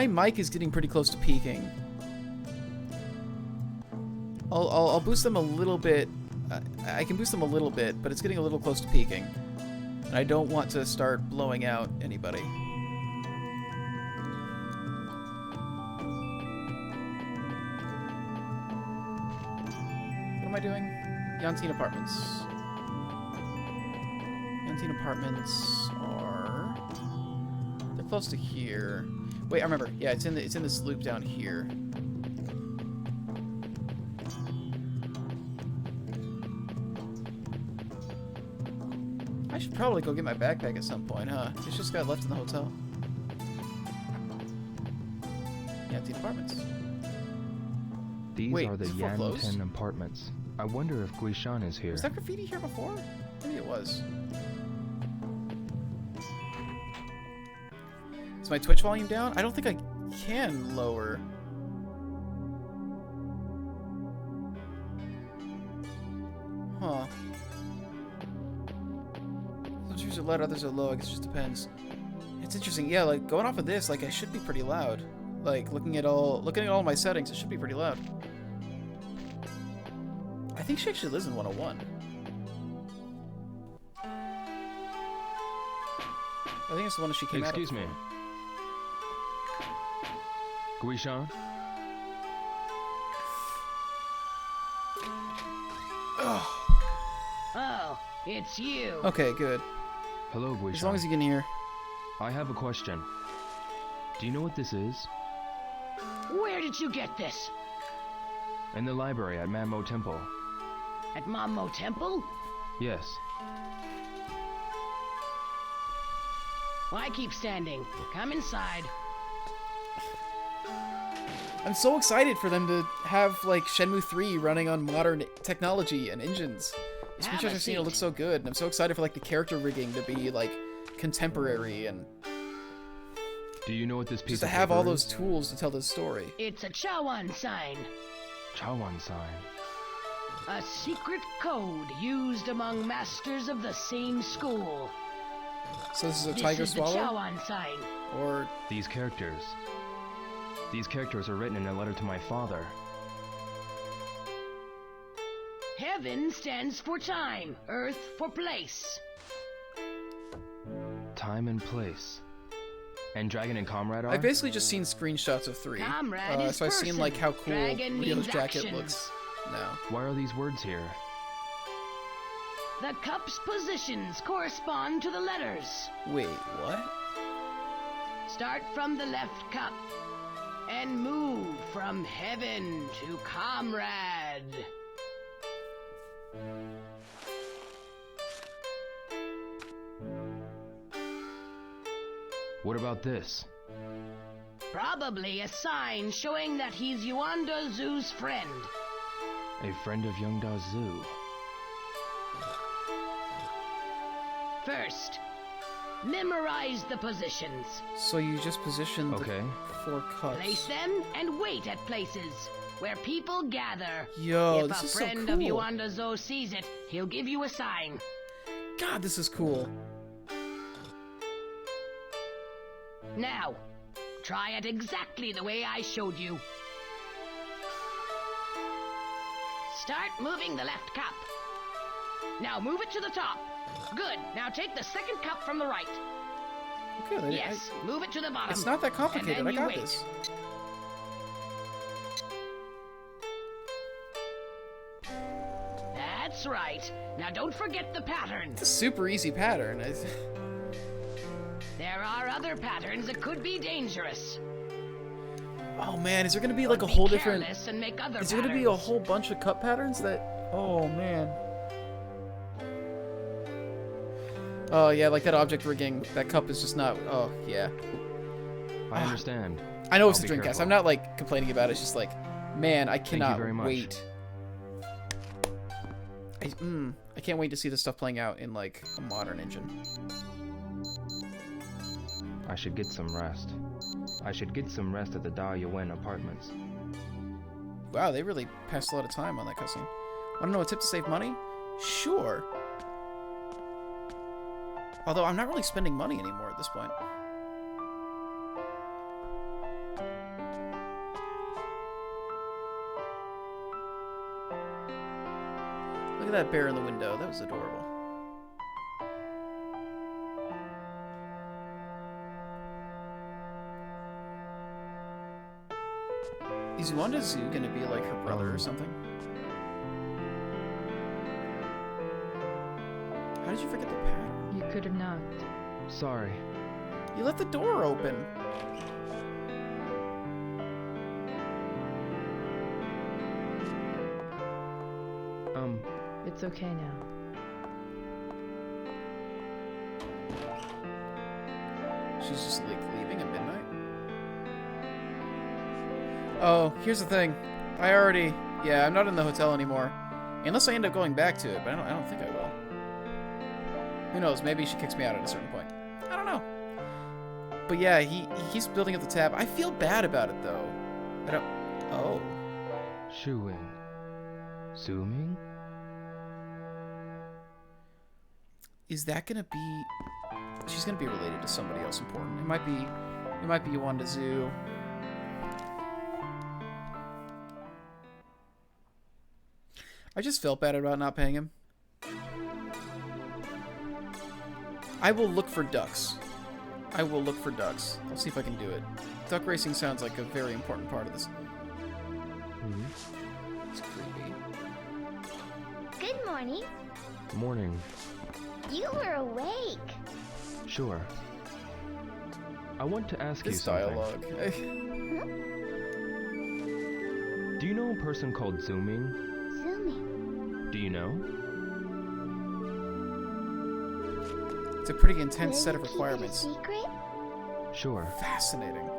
mic is getting pretty close to peaking. I'll boost them a little bit. I can boost them a little bit, but it's getting a little close to peaking. And I don't want to start blowing out anybody. What am I doing? Yantine Apartments. Yantine Apartments are... They're close to here. Wait, I remember. Yeah, it's in this loop down here. I should probably go get my backpack at some point, huh? It's just got left in the hotel. Yantine Apartments. These Wait, are the is it foreclosed? Yang-Ten Apartments. I wonder if Guishan is here. Was that graffiti here before? Maybe it was. Is my Twitch volume down? I don't think I can lower. Huh. Some streams are loud, others are low. I guess it just depends. It's interesting. Yeah, like going off of this, like I should be pretty loud. Like looking at all my settings, it should be pretty loud. I think she actually lives in 101. I think it's the one that she came Excuse out of. me. Guishan? Oh, it's you. Okay, good. Hello, Guishan. As long as you can hear. I have a question. Do you know what this is? Where did you get this? In the library at Manmo Temple. At Mammo Temple? Yes. Why keep standing? Come inside. I'm so excited for them to have like Shenmue 3 running on modern technology and engines. The Have screenshots a I've seen, it seat. looks so good, and I'm so excited for like the character rigging to be like contemporary and Do you know what this piece just to of have all paper those is? tools to tell this story. It's a Chawan sign. Chawan sign. A secret code used among masters of the same school. So this is a tiger swallow? This is the Chawan sign. Or... These characters. These characters are written in a letter to my father. Heaven stands for time, earth for place. Time and place. And Dragon and Comrade are? I've basically just seen screenshots of 3. Comrade is so I've seen like how cool Dragon Rio's means jacket action. looks now. Why are these words here? The cup's positions correspond to the letters. Wait, what? Start from the left cup and move from heaven to Comrade. What about this? Probably a sign showing that he's Yuanda Zoo's friend. A friend of Young Da Zoo. First, memorize the positions. So you just positioned the 4 cups. Place them and wait at places where people gather. Yo, if this a is so friend cool. of Yuanda Zoo sees it, he'll give you a sign. God, this is cool. Now, try it exactly the way I showed you. Start moving the left cup. Now move it to the top. Good. Now take the second cup from the right. Okay, yes, move it to the bottom. It's not that complicated. And then I got you wait. this. That's right. Now don't forget the pattern. It's a super easy pattern. There are other patterns that could be dangerous. Oh man, is there gonna be like a Be whole different? careless and make other Is there gonna be a whole bunch of cup patterns that? Oh man. Oh yeah, like that object rigging. That cup is just not. Oh yeah. I understand. I know it's I'll the be Dreamcast. careful. I'm not like complaining about it. It's just like, man, I you cannot very much. wait. I can't wait to see this stuff playing out in like a modern engine. I should get some rest. I should get some rest at the Da Yuen apartments. Wow, they really passed a lot of time on that cutscene. Want to know a tip to save money? Sure. Although I'm not really spending money anymore at this point. Look at that bear in the window. That was adorable. Is Yuanda Zoo gonna be like her brother or something? How did you forget the pattern? You could have knocked. Sorry. You left the door open. It's okay now. She's just like leaving at midnight. Oh, here's the thing. Yeah, I'm not in the hotel anymore. Unless I end up going back to it, but I don't think I will. Who knows? Maybe she kicks me out at a certain point. I don't know. But yeah, he keeps building up the tab. I feel bad about it though. I don't. Oh. Shuing. Zooming? Is that gonna be? She's gonna be related to somebody else important. It might be Yuanda Zoo. I just felt bad about not paying him. I will look for ducks. I will look for ducks. I'll see if I can do it. Duck racing sounds like a very important part of this. It's creepy. Good morning. Morning. You were awake. Sure. I want to ask you This something. dialogue. Do you know a person called Zooming? Zooming. Do you know? It's a pretty intense Will set of you keep it a requirements. secret? Sure. Fascinating.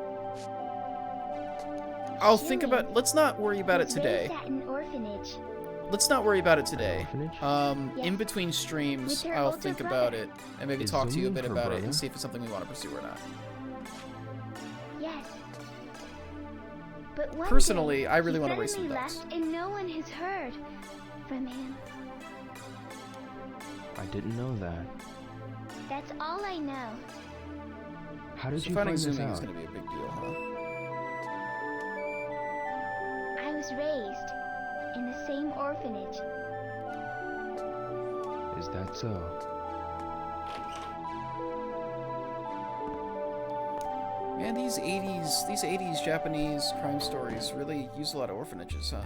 I'll think about. Let's not worry about it Was today. raised at an orphanage. Let's not worry about it today. Orphanage? In between streams, With her I'll older think brother. about it and maybe Is talk to you a Zooming bit her about it brother? and see if it's something we want to pursue or not. Yes. But one Personally, day, I really he want to race some suddenly ducks. left and no one has heard from him. I didn't know that. That's all I know. How did So you finding find this zooming is out? going to be a big deal, huh? I was raised in the same orphanage. Is that so? Man, these 80s Japanese crime stories really use a lot of orphanages, huh?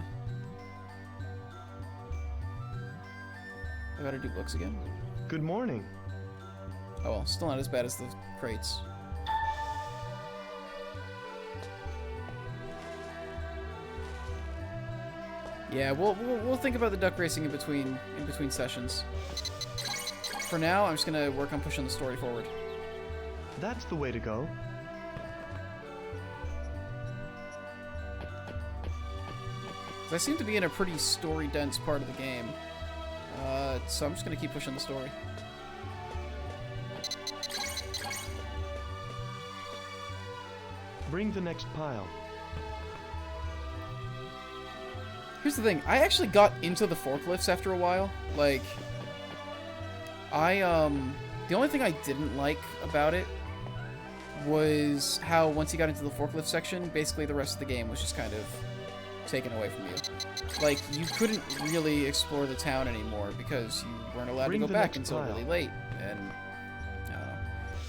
I gotta do books again? Good morning. Oh well, still not as bad as the crates. Yeah, we'll think about the duck racing in between sessions. For now, I'm just gonna work on pushing the story forward. That's the way to go. I seem to be in a pretty story-dense part of the game, so I'm just gonna keep pushing the story. Bring the next pile. Here's the thing, I actually got into the forklifts after a while. Like, the only thing I didn't like about it was how once you got into the forklift section, basically the rest of the game was just kind of taken away from you. Like, you couldn't really explore the town anymore because you weren't allowed to go back until really late, and I don't know.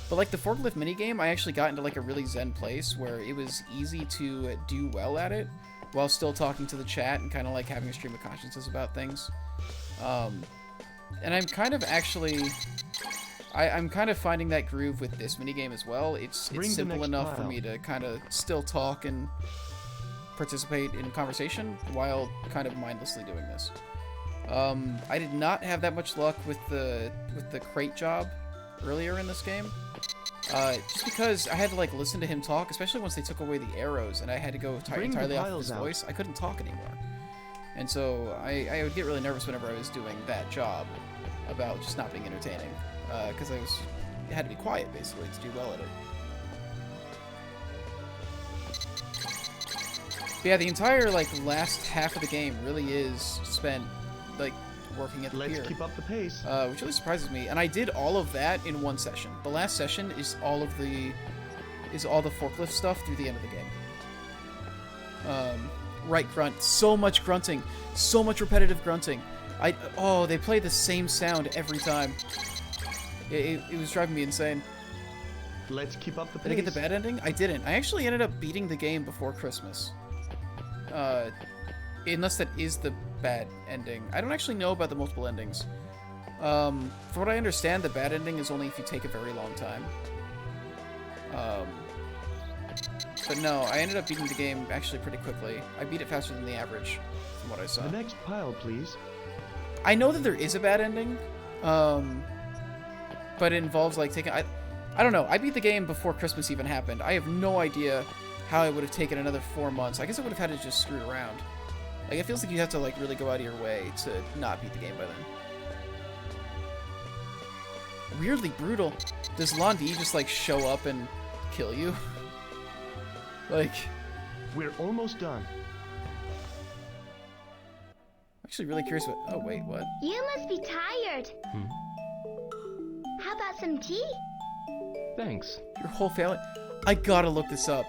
But like the forklift minigame, I actually got into like a really zen place where it was easy to do well at it while still talking to the chat and kind of like having a stream of consciousness about things. And I'm kind of actually... I'm kind of finding that groove with this minigame as well. It's simple enough for me to kind of still talk and participate in conversation while kind of mindlessly doing this. I did not have that much luck with the crate job earlier in this game. Just because I had to like listen to him talk, especially once they took away the arrows and I had to go entirely off of his voice. I couldn't talk anymore. And so I would get really nervous whenever I was doing that job about just not being entertaining. Because I had to be quiet, basically, to do well at it. But yeah, the entire, like, last half of the game really is spent, like, working at the pier. Let's keep up the pace. Which really surprises me. And I did all of that in one session. The last session is all the forklift stuff through the end of the game. Right grunt. So much grunting. So much repetitive grunting. They play the same sound every time. It was driving me insane. Let's keep up the pace. Did I get the bad ending? I didn't. I actually ended up beating the game before Christmas. Unless that is the bad ending. I don't actually know about the multiple endings. From what I understand, the bad ending is only if you take a very long time. But no, I ended up beating the game actually pretty quickly. I beat it faster than the average, from what I saw. The next pile, please. I know that there is a bad ending, but it involves like taking... I don't know. I beat the game before Christmas even happened. I have no idea how it would have taken another 4 months. I guess I would have had to just screw around. Like, it feels like you have to like really go out of your way to not beat the game by then. Weirdly brutal. Does Londi just like show up and kill you? Like... We're almost done. I'm actually really curious what... Oh, wait, what? You must be tired. How about some tea? Thanks. Your whole family... I gotta look this up.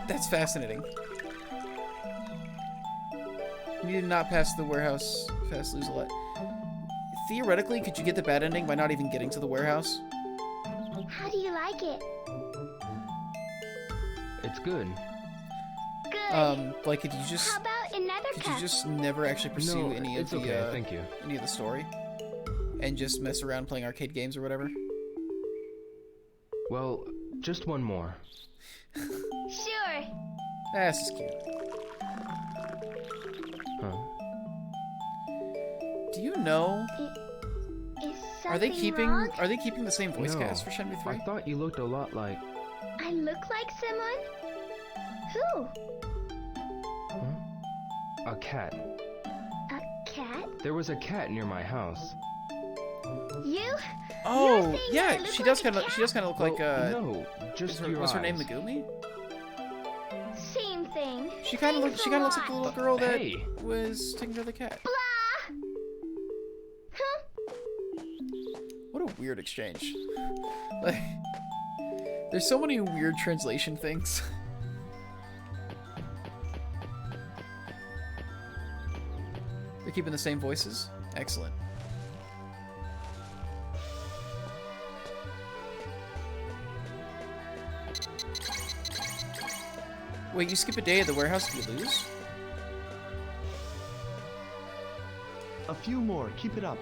That's fascinating. You did not pass the warehouse. Fast, lose a lot. Theoretically, could you get the bad ending by not even getting to the warehouse? How do you like it? It's good. Good. Like, could you just... How about another Could cup? you just never actually pursue any of the... okay, thank you. Any of the story? And just mess around playing arcade games or whatever? Well, just one more. Sure. This is cute. Huh? Do you know... Is Are they something wrong? keeping the same voice cast for Shenmue 3? I thought you looked a lot like... I look like someone? Who? a cat. A cat? There was a cat near my house. You? Oh, yeah, she does kind of look like no, just your was her eyes. name Megumi? everything. She kind of looks like the little girl that Hey. was taking care of the cat. Blah! Huh? What a weird exchange. Like, there's so many weird translation things. They're keeping the same voices? Excellent. Wait, you skip a day at the warehouse if you lose? A few more. Keep it up.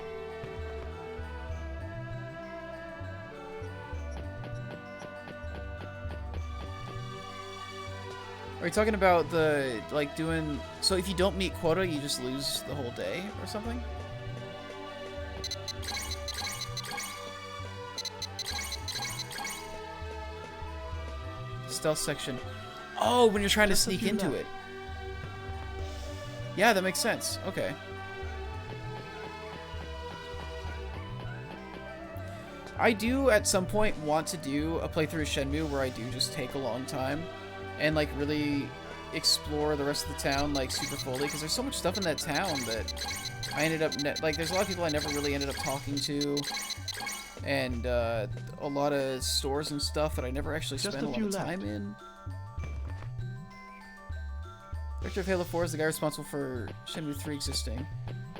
Are you talking about the, like, doing... So if you don't meet quota, you just lose the whole day or something? Stealth section. Oh, when you're trying to sneak into it. Yeah, that makes sense. Okay. I do, at some point, want to do a playthrough of Shenmue where I do just take a long time and, like, really explore the rest of the town, like, super fully, because there's so much stuff in that town that I ended up... like, there's a lot of people I never really ended up talking to, and a lot of stores and stuff that I never actually spent a lot of time in. Director of Halo 4 is the guy responsible for Shenmue 3 existing.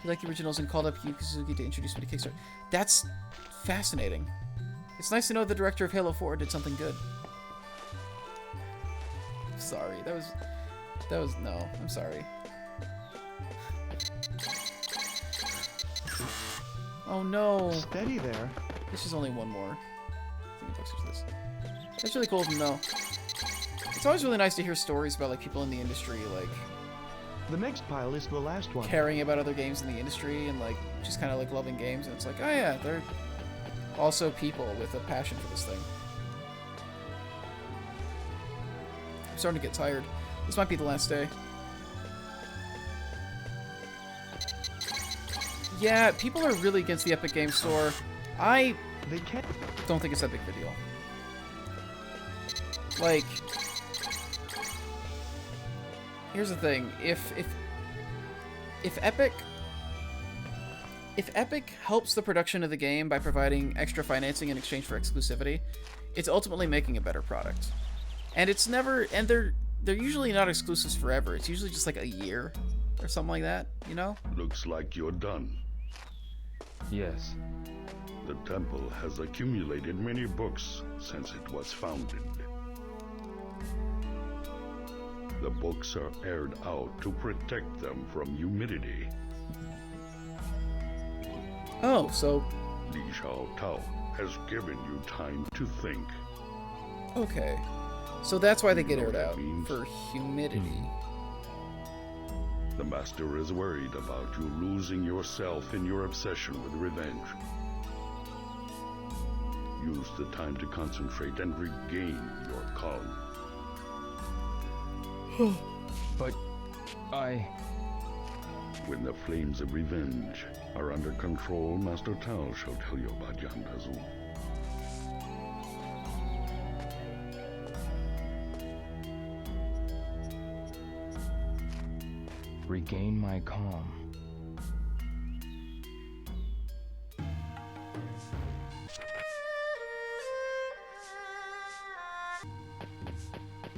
He liked the originals and called up Yu Kazuki to introduce me to Kickstarter. That's fascinating. It's nice to know the director of Halo 4 did something good. Sorry, that was no, I'm sorry. Oh no. Steady there. This is only one more. I think it books this. That's really cool to know. It's always really nice to hear stories about, like, people in the industry, like... The next pile is the last one. Caring about other games in the industry and, like, just kind of, like, loving games. And it's like, oh yeah, they're also people with a passion for this thing. I'm starting to get tired. This might be the last day. Yeah, people are really against the Epic Games Store. I don't think it's that big of a deal. Like... Here's the thing, if Epic helps the production of the game by providing extra financing in exchange for exclusivity, it's ultimately making a better product. And it's never, and they're usually not exclusives forever. It's usually just like a year or something like that, you know? Looks like you're done. Yes. The temple has accumulated many books since it was founded. The books are aired out to protect them from humidity. Oh, so... Li Shao Tao has given you time to think. Okay. So that's why they get aired out, for humidity. The Master is worried about you losing yourself in your obsession with revenge. Use the time to concentrate and regain your calm. But when the flames of revenge are under control, Master Tao shall tell you about Yandazu. Regain my calm.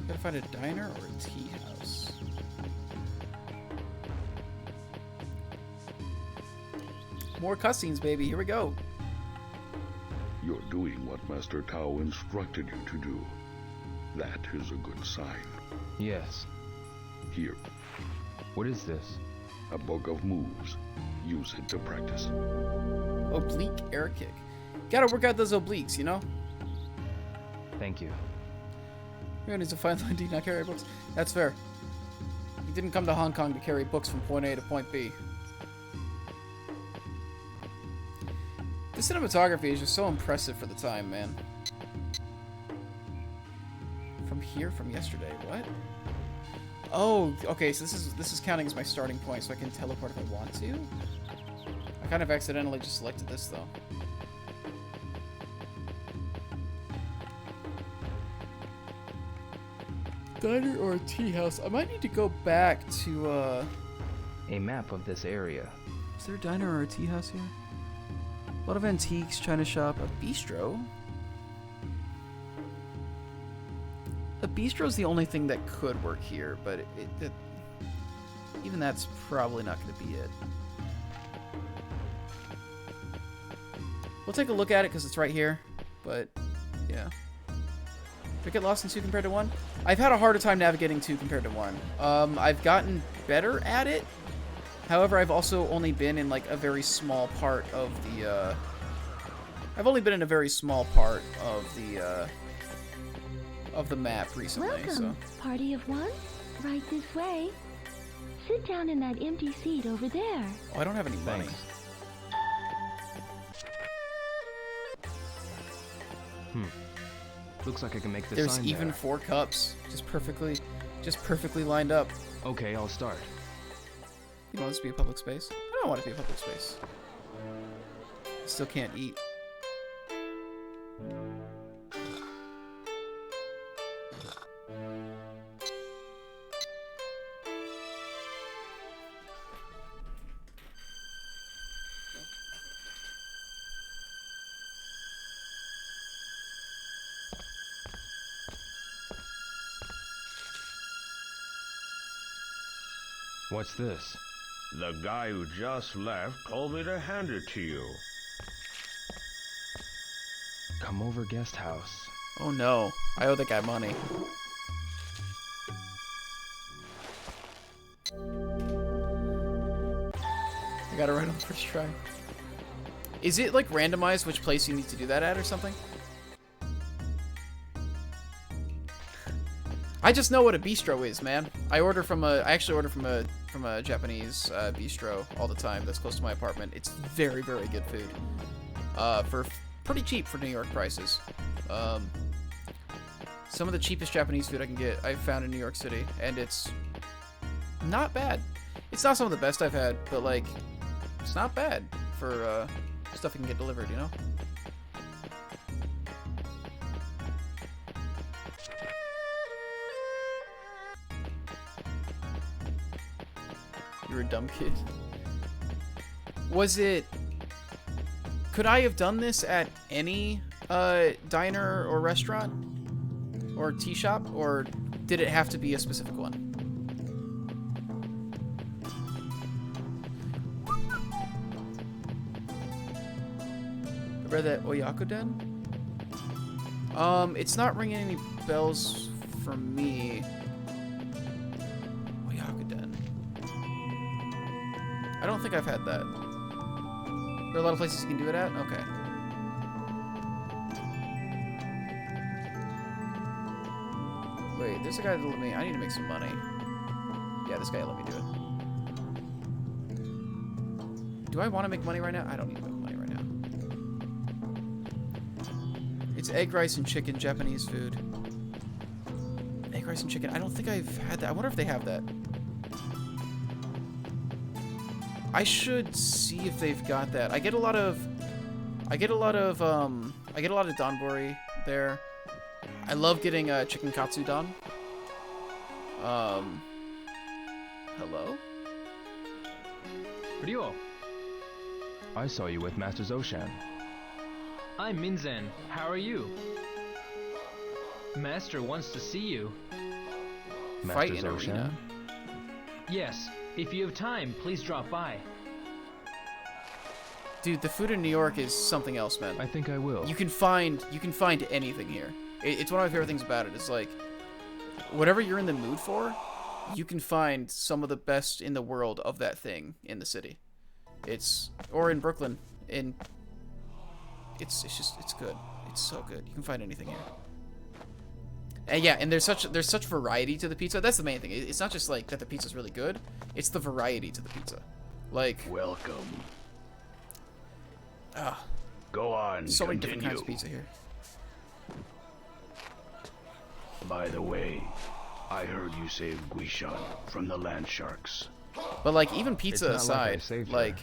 Gotta find a diner or a tea house. More cutscenes, baby. Here we go. You're doing what Master Tao instructed you to do. That is a good sign. Yes. Here. What is this? A book of moves. Use it to practice. Oblique air kick. Gotta work out those obliques, you know? Thank you. You're gonna need to find Lindy, not carry books. That's fair. You didn't come to Hong Kong to carry books from point A to point B. The cinematography is just so impressive for the time, man. From here, from yesterday, what? Oh, okay, so this is counting as my starting point, so I can teleport if I want to? I kind of accidentally just selected this, though. Diner or a tea house? I might need to go back to, A map of this area. Is there a diner or a tea house here? A lot of antiques, china shop, a bistro. A bistro is the only thing that could work here, but even that's probably not going to be it. We'll take a look at it because it's right here, but yeah. Did I get lost in 2 compared to 1? I've had a harder time navigating 2 compared to 1. I've gotten better at it. However, I've also only been in like a very small part of the I've only been in a very small part of the map recently. Welcome, party of one. Right this way. Sit down in that empty seat over there. Oh, I don't have any money. Looks like I can make the There's sign even there. 4 cups, just perfectly lined up. Okay, I'll start. You want this to be a public space? I don't want it to be a public space. I still can't eat. What's this? The guy who just left told me to hand it to you. Come over guest house. Oh no, I owe that guy money. I got it right on the first try. Is it like randomized which place you need to do that at or something? I just know what a bistro is, man. I actually order from a Japanese bistro all the time that's close to my apartment. It's very, very good food. For pretty cheap for New York prices. Some of the cheapest Japanese food I can get, I've found in New York City, and it's not bad. It's not some of the best I've had, but like, it's not bad for stuff you can get delivered, you know? You're a dumb kid. Was it... Could I have done this at any diner or restaurant? Or tea shop? Or did it have to be a specific one? I read that Oyakuden? It's not ringing any bells for me. I don't think I've had that. There are a lot of places you can do it at? Okay. Wait, there's a guy that let me... I need to make some money. Yeah, this guy let me do it. Do I want to make money right now? I don't need to make money right now. It's egg, rice, and chicken, Japanese food. Egg, rice, and chicken. I don't think I've had that. I wonder if they have that. I should see if they've got that. I get a lot of donbori there. I love getting chicken katsu don. Hello? Ryo. I saw you with Master Zoshan. I'm Minzen. How are you? Master wants to see you. Master Zoshan? Yes. If you have time, please drop by. Dude, the food in New York is something else, man. I think I will. You can find anything here. It's one of my favorite things about it. It's like, whatever you're in the mood for, you can find some of the best in the world of that thing in the city. Or in Brooklyn. It's good. It's so good. You can find anything here. And yeah, and there's such variety to the pizza. That's the main thing. It's not just like that the pizza's really good. It's the variety to the pizza. Like, welcome. Go on. So many different kinds of pizza here. By the way, I heard you saved Guishan from the land sharks. But like, even pizza It's not aside, like I saved like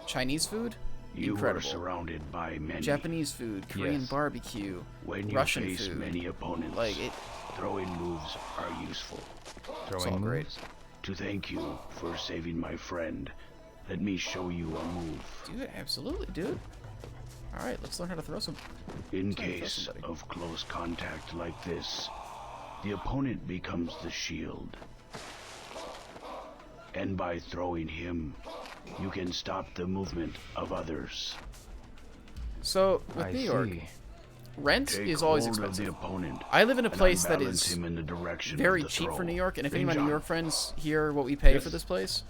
Chinese food, You incredible. were surrounded by many. Japanese food, Korean Yes. barbecue, When you Russian face food. many opponents, Like it. throwing moves are useful. It's all great. To thank you for saving my friend, let me show you a move. Dude, absolutely, dude. All right, let's learn how to throw some. In let's learn how to throw case somebody. of close contact like this, the opponent becomes the shield. And by throwing him, you can stop the movement of others. So with New York, rent Take is always hold of expensive. the opponent I live in a and place that unbalance is him in the direction of very the cheap for throw. New York, and if any of my Range New on. York friends hear what we pay Yes. for this place,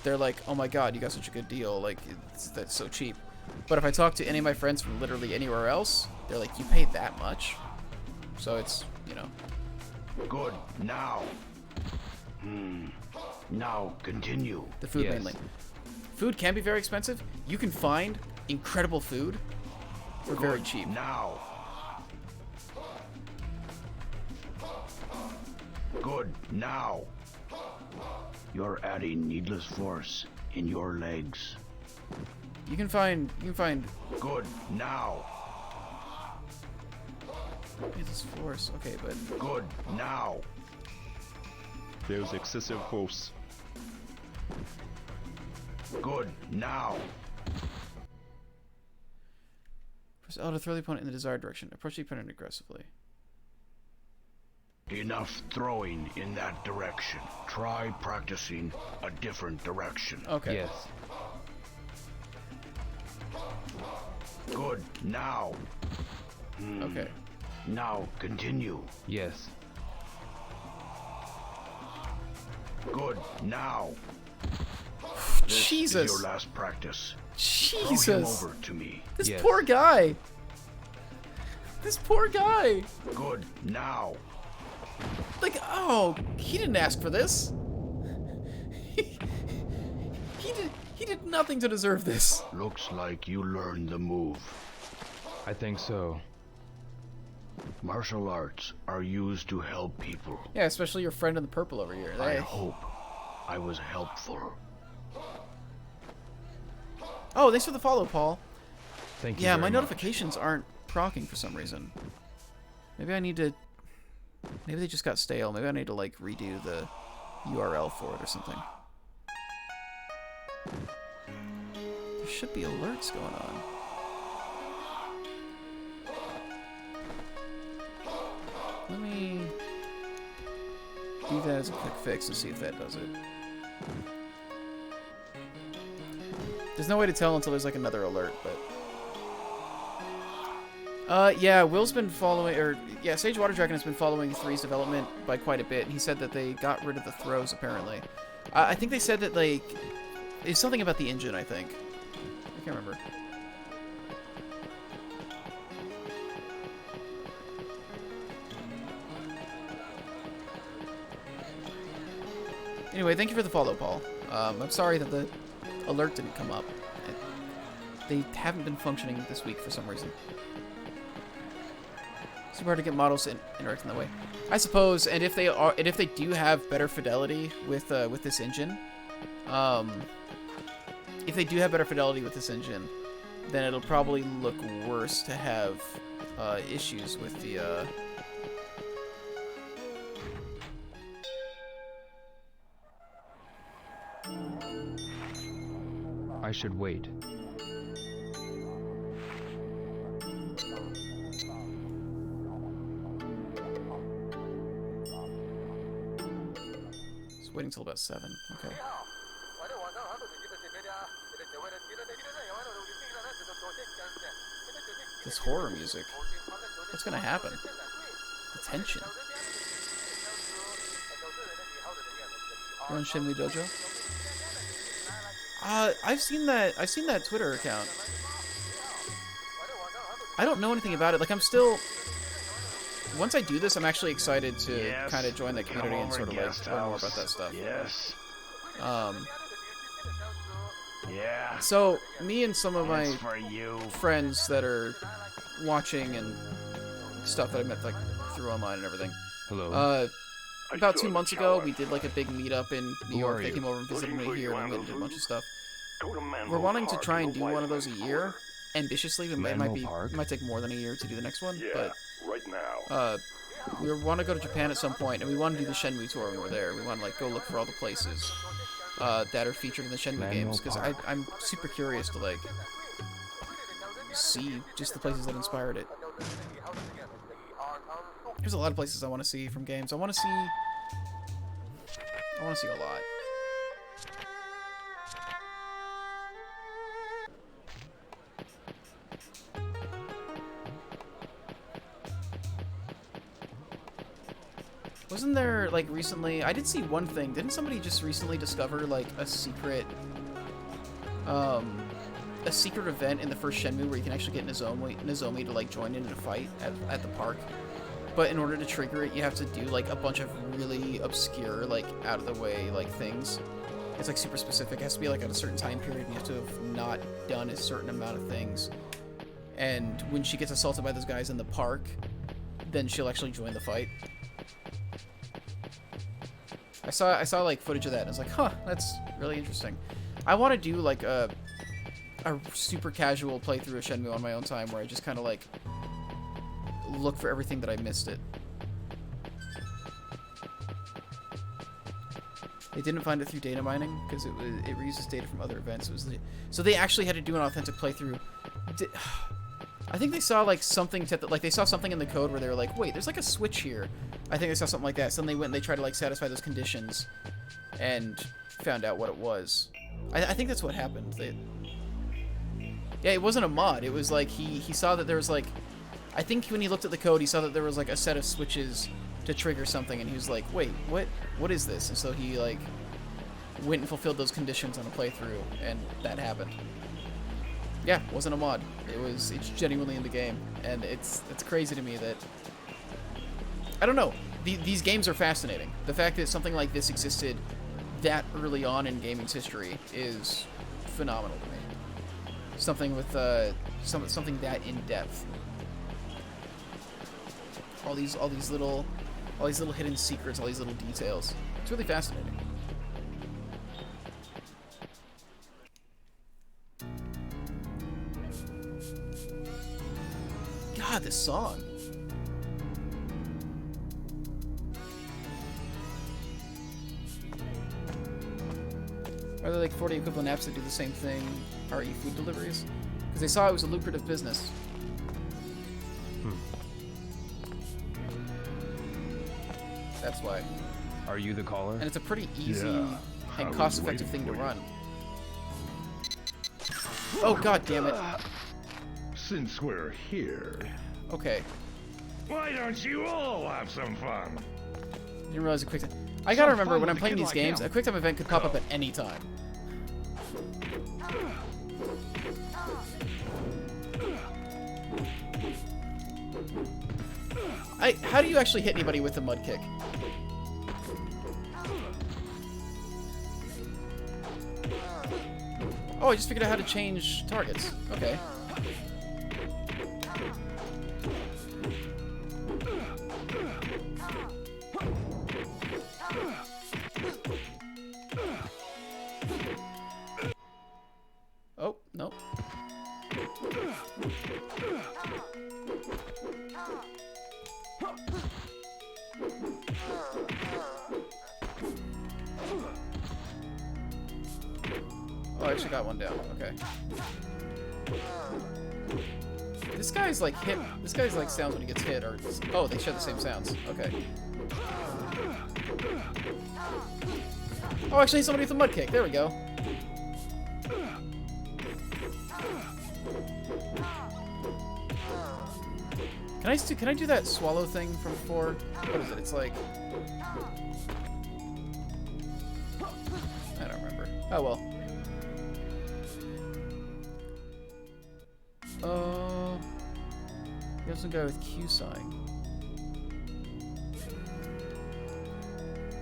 they're like, "Oh my God, you got such a good deal! Like, that's so cheap." But if I talk to any of my friends from literally anywhere else, they're like, "You pay that much?" So it's, you know. Good. Now. Now continue. The food mainly. Food can be very expensive. You can find incredible food for very cheap. Now. Good. Now. You're adding needless force in your legs. You can find. Good. Now. Needless force. Okay, but. Good. Now. There's excessive force. Good. Now. Press L to throw the opponent in the desired direction. Approach the opponent aggressively. Enough throwing in that direction. Try practicing a different direction. Okay. Yes. Good. Now. Okay. Now continue. Yes. Good. Now. This Jesus. is your last practice. Jesus. Throw him over to me. This poor guy. This poor guy. Good. Now. Like, oh, he didn't ask for this. He did nothing to deserve this. Looks like you learned the move. I think so. Martial arts are used to help people. Yeah, especially your friend in the purple over here. I hope I was helpful. Oh, thanks for the follow, Paul. Thank you. Yeah, very my much. notifications aren't proccing for some reason. Maybe I need to. Maybe they just got stale. Maybe I need to like redo the URL for it or something. There should be alerts going on. Let me do that as a quick fix and see if that does it. There's no way to tell until there's like another alert, but... yeah, Will's been following, or yeah, Sage Water Dragon has been following 3's development by quite a bit, and he said that they got rid of the throws, apparently. I think they said that, like, it's something about the engine, I think. I can't remember. Anyway, thank you for the follow, Paul. I'm sorry that the alert didn't come up. They haven't been functioning this week for some reason. Super hard to get models to interact in that way, I suppose. And if they do have better fidelity with this engine, then it'll probably look worse to have issues with the. I should wait. Waiting till about 7. Okay. This horror music. What's gonna happen? The tension. You're on Shenmue Dojo? I've seen that Twitter account. I don't know anything about it. Like, I'm still... Once I do this, I'm actually excited to kind of join that community and sort of like learn more about that stuff. Yes. Yeah. So me and some of my friends that are watching and stuff that I met like through online and everything. Hello. About 2 months ago, we did like a big meetup in New York. They came over and visited me here, and we went and did a bunch of stuff. we're wanting to try and do one of those a year, ambitiously. It might take more than a year to do the next one, but right now. We want to go to Japan at some point, and we want to do the Shenmue tour when we're there. We want to like go look for all the places that are featured in the Shenmue games, because I'm super curious to like see just the places that inspired it. There's a lot of places I want to see from games. I want to see a lot. Wasn't there, like, recently... I did see one thing. Didn't somebody just recently discover, like, a secret event in the first Shenmue where you can actually get Nozomi to, like, join in a fight at the park? But in order to trigger it, you have to do, like, a bunch of really obscure, like, out-of-the-way, like, things. It's, like, super specific. It has to be, like, at a certain time period, and you have to have not done a certain amount of things. And when she gets assaulted by those guys in the park, then she'll actually join the fight. I saw like footage of that and I was like, huh, that's really interesting. I want to do like a super casual playthrough of Shenmue on my own time where I just kind of like look for everything that I missed it. They didn't find it through data mining because it reuses data from other events. So they actually had to do an authentic playthrough. I think they saw like something they saw something in the code where they were like, wait, there's like a switch here. I think they saw something like that. So then they went and they tried to like satisfy those conditions and found out what it was. I think that's what happened. Yeah, it wasn't a mod. It was like he saw that there was like, I think when he looked at the code, he saw that there was like a set of switches to trigger something, and he was like, wait, what is this? And so he like went and fulfilled those conditions on a playthrough, and that happened. Yeah, it wasn't a mod. It's genuinely in the game, and it's crazy to me that, I don't know, these games are fascinating. The fact that something like this existed that early on in gaming's history is phenomenal to me. Something with something that in depth. All these little hidden secrets, all these little details. It's really fascinating. God, this song. Are there like 40 equivalent apps that do the same thing, RE food deliveries? Because they saw it was a lucrative business. That's why. Are you the caller? And it's a pretty easy and cost-effective thing to run. Oh, god damn it. Since we're here... Okay. Why don't you all have some fun? Didn't realize a quick time. I gotta remember when I'm playing these games, a quick time event could pop up at any time. How do you actually hit anybody with a mud kick? Oh, I just figured out how to change targets. Okay. Oh, no. Oh, I actually got one down. Okay. This guy's like hit. This guy's like sounds when he gets hit, or oh, they share the same sounds. Okay. Oh, actually, somebody with a mud kick. There we go. Can I do that swallow thing from before? What is it? It's like I don't remember. Oh well. You have some guy with Q sign.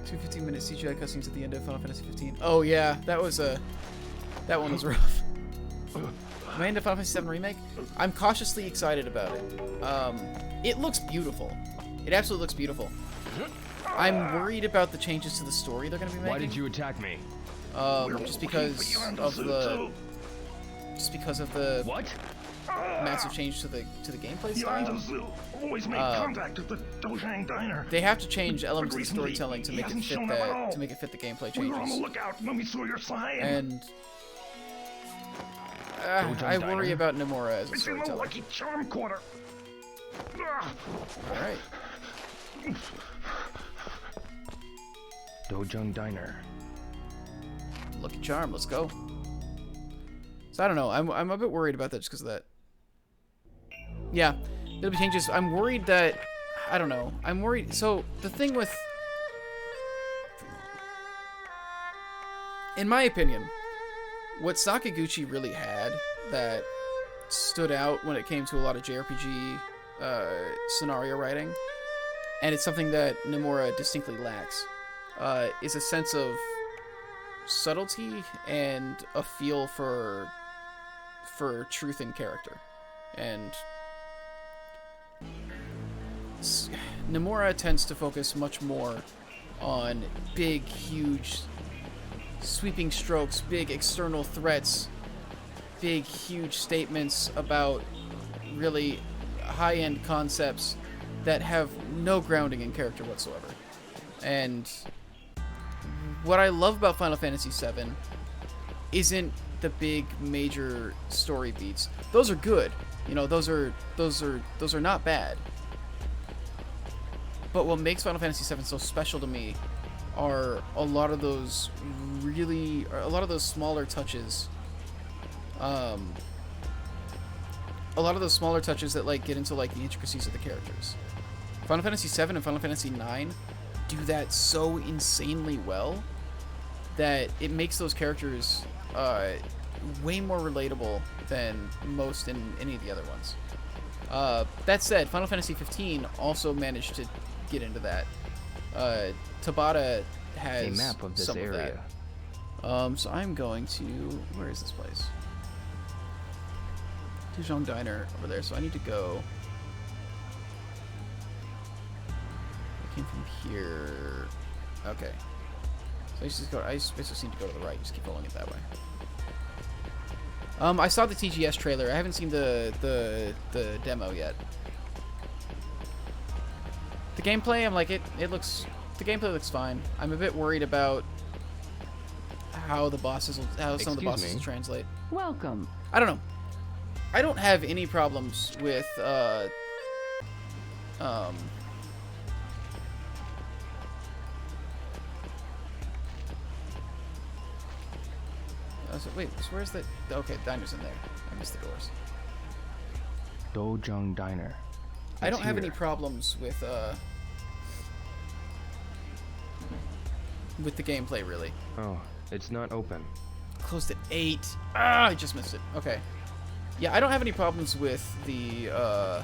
2 15-minute CGI cutscenes at the end of Final Fantasy 15. Oh yeah, that one was rough. Am I into Final Fantasy 7 Remake? I'm cautiously excited about it. It looks beautiful. It absolutely looks beautiful. I'm worried about the changes to the story they're going to be making. Why did you attack me? just because of the what? Massive change to the gameplay style. Always made contact at the Dojang Diner. They have to change elements of the Recently, storytelling to he make it hasn't fit shown up at all. to make it fit the gameplay We were on the changes. lookout when we saw your sign. And I worry about Nomura as a It's in the storyteller. Lucky Charm Quarter. All right. Dojang Diner. Lucky Charm, let's go. So I don't know. I'm a bit worried about that just because of that. Yeah, there'll be changes. I'm worried that I don't know. I'm worried. So the thing with, in my opinion, what Sakaguchi really had that stood out when it came to a lot of JRPG scenario writing, and it's something that Nomura distinctly lacks, is a sense of subtlety and a feel for truth in character. And Nomura tends to focus much more on big, huge, sweeping strokes, big external threats, big, huge statements about really high-end concepts that have no grounding in character whatsoever. And what I love about Final Fantasy VII isn't the big major story beats. Those are good. You know, those are not bad. But what makes Final Fantasy VII so special to me are a lot of those smaller touches. A lot of those smaller touches that like get into like the intricacies of the characters. Final Fantasy VII and Final Fantasy IX do that so insanely well that it makes those characters way more relatable than most in any of the other ones. That said, Final Fantasy 15 also managed to get into that. Tabata has a map of this some area. Of that. So I'm going to, where is this place? Dojang Diner over there. So I need to go. I came from here. Okay. So I just basically need to go to the right. Just keep following it that way. I saw the TGS trailer. I haven't seen the demo yet. The gameplay, I'm like, the gameplay looks fine. I'm a bit worried about how some of the bosses will translate. Welcome. I don't know. I don't have any problems with wait, so where's the... Okay, diner's in there. I missed the doors. Dojang Diner. I don't have any problems with the gameplay, really. Oh, it's not open. Closed at 8. Ah, I just missed it. Okay. Yeah, I don't have any problems with the... I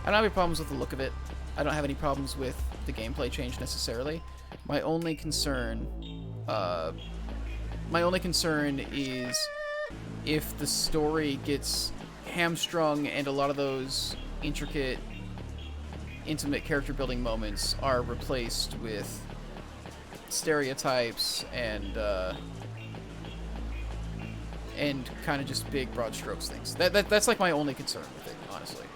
don't have any problems with the look of it. I don't have any problems with the gameplay change necessarily. My only concern is if the story gets hamstrung and a lot of those intricate, intimate character building moments are replaced with stereotypes and kind of just big broad strokes things. That's like my only concern with it, honestly.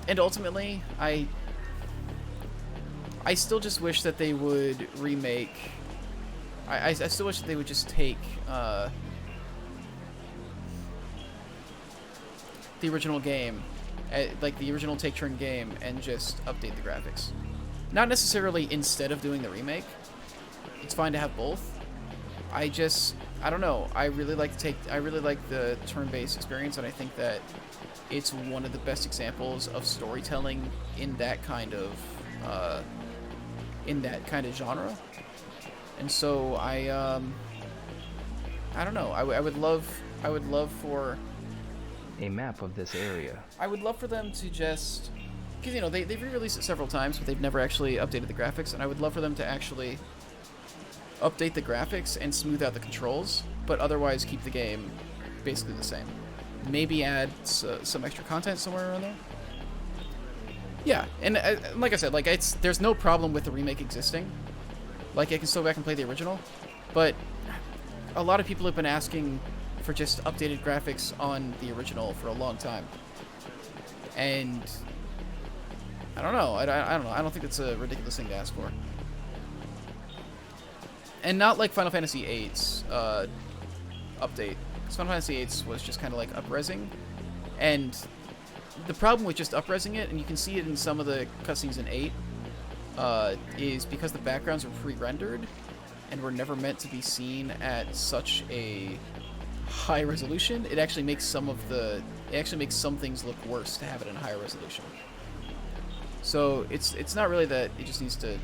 And ultimately, I still just wish that they would remake. I still wish that they would just take the original game, like the original Take-Turn game, and just update the graphics. Not necessarily instead of doing the remake. It's fine to have both. I don't know. I really like the turn-based experience, and I think that it's one of the best examples of storytelling in that kind of genre. And so I don't know. I would love for a map of this area. I would love for them to just, because they've re-released it several times, but they've never actually updated the graphics, and I would love for them to actually update the graphics and smooth out the controls, but otherwise keep the game basically the same. Maybe add some extra content somewhere around there. Yeah, and like I said, there's no problem with the remake existing. Like, I can still go back and play the original, but a lot of people have been asking for just updated graphics on the original for a long time. And I don't know. I don't know. I don't think it's a ridiculous thing to ask for. And not like Final Fantasy VIII's update. Because Final Fantasy VIII was just kind of like up-resing. And the problem with just up-resing it, and you can see it in some of the cutscenes in 8, is because the backgrounds are pre-rendered and were never meant to be seen at such a high resolution, it actually makes some things look worse to have it in higher resolution. So it's not really that it just needs to,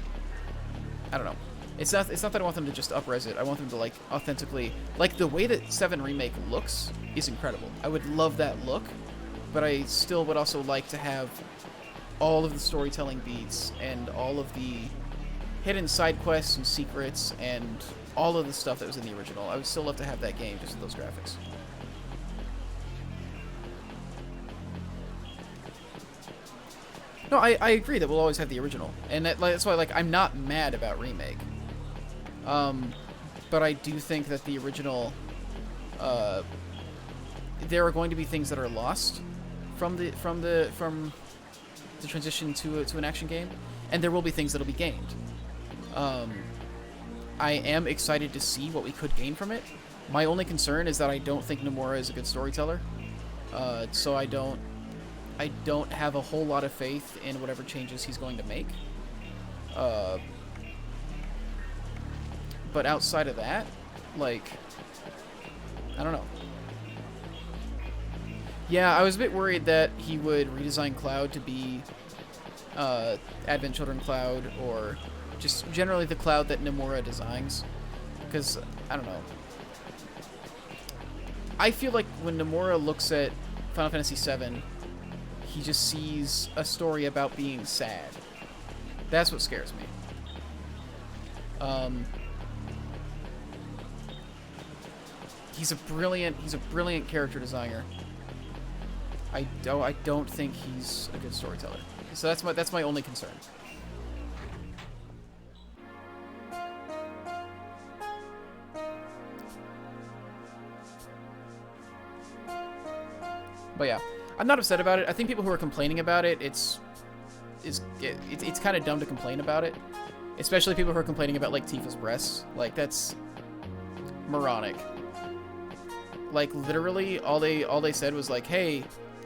I don't know. It's not that I want them to just up-res it. I want them to like authentically, like the way that 7 Remake looks is incredible. I would love that look, but I still would also like to have all of the storytelling beats and all of the hidden side quests and secrets and all of the stuff that was in the original. I would still love to have that game just with those graphics. No, I agree that we'll always have the original, and that's why like I'm not mad about Remake. But I do think that the original, there are going to be things that are lost from the transition to an action game, and there will be things that'll be gained. I am excited to see what we could gain from it. My only concern is that I don't think Nomura is a good storyteller, so I don't have a whole lot of faith in whatever changes he's going to make. But outside of that, like, I don't know. Yeah, I was a bit worried that he would redesign Cloud to be Advent Children Cloud, or just generally the Cloud that Nomura designs. Because, I don't know. I feel like when Nomura looks at Final Fantasy VII, he just sees a story about being sad. That's what scares me. He's a brilliant character designer. I don't think he's a good storyteller. So that's my only concern. But yeah, I'm not upset about it. I think people who are complaining about it, it's kind of dumb to complain about it, especially people who are complaining about like Tifa's breasts. Like that's moronic. Like literally, all they said was like, "Hey,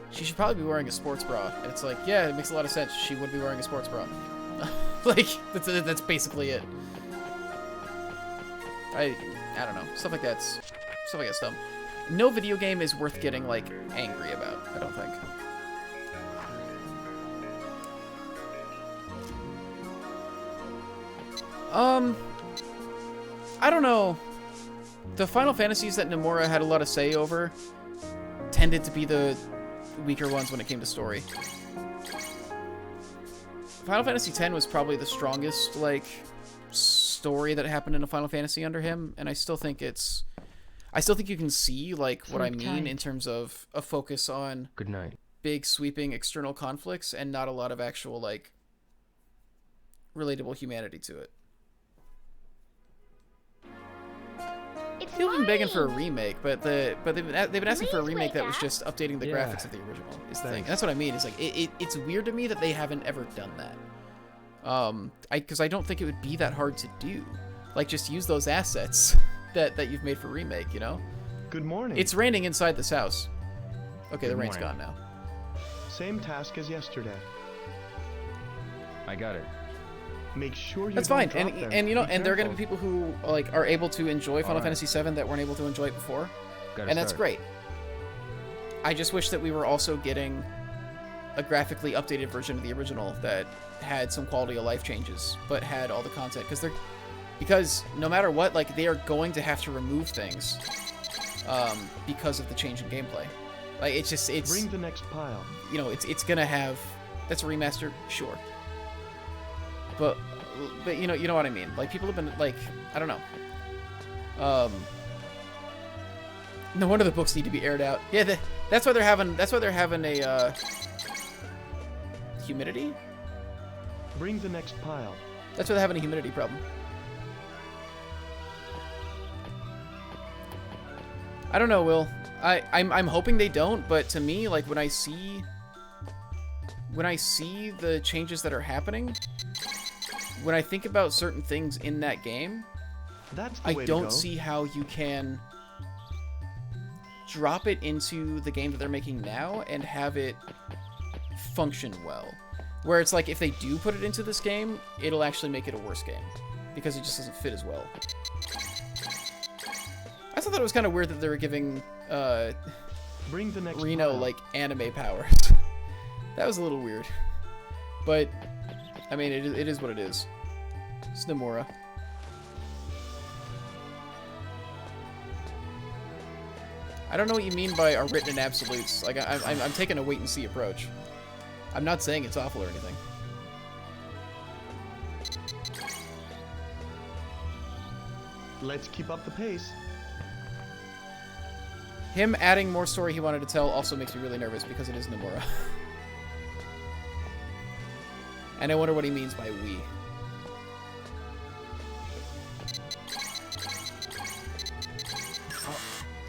she should probably be wearing a sports bra," and it's like, yeah, it makes a lot of sense. She would be wearing a sports bra. Like that's basically it. I don't know, stuff like that's dumb. No video game is worth getting like angry about, I don't think. I don't know. The Final Fantasies that Nomura had a lot of say over tended to be the weaker ones when it came to story. Final Fantasy X was probably the strongest, like, story that happened in a Final Fantasy under him, and I still think you can see, like, what I mean in terms of a focus on Good night. Big, sweeping external conflicts and not a lot of actual, like, relatable humanity to it. People have been begging for a remake, but they've been asking for a remake that was just updating the graphics of the original. Is the thing. And that's what I mean. It's like it's weird to me that they haven't ever done that. Because I don't think it would be that hard to do. Like just use those assets that you've made for remake. You know. Good morning. It's raining inside this house. Okay, the rain's morning. gone now. Same task as yesterday. I got it. Make sure you That's don't fine, drop and them. you know, Be and there are going to careful. be people who like are able to enjoy Final Alright. Fantasy VII that weren't able to enjoy it before, Gotta and that's start. great. I just wish that we were also getting a graphically updated version of the original that had some quality of life changes, but had all the content because no matter what, like they are going to have to remove things because of the change in gameplay. Like it's Bring the next pile. you know it's gonna have that's a remaster, sure, but you know what I mean. Like people have been like, I don't know. No wonder the books need to be aired out. Yeah, that's why they're having a humidity. Bring the next pile. That's why they're having a humidity problem. I don't know, Will. I'm hoping they don't, but to me, like, when I see the changes that are happening, when I think about certain things in that game, I don't see how you can drop it into the game that they're making now and have it function well. Where it's like, if they do put it into this game, it'll actually make it a worse game, because it just doesn't fit as well. I thought that it was kind of weird that they were giving Bring the next Reno pile. like anime powers. That was a little weird, but I mean, it is what it is. It's Nomura. I don't know what you mean by are written in absolutes. Like, I'm taking a wait and see approach. I'm not saying it's awful or anything. Let's keep up the pace. Him adding more story he wanted to tell also makes me really nervous because it is Nomura. And I wonder what he means by we.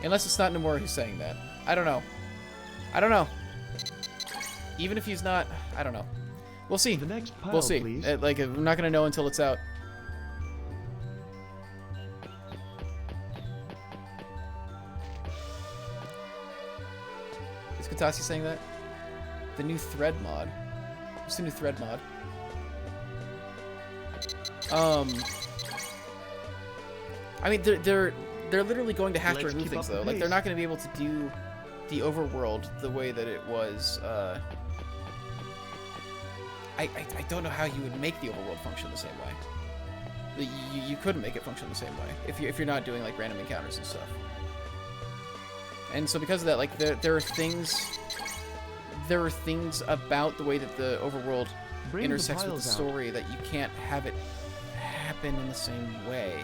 Unless it's not Nomura who's saying that. I don't know. I don't know. Even if he's not, I don't know. We'll see. The next pile, we'll see. please. Like, we're not gonna know until it's out. Is Katasi saying that? The new thread mod. What's the new thread mod? I mean, they're literally going to have to remove things though. Like, they're not going to be able to do the overworld the way that it was. I don't know how you would make the overworld function the same way. You couldn't make it function the same way if you're not doing like random encounters and stuff. And so because of that, like there are things about the way that the overworld intersects with the story that you can't have it happen in the same way.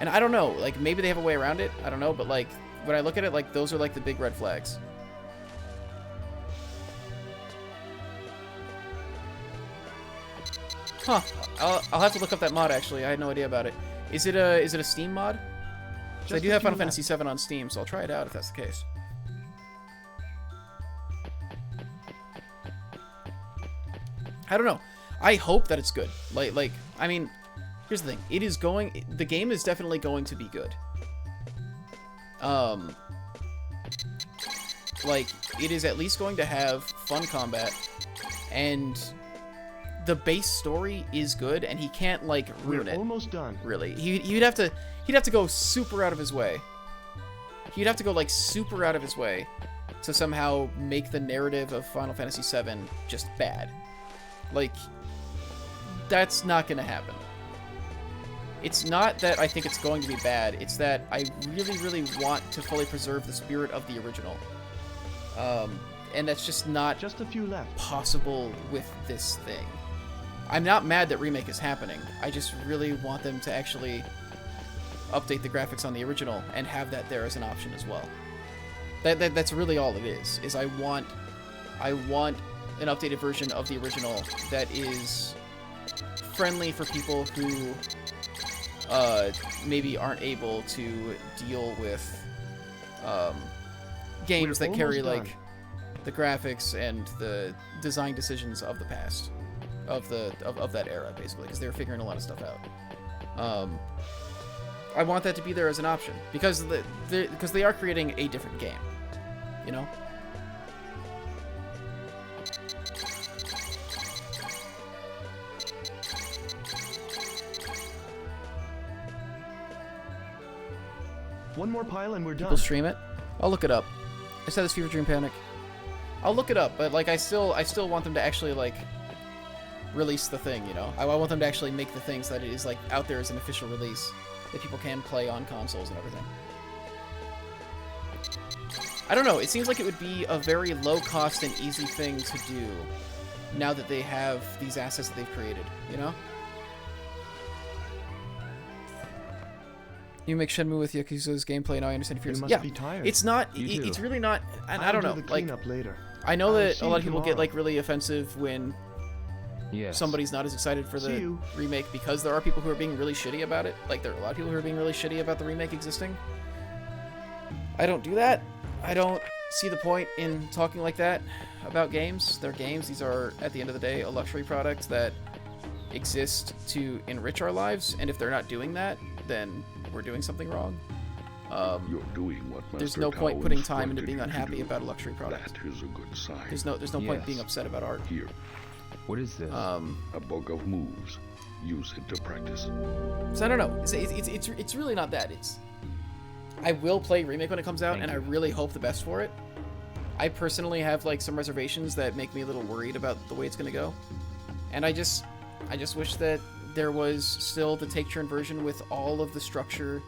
And I don't know, like maybe they have a way around it. I don't know, but like when I look at it, like those are like the big red flags. Huh. I'll have to look up that mod actually. I had no idea about it. Is it a Steam mod? So I do have Final Fantasy VII on Steam, so I'll try it out if that's the case. I don't know. I hope that it's good. Like I mean, here's the thing. The game is definitely going to be good. Like it is at least going to have fun combat, and the base story is good, and he can't like ruin it. We're almost done. Really, he'd have to go super out of his way. He'd have to go like super out of his way to somehow make the narrative of Final Fantasy VII just bad. Like, that's not gonna happen. It's not that I think it's going to be bad, it's that I really, really want to fully preserve the spirit of the original. And that's just not a few left. Possible with this thing. I'm not mad that remake is happening. I just really want them to actually update the graphics on the original and have that there as an option as well. That's really all it is I want an updated version of the original that is friendly for people who maybe aren't able to deal with games that carry like the graphics and the design decisions of the past, of that era, basically, because they were figuring a lot of stuff out. I want that to be there as an option because they are creating a different game, you know. One more pile and we're done. People stream it. I'll look it up. I said this Fever Dream Panic. I'll look it up, but like I still want them to actually like release the thing, you know. I want them to actually make the things that it is like out there as an official release that people can play on consoles and everything. I don't know. It seems like it would be a very low cost and easy thing to do now that they have these assets that they've created, you know. You make Shenmue with Yakuza's gameplay, and I understand if you're must be tired. It's not. It's really not. And I don't know. Like, I know that a lot of people get like really offensive when somebody's not as excited for the remake because there are people who are being really shitty about it. Like there are a lot of people who are being really shitty about the remake existing. I don't do that. I don't see the point in talking like that about games. They're games. These are, at the end of the day, a luxury product that exist to enrich our lives, and if they're not doing that, then we're doing something wrong. You're doing what there's Master no Tao point putting time into instructed being you to unhappy do. about a luxury product. That is a good sign. There's no point being upset about art. Here. What is this? A book of moves. Use it to practice. So I don't know. It's really not that. I will play Remake when it comes out, and I really hope the best for it. I personally have like some reservations that make me a little worried about the way it's going to go, and I just wish that there was still the take-turn version with all of the structure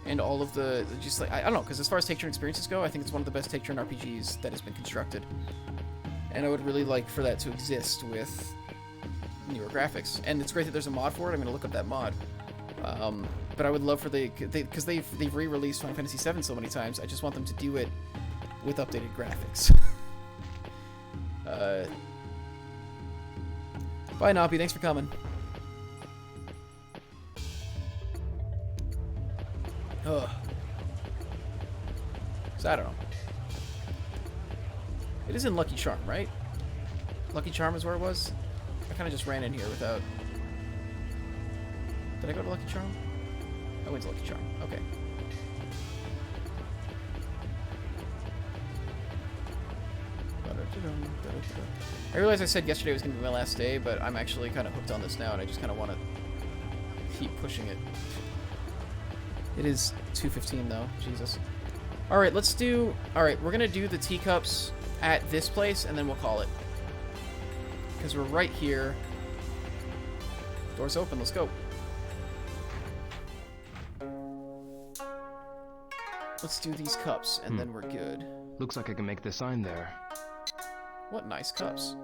and all of the just like I don't know, because as far as take-turn experiences go, I think it's one of the best take-turn RPGs that has been constructed, and I would really like for that to exist with newer graphics. And it's great that there's a mod for it. I'm going to look up that mod. But I would love for because they've re-released Final Fantasy VII so many times. I just want them to do it with updated graphics. Bye, Noppy. Thanks for coming. Ugh. So I don't know. It is in Lucky Charm, right? Lucky Charm is where it was? I kind of just ran in here without... Did I go to Lucky Charm? I went to Lucky Charm. Okay. I realized I said yesterday was going to be my last day, but I'm actually kind of hooked on this now, and I just kind of want to keep pushing it. It is 2:15 though. Jesus. Alright, let's do... Alright, we're going to do the teacups at this place, and then we'll call it. Because we're right here. Door's open. Let's go. Let's do these cups, and then we're good. Looks like I can make the sign there. What nice cups.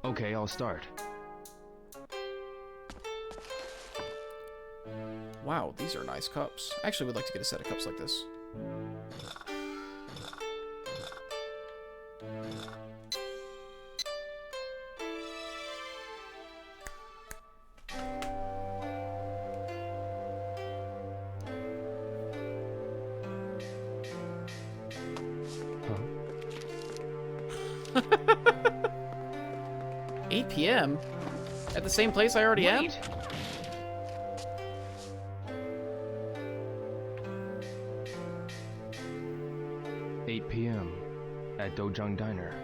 Okay, I'll start. Wow, these are nice cups. I actually would like to get a set of cups like this. Huh? 8 p.m.? At the same place I already am? 8 p.m. at Dojang Diner.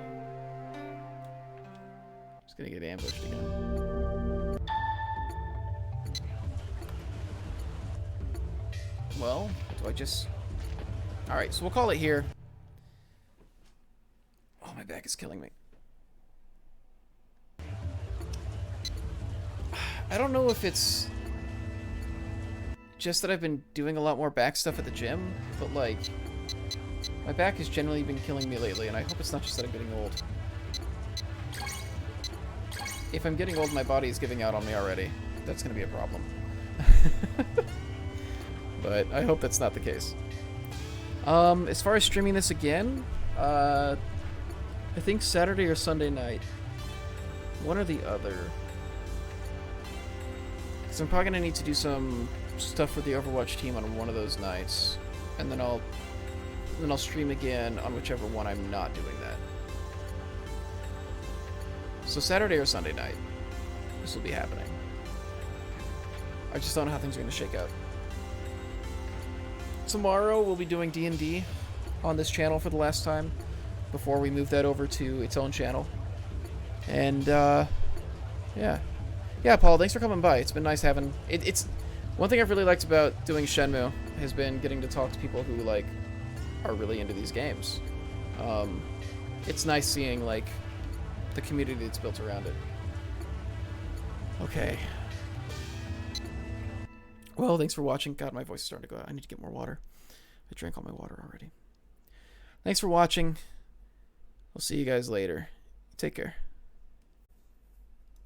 Just gonna get ambushed again. Well, do I just... Alright, so we'll call it here. Oh, my back is killing me. I don't know if it's just that I've been doing a lot more back stuff at the gym, but like, my back has generally been killing me lately, and I hope it's not just that I'm getting old. If I'm getting old, my body is giving out on me already. That's going to be a problem. But I hope that's not the case. As far as streaming this again, I think Saturday or Sunday night. One or the other. Because I'm probably going to need to do some stuff for the Overwatch team on one of those nights. And then I'll stream again on whichever one I'm not doing that. So Saturday or Sunday night, this will be happening. I just don't know how things are going to shake out. Tomorrow we'll be doing D&D on this channel for the last time before we move that over to its own channel. And yeah, Paul, thanks for coming by. It's been nice having it's one thing I've really liked about doing Shenmue has been getting to talk to people who like are really into these games. It's nice seeing like the community that's built around it. Okay. Well, thanks for watching. God, my voice is starting to go out. I need to get more water. I drank all my water already. Thanks for watching. I'll see you guys later. Take care.